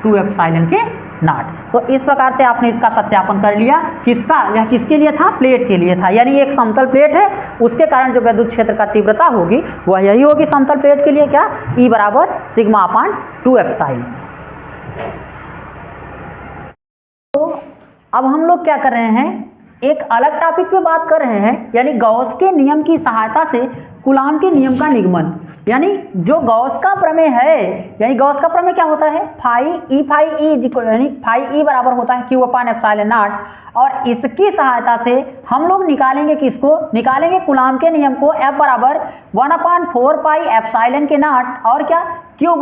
2 एप्सिलॉन के नॉट। तो इस प्रकार से आपने इसका सत्यापन कर लिया। किसका, यह किसके लिए था, प्लेट के लिए था, यानी एक समतल प्लेट है, उसके कारण जो विद्युत क्षेत्र का तीव्रता होगी वह यही होगी समतल प्लेट के लिए, क्या, E बराबर सिग्मा अपान 2 एप्सिलॉन। तो अब हम लोग क्या कर रहे हैं, एक अलग टॉपिक पे बात कर रहे हैं, यानी गॉस के नियम की सहायता से कूलाम के नियम का निगमन। यानी जो गॉस का प्रमेय है, यानी गॉस का प्रमेय क्या होता है, फाई ई यानी फाई ई बराबर होता है क्यू अपान एप्सिलॉन नॉट, और इसकी सहायता से हम लोग निकालेंगे किसको, निकालेंगे कूलाम के नियम को, F बराबर 1/4 पाई एप्सिलॉन के नॉट और क्या क्यू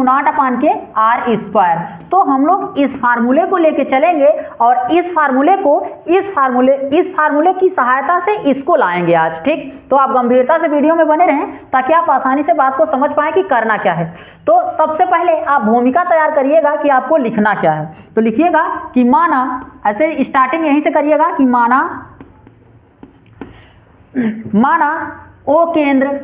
नॉट अपान के आर स्क्वायर। तो हम लोग इस फार्मूले को लेके चलेंगे और इस फार्मूले की सहायता से इसको लाएंगे आज, ठीक। तो आप गंभीरता से वीडियो में बने रहें ताकि आप आसानी से बात को समझ पाएं कि करना क्या है। तो सबसे पहले आप भूमिका तैयार करिएगा कि आपको लिखना क्या है। तो लिखिएगा कि माना, ऐसे स्टार्टिंग यहीं से करिएगा कि माना ओ केंद्र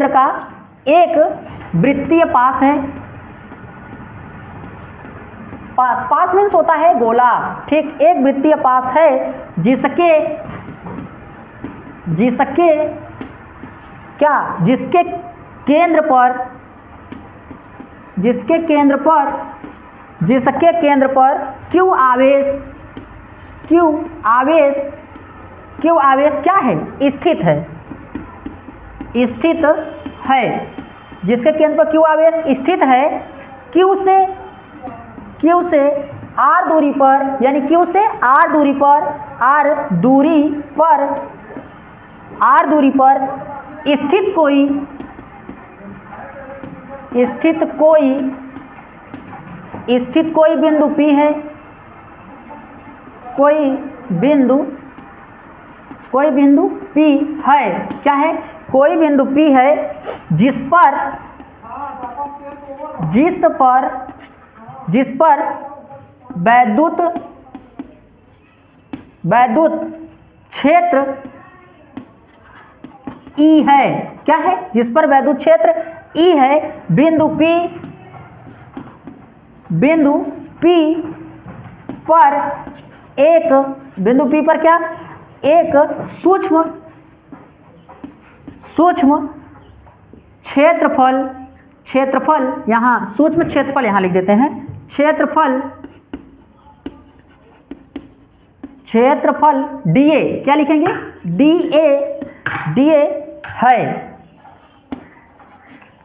का एक वृत्तीय पास है, पास मीन्स होता है गोला, ठीक। एक वृत्तीय पास है जिसके केंद्र पर क्यू आवेश क्या है, स्थित है, जिसके केंद्र पर क्यू आवेश स्थित है, क्यू से आर दूरी पर, यानी क्यू से आर दूरी पर स्थित कोई बिंदु P है, कोई बिंदु P है, क्या है, कोई बिंदु P है जिस पर वैद्युत क्षेत्र E है, क्या है, जिस पर वैद्युत क्षेत्र E है, बिंदु P पर क्या, एक सूक्ष्म क्षेत्रफल, यहाँ सूक्ष्म क्षेत्रफल यहाँ लिख देते हैं, क्षेत्रफल dA, क्या लिखेंगे, dA है।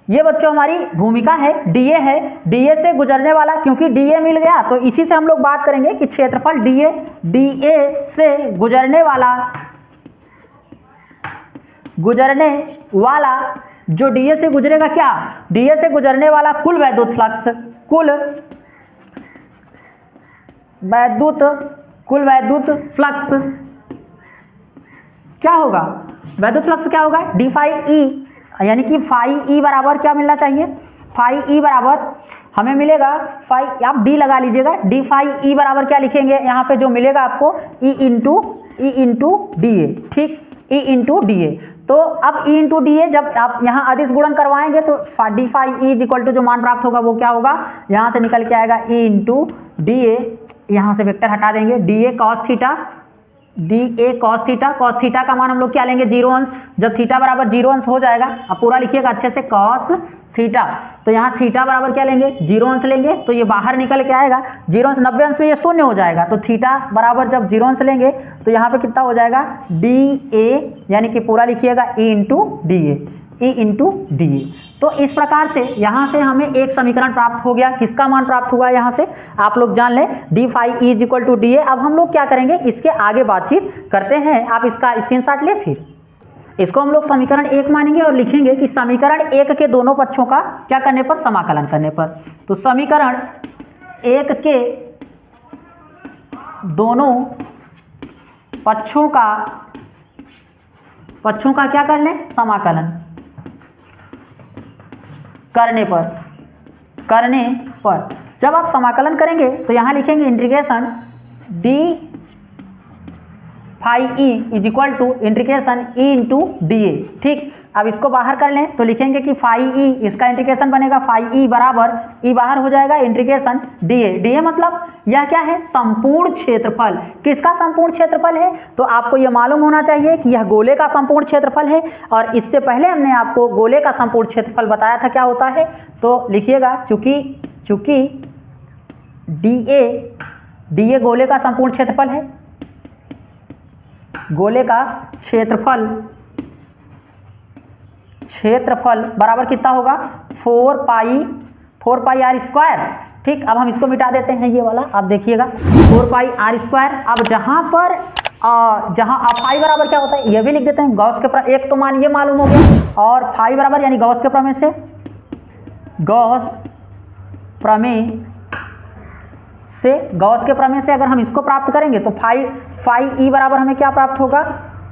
ये बच्चों हमारी भूमिका है, dA है, dA से गुजरने वाला, क्योंकि dA मिल गया तो इसी से हम लोग बात करेंगे कि क्षेत्रफल dA से गुजरने वाला जो dA से गुजरेगा, क्या, dA से गुजरने वाला कुल वैद्युत फ्लक्स क्या होगा, वैद्युत फ्लक्स क्या होगा, डी फाई ई, यानी कि फाई ई बराबर क्या मिलना चाहिए, फाई ई बराबर हमें मिलेगा, फाई आप डी लगा लीजिएगा, डी फाई ई बराबर क्या लिखेंगे, यहाँ पे जो मिलेगा आपको ई इंटू डी ए, ठीक, ई इंटू डी ए। तो अब ई इंटू डी ए जब आप यहाँ अदिश गुणन करवाएंगे तो d phi E is equal to जो मान प्राप्त होगा वो क्या होगा, यहाँ से निकल के आएगा ई इंटू डी ए, यहाँ से वेक्टर हटा देंगे, डी ए कॉस थीटा का मान हम लोग क्या लेंगे, 0 अंश। जब थीटा बराबर 0 अंश हो जाएगा, अब पूरा लिखिएगा अच्छे से, कॉस थीटा, तो यहाँ थीटा बराबर क्या लेंगे, 0 अंश लेंगे, तो ये बाहर निकल के आएगा 0 अंश, 90 अंश में ये शून्य हो जाएगा, तो थीटा बराबर जब 0 अंश लेंगे तो यहाँ पे कितना हो जाएगा, डी ए, यानी कि पूरा लिखिएगा ई इंटू डी ए। तो इस प्रकार से यहाँ से हमें एक समीकरण प्राप्त हो गया, किसका मान प्राप्त हुआ यहाँ से आप लोग जान लें, d phi E is equal to d A. अब हम लोग क्या करेंगे, इसके आगे बातचीत करते हैं, आप इसका स्क्रीनशॉट ले, फिर इसको हम लोग समीकरण 1 मानेंगे और लिखेंगे कि समीकरण 1 के दोनों पक्षों का क्या करने पर, समाकलन करने पर। तो समीकरण 1 के दोनों पक्षों का क्या कर लें, समाकलन। करने पर जब आप समाकलन करेंगे तो यहाँ लिखेंगे integration d phi E is equal to integration E into D A. ठीक, अब इसको बाहर कर लें तो लिखेंगे कि फाई ई, इसका इंटीग्रेशन बनेगा फाई ई बराबर ई बाहर हो जाएगा integration D A. D A मतलब यह क्या है, संपूर्ण क्षेत्रफल। किसका संपूर्ण क्षेत्रफल है, तो आपको यह मालूम होना चाहिए कि यह गोले का संपूर्ण क्षेत्रफल है। और इससे पहले हमने आपको गोले का संपूर्ण क्षेत्रफल बताया था क्या होता है, तो लिखिएगा चूंकि डी ए गोले का संपूर्ण क्षेत्रफल है, गोले का क्षेत्रफल बराबर कितना होगा 4 पाई आर स्क्वायर। ठीक, अब हम इसको मिटा देते हैं ये वाला, आप देखिएगा 4 पाई आर स्क्वायर। अब जहां फाई बराबर क्या होता है ये भी लिख देते हैं, गॉस के एक तो मान ये मालूम हो गया, और फाई बराबर यानी गॉस के प्रमेय से अगर हम इसको प्राप्त करेंगे तो फाई ई बराबर हमें क्या प्राप्त होगा,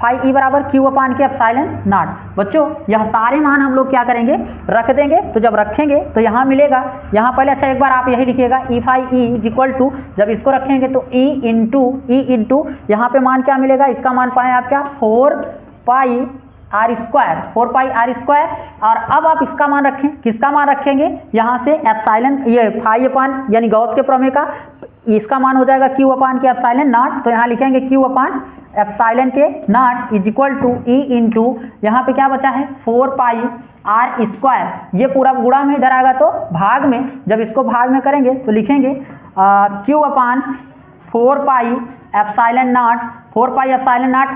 फाई ई बराबर क्यू अपान के एप्सिलॉन नॉट। बच्चों यह सारे मान हम लोग क्या करेंगे, रख देंगे। तो जब रखेंगे तो यहाँ मिलेगा, यहाँ पहले अच्छा एक बार आप यही लिखिएगा E phi E is equal to, जब इसको रखेंगे तो ई इंटू यहाँ पे मान क्या मिलेगा, इसका मान पाएँ आप क्या 4 पाई आर स्क्वायर। और अब आप इसका मान रखें, किसका मान रखेंगे, यहाँ से एप्सिलॉन ये फाई अपान यानी गॉस के प्रमेय का, इसका मान हो जाएगा क्यू अपान के एप्सिलॉन नॉट। तो यहाँ लिखेंगे क्यू अपान एप्सिलॉन के naught is equal to E into यहाँ पे क्या बचा है 4 पाई आर स्क्वायर। ये पूरा गुणा में इधर आएगा तो भाग में, जब इसको भाग में करेंगे तो लिखेंगे Q upon 4 pi epsilon naught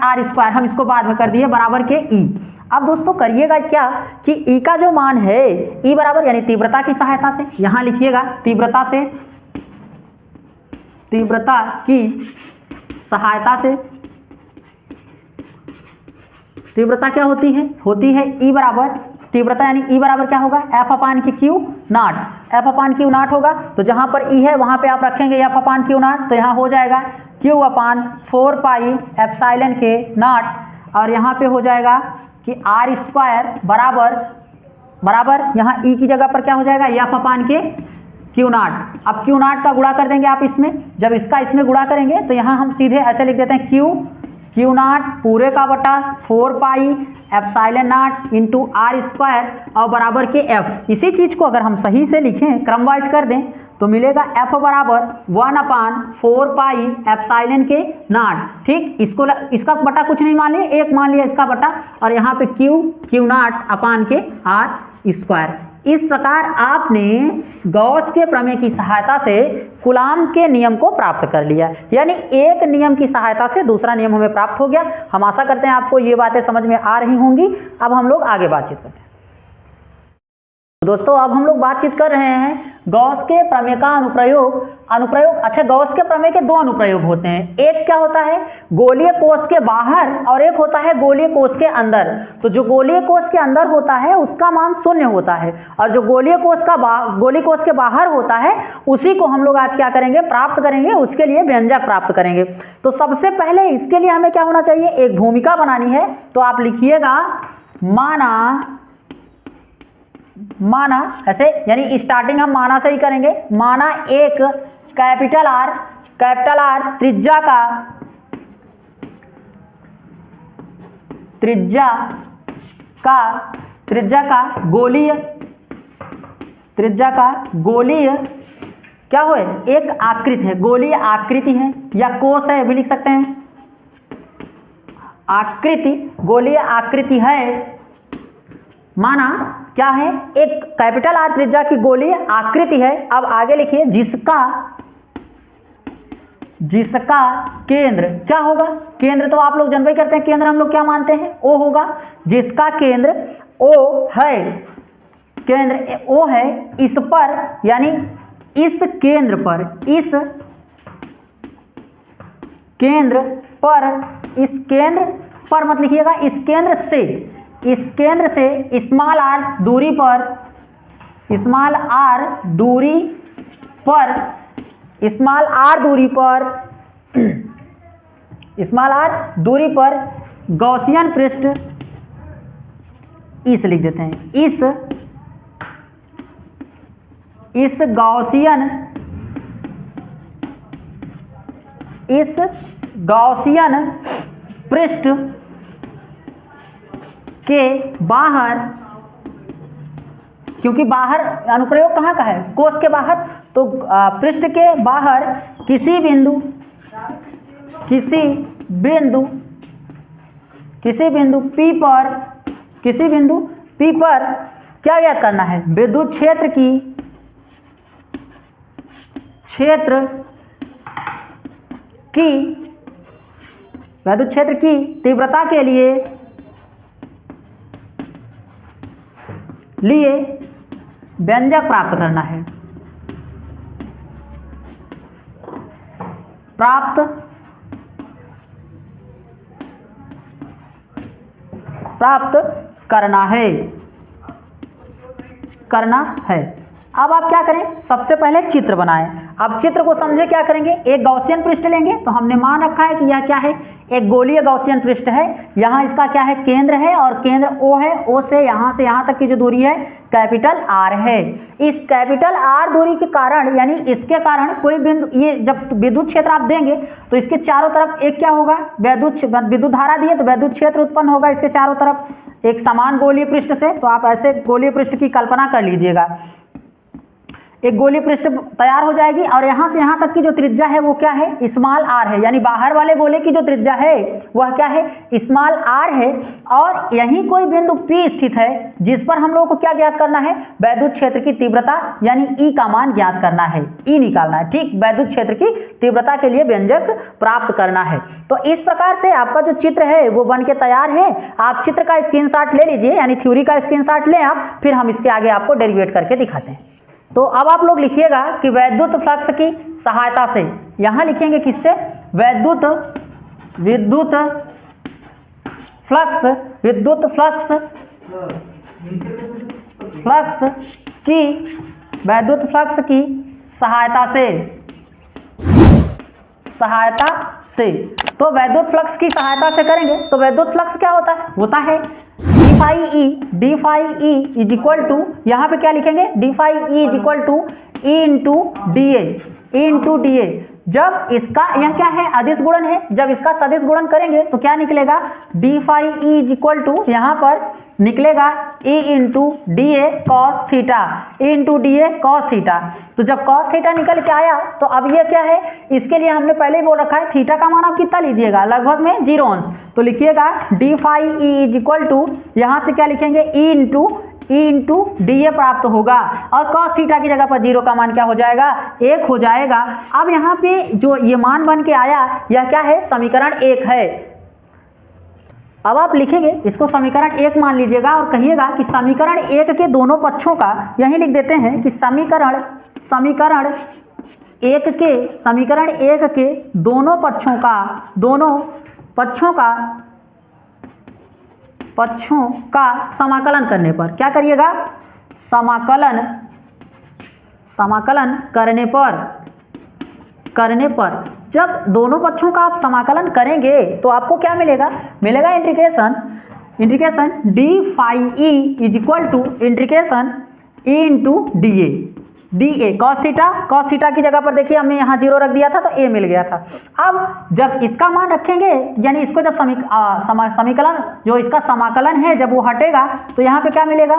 R square. हम इसको बाद में कर दिए बराबर के ई। अब दोस्तों करिएगा क्या कि ई का जो मान है ई बराबर यानी तीव्रता की सहायता से, यहाँ लिखिएगा तीव्रता की सहायता से तीव्रता क्या होती है ई बराबर, तीव्रता यानी ई बराबर क्या होगा एफ अपान की क्यू नॉट होगा। तो जहां पर ई है वहां पे आप रखेंगे एफ अपान क्यू नॉट, तो यहाँ हो जाएगा क्यू अपान 4 पाई एप्सिलॉन के नॉट, और यहाँ पे हो जाएगा कि आर स्क्वायर बराबर यहाँ ई की जगह पर क्या हो जाएगा एफ अपान के क्यू नॉट। अब क्यू नॉट का गुणा कर देंगे आप इसमें, जब इसका इसमें गुणा करेंगे तो यहाँ हम सीधे ऐसे लिख देते हैं क्यू नॉट पूरे का बटा 4 pi epsilon naught into R square और बराबर के एफ। इसी चीज़ को अगर हम सही से लिखें, क्रम वाइज कर दें, तो मिलेगा एफ बराबर 1/4 पाई एप्सिलॉन के नॉट। ठीक, इसका बटा कुछ नहीं मान लिया, एक मान लिया इसका बटा, और यहाँ पे क्यू नॉट अपान के आर स्क्वायर। इस प्रकार आपने गॉस के प्रमेय की सहायता से कूलाम के नियम को प्राप्त कर लिया, यानी एक नियम की सहायता से दूसरा नियम हमें प्राप्त हो गया। हम आशा करते हैं आपको ये बातें समझ में आ रही होंगी। अब हम लोग आगे बातचीत करते हैं। दोस्तों अब हम लोग बातचीत कर रहे हैं गॉस के प्रमेय का अनुप्रयोग। अच्छा, गॉस के प्रमेय के दो अनुप्रयोग होते हैं, एक क्या होता है गोलीय कोष के बाहर और एक होता है गोलीय कोष के अंदर। तो जो गोलीय कोष के अंदर होता है उसका मान 0 होता है, और जो गोलीय कोष के बाहर होता है उसी को हम लोग आज क्या करेंगे, प्राप्त करेंगे। उसके लिए व्यंजक प्राप्त करेंगे। तो सबसे पहले इसके लिए हमें क्या होना चाहिए, एक भूमिका बनानी है। तो आप लिखिएगा माना ऐसे, यानी स्टार्टिंग हम माना से ही करेंगे। माना एक कैपिटल आर त्रिज्या का गोलीय क्या हो, एक आकृति है, गोलीय आकृति है या कोष है, भी लिख सकते हैं आकृति, गोलीय आकृति है। माना क्या है, एक कैपिटल आर त्रिज्या की गोलीय आकृति है। अब आगे लिखिए जिसका केंद्र क्या होगा, केंद्र तो आप लोग जानते ही करते हैं, केंद्र हम लोग क्या मानते हैं O होगा। जिसका केंद्र O है, केंद्र O है, इस पर यानी इस केंद्र पर मत लिखिएगा, इस केंद्र से स्मॉल आर दूरी पर गॉसियन पृष्ठ इस लिख देते हैं, इस गॉसियन पृष्ठ के बाहर, क्योंकि बाहर अनुप्रयोग कहाँ का है, कोष के बाहर, तो पृष्ठ के बाहर किसी बिंदु P पर क्या ज्ञात करना है, विद्युत क्षेत्र की तीव्रता के लिए व्यंजक प्राप्त करना है, प्राप्त करना है। अब आप क्या करें, सबसे पहले चित्र बनाएं। अब चित्र को समझे क्या करेंगे, एक गॉसियन पृष्ठ लेंगे, तो हमने मान रखा है कि यह क्या है, एक गोलीय गॉसियन पृष्ठ है। यहाँ इसका क्या है, केंद्र है और केंद्र O है, O से यहाँ तक की जो दूरी है कैपिटल R है। इस कैपिटल R दूरी के कारण, यानी इसके कारण कोई बिंदु, ये जब विद्युत क्षेत्र आप देंगे तो इसके चारों तरफ एक क्या होगा, विद्युत धारा दिए तो विद्युत क्षेत्र उत्पन्न होगा इसके चारों तरफ एक समान गोलीय पृष्ठ से। तो आप ऐसे गोलीय पृष्ठ की कल्पना कर लीजिएगा, एक गोलीय पृष्ठ तैयार हो जाएगी और यहाँ से यहाँ तक की जो त्रिज्या है वो क्या है, स्मॉल r है, यानी बाहर वाले गोले की जो त्रिज्या है वह क्या है, स्मॉल r है। और यहीं कोई बिंदु P स्थित है जिस पर हम लोगों को क्या ज्ञात करना है, वैद्युत क्षेत्र की तीव्रता यानी E का मान ज्ञात करना है, E निकालना है। ठीक, वैद्युत क्षेत्र की तीव्रता के लिए व्यंजक प्राप्त करना है। तो इस प्रकार से आपका जो चित्र है वो बन के तैयार है। आप चित्र का स्क्रीनशॉट ले लीजिए, यानी थ्योरी का स्क्रीनशॉट लें आप, फिर हम इसके आगे आपको डेरिवेट करके दिखाते हैं। तो अब आप लोग लिखिएगा कि विद्युत फ्लक्स की सहायता से, यहाँ लिखेंगे किससे, विद्युत फ्लक्स की सहायता से। तो विद्युत फ्लक्स की सहायता से करेंगे तो विद्युत फ्लक्स क्या होता है d phi E is equal to, यहाँ पे क्या लिखेंगे, d phi E is equal to E into D A. जब इसका, यह क्या है, अदिश गुणन है, जब इसका सदिश गुणन करेंगे तो क्या निकलेगा, D phi E is equal to, यहाँ पर निकलेगा A into D A cos theta, A into D A cos theta. तो जब कॉस थीटा निकल के आया तो अब ये क्या है, इसके लिए हमने पहले ही बोल रखा है थीटा का मान आप कितना लीजिएगा, लगभग में 0 अंश। तो लिखिएगा d phi E is equal to, यहाँ से क्या लिखेंगे, ई इंटू डी ए प्राप्त होगा और कॉस थीटा की जगह पर 0 का मान क्या हो जाएगा, 1 हो जाएगा। अब यहाँ पे जो ये मान बन के आया यह क्या है, समीकरण 1 है। अब आप लिखेंगे इसको समीकरण 1 मान लीजिएगा और कहिएगा कि समीकरण 1 के दोनों पक्षों का, यही लिख देते हैं कि समीकरण 1 के दोनों पक्षों का समाकलन करने पर, क्या करिएगा, समाकलन करने पर जब दोनों पक्षों का आप समाकलन करेंगे तो आपको क्या मिलेगा, integration d phi E is equal to integration A into D A cos theta की जगह पर देखिए हमने यहाँ 0 रख दिया था तो ए मिल गया था। अब जब इसका मान रखेंगे, यानी इसको जब समीकलन जो इसका समाकलन है जब वो हटेगा तो यहाँ पे क्या मिलेगा,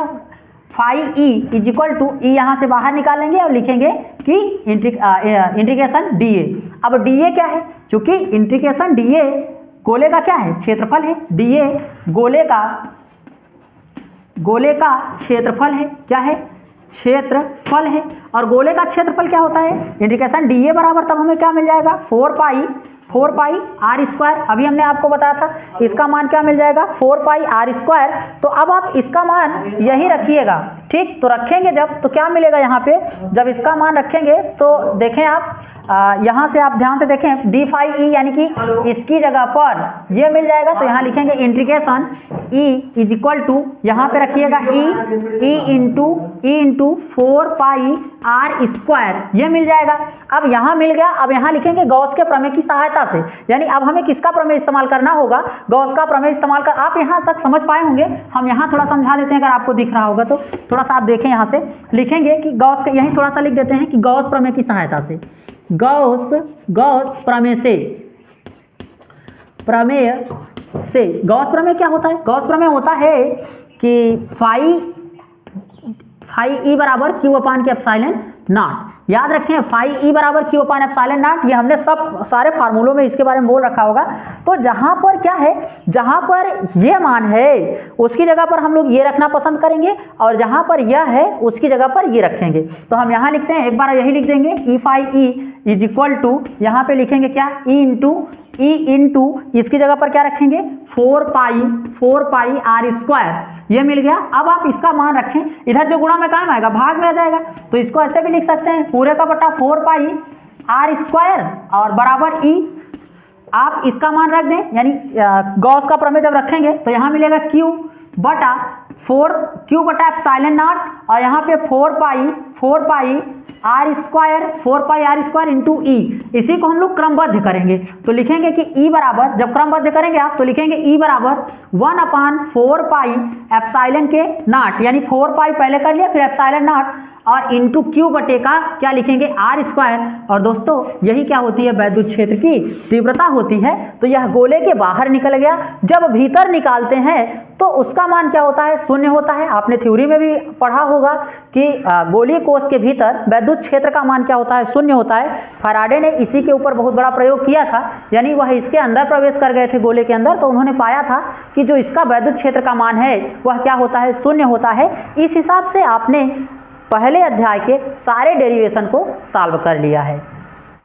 phi E is equal to, E यहाँ से बाहर निकालेंगे और लिखेंगे कि इंटीग्रेशन डी ए। अब डी ए क्या है, चूंकि इंटीग्रेशन डी ए गोले का क्या है, क्षेत्रफल है, डी ए गोले का क्षेत्रफल है, क्या है, क्षेत्रफल है। और गोले का क्षेत्रफल क्या होता है, इंटीग्रेशन डी ए बराबर तब हमें क्या मिल जाएगा, 4 पाई आर स्क्वायर। अभी हमने आपको बताया था इसका मान क्या मिल जाएगा, 4 पाई आर स्क्वायर। तो अब आप इसका मान यही रखिएगा, ठीक। तो रखेंगे जब तो क्या मिलेगा, यहाँ पे जब इसका मान रखेंगे तो देखें आप यहाँ से आप ध्यान से देखें डी फाई ई यानी कि इसकी जगह पर ये मिल जाएगा, तो यहाँ लिखेंगे integration E is equal to, यहाँ पे रखिएगा E into 4 pi r square, ये मिल जाएगा। अब यहाँ मिल गया, अब यहाँ लिखेंगे गॉस के प्रमेय की सहायता से, यानी अब हमें किसका प्रमेय इस्तेमाल करना होगा, गॉस का प्रमेय इस्तेमाल कर। आप यहाँ तक समझ पाए होंगे, हम यहाँ थोड़ा समझा देते हैं, अगर आपको दिख रहा होगा तो थोड़ा सा आप देखें, यहाँ से लिखेंगे कि गॉस के, यहीं थोड़ा सा लिख देते हैं कि गॉस प्रमेय की सहायता से, गॉस प्रमेय क्या होता है? गॉस प्रमेय होता है कि फाई ई बराबर क्यू अपान के एप्सिलॉन नॉट। याद रखें फाई ई बराबर क्यू अपान एप्सिलॉन नॉट, ये हमने सब सारे फार्मूलों में इसके बारे में बोल रखा होगा। तो जहां पर क्या है, जहां पर ये मान है उसकी जगह पर हम लोग ये रखना पसंद करेंगे, और जहां पर यह है उसकी जगह पर ये रखेंगे। तो हम यहाँ लिखते हैं, एक बार यही लिख देंगे, E phi E is equal to, यहाँ पे लिखेंगे क्या, ई इंटू इसकी जगह पर क्या रखेंगे, 4 पाई आर स्क्वायर, ये मिल गया। अब आप इसका मान रखें, इधर जो गुणा में काम आएगा भाग में आ जाएगा, तो इसको ऐसे भी लिख सकते हैं, पूरे का बटा 4 पाई आर स्क्वायर और बराबर ई। आप इसका मान रख दें, यानी गॉस का प्रमेय जब रखेंगे तो यहाँ मिलेगा क्यू बटा एप्सिलॉन नॉट, और यहाँ पे 4 पाई आर स्क्वायर इंटू ई। इसी को हम लोग क्रमबद्ध करेंगे, तो लिखेंगे कि ई बराबर, जब क्रमबद्ध करेंगे आप तो लिखेंगे ई बराबर 1/4 पाई एप्सिलॉन के नॉट, यानी 4 पाई पहले कर लिया, फिर एप्सिलॉन नॉट और इंटू क्यू बटे का क्या लिखेंगे, आर स्क्वायर। और दोस्तों यही क्या होती है, वैद्युत क्षेत्र की तीव्रता होती है। तो यह गोले के बाहर निकल गया, जब भीतर निकालते हैं तो उसका मान क्या होता है, शून्य होता है। आपने थ्योरी में भी पढ़ा होगा कि गोलीय कोश के भीतर वैद्युत क्षेत्र का मान क्या होता है, शून्य होता है। फैराडे ने इसी के ऊपर बहुत बड़ा प्रयोग किया था, यानी वह इसके अंदर प्रवेश कर गए थे गोले के अंदर, तो उन्होंने पाया था कि जो इसका वैद्युत क्षेत्र का मान है वह क्या होता है, शून्य होता है। इस हिसाब से आपने पहले अध्याय के सारे डेरिवेशन को सॉल्व कर लिया है।